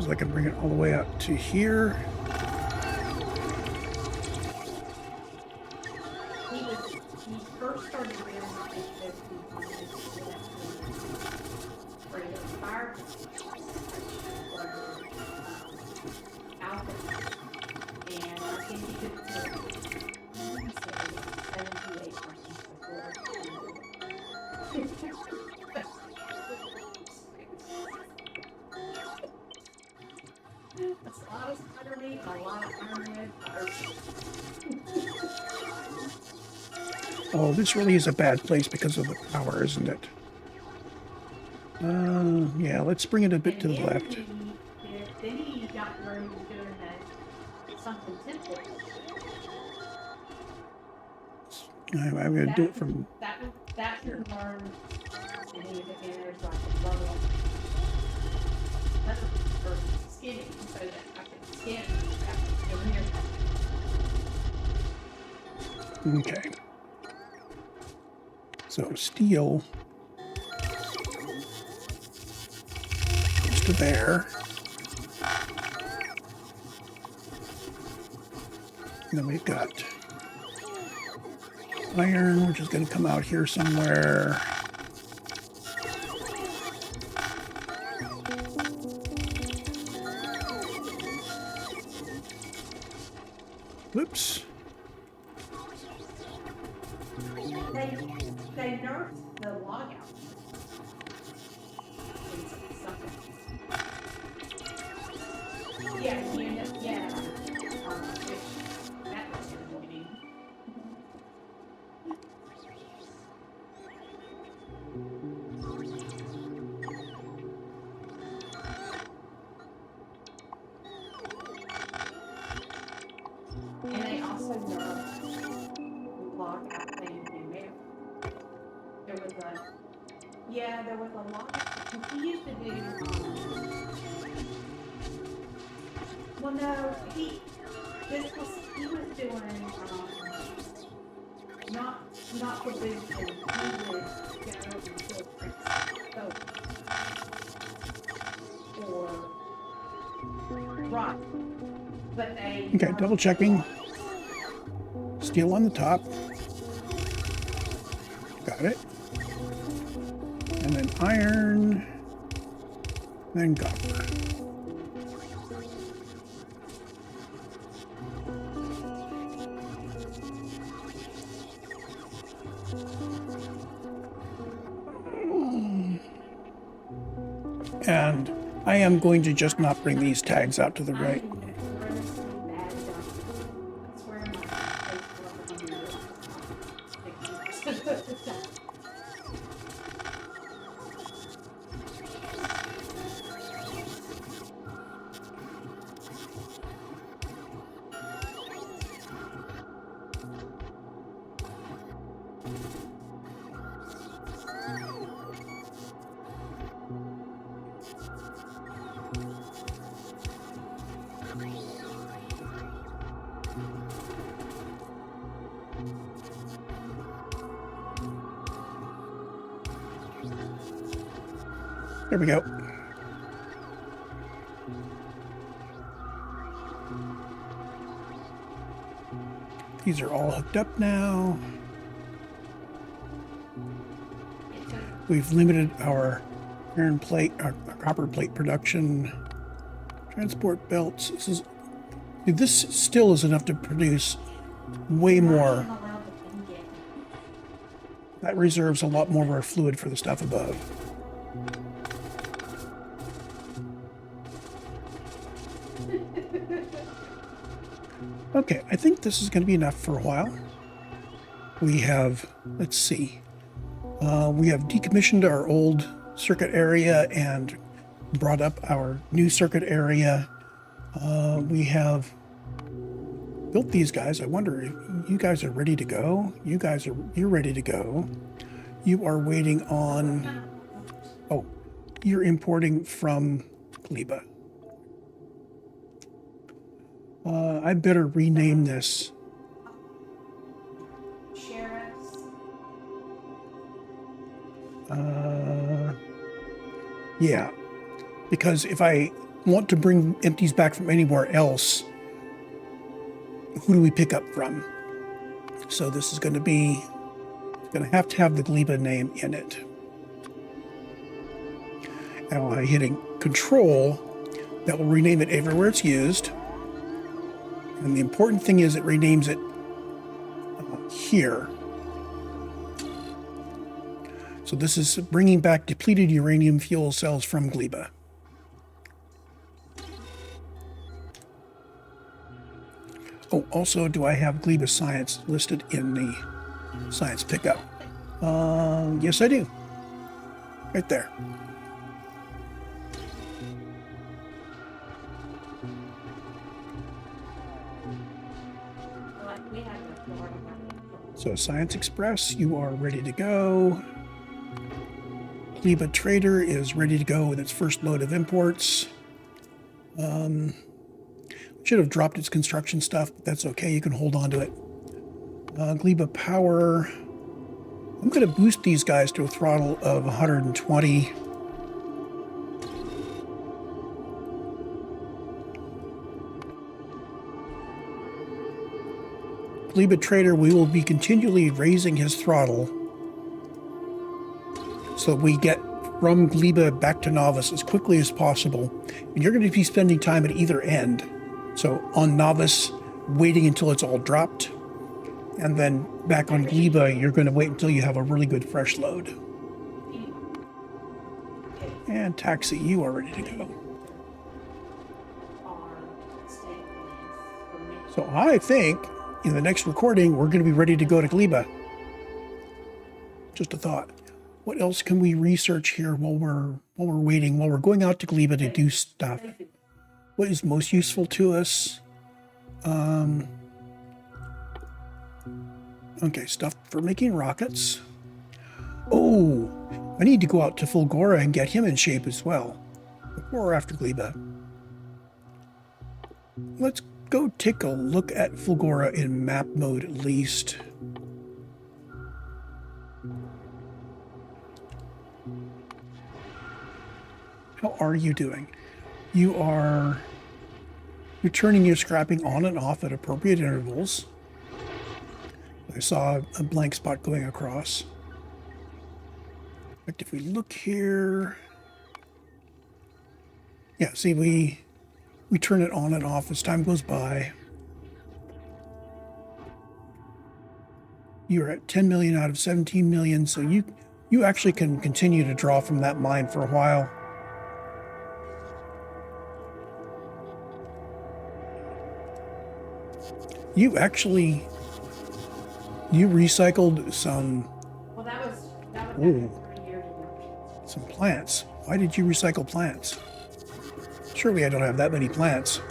So I can bring it all the way out to here. He first started around this for the fire alpha, and I think he could put 78 before. That's a lot of spider meat and a lot of ironhead fire. Oh, this really is a bad place because of the power, isn't it? Yeah, let's bring it a bit to the left. Then he got where he was doing something temple. I'm going to do it from... That should learn, and he was at the end there's like a level. That's for skinning, so that I can skin after here. Okay. So steel goes to there. And then we've got iron, which is going to come out here somewhere. Whoops. They nerfed the logout. Yeah, you end up, yeah. That was annoying. And they also nerfed the logout thing in there. There was a lot. He used to do Well, no, he was doing, not for boosting, he would go over and fill soap or rock. But they Okay, double checking. Steel on the top. Got it. And then iron. Then copper. And I am going to just not bring these tags out to the right. There we go. These are all hooked up now. We've limited our iron plate, our copper plate production. Transport belts. This still is enough to produce way more. That reserves a lot more of our fluid for the stuff above. Okay, I think this is going to be enough for a while. We have, let's see, we have decommissioned our old circuit area and brought up our new circuit area. We have built these guys. I wonder if you guys are ready to go. You're ready to go. You are waiting on, oh, you're importing from Gleba. I better rename this. Sheriffs. Yeah, because if I want to bring empties back from anywhere else, who do we pick up from? So this is going to be, it's going to have the Gleba name in it. And by hitting Control, that will rename it everywhere it's used. And the important thing is it renames it here. So this is bringing back depleted uranium fuel cells from Gleba. Oh, also, do I have Gleba Science listed in the science pickup? Yes, I do. Right there. So Science Express, you are ready to go. Gleba Trader is ready to go with its first load of imports. Should have dropped its construction stuff, but that's okay. You can hold on to it. Gleba Power. I'm going to boost these guys to a throttle of 120. Gleba Trader, we will be continually raising his throttle so we get from Gleba back to Nauvis as quickly as possible. And you're going to be spending time at either end. So on Nauvis, waiting until it's all dropped. And then back on Gleba, you're going to wait until you have a really good fresh load. And Taxi, you are ready to go. So I think in the next recording, we're going to be ready to go to Gleba. Just a thought. What else can we research here while we're waiting, while we're going out to Gleba to do stuff? What is most useful to us? Okay, stuff for making rockets. Oh, I need to go out to Fulgora and get him in shape as well. Before or after Gleba? Let's go take a look at Fulgora in map mode at least. How are you doing? You're turning your scrapping on and off at appropriate intervals. I saw a blank spot going across. But if we look here, yeah, see, we turn it on and off as time goes by. You're at 10 million out of 17 million, so you actually can continue to draw from that mine for a while. You recycled some. Well, that was Ooh. 3 years ago. Some plants. Why did you recycle plants? Surely I don't have that many plants.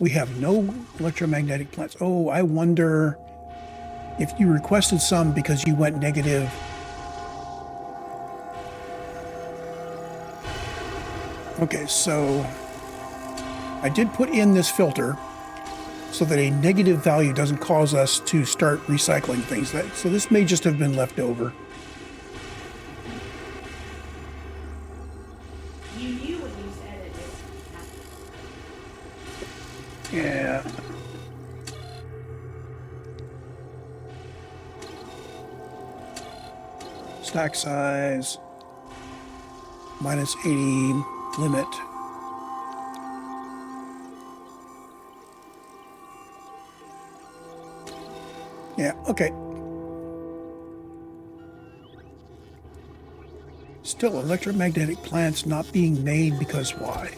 We have no electromagnetic plants. Oh, I wonder if you requested some because you went negative. Okay, so I did put in this filter so that a negative value doesn't cause us to start recycling things. So this may just have been left over. You knew when you said it. Yeah. Stack size, minus 80 limit. Yeah, okay. Still, electromagnetic plants not being made because why?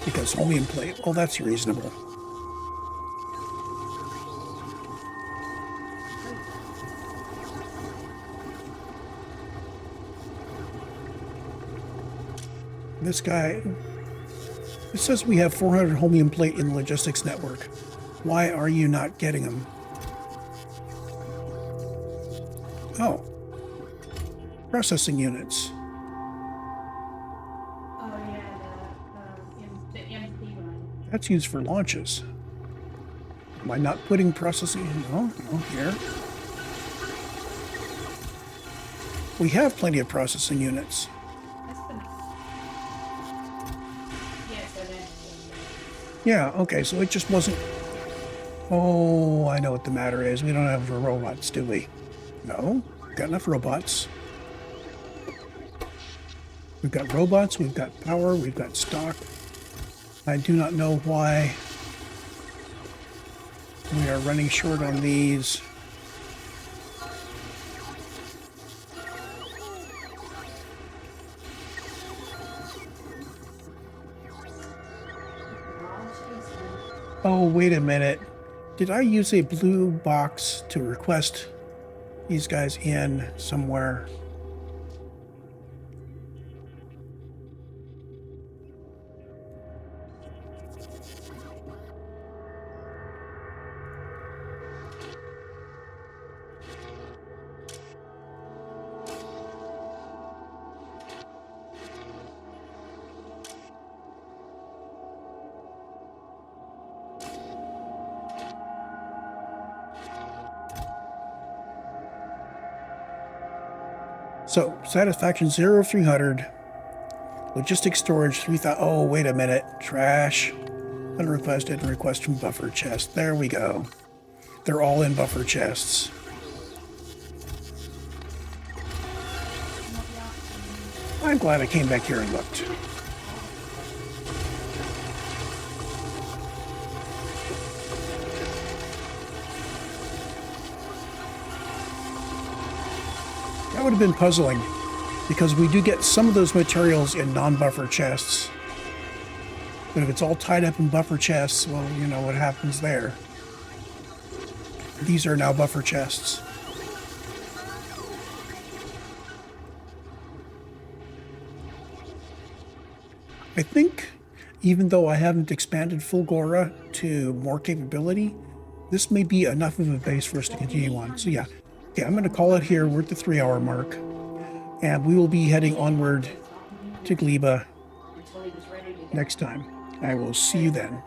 Because chromium plate. Well, that's reasonable. This guy, it says we have 400 chromium plate in the logistics network. Why are you not getting them? Oh. Processing units. Oh yeah, the MC one. That's used for launches. Am I not putting processing? No, here. We have plenty of processing units. That's the yes, so that's Yeah, okay, so it just wasn't... Oh, I know what the matter is. We don't have robots, do we? No, got enough robots. We've got robots, we've got power, we've got stock. I do not know why we are running short on these. Oh, wait a minute. Did I use a blue box to request these guys in somewhere? So, satisfaction 0 of 300. Logistics storage 3000. Oh, wait a minute. Trash. Unrequested and request from buffer chest. There we go. They're all in buffer chests. I'm glad I came back here and looked. That would have been puzzling, because we do get some of those materials in non-buffer chests. But if it's all tied up in buffer chests, well, you know what happens there. These are now buffer chests. I think, even though I haven't expanded Fulgora to more capability, this may be enough of a base for us to continue on. So yeah, Okay, I'm going to call it here. We're at the 3-hour mark. And we will be heading onward to Gleba next time. I will see you then.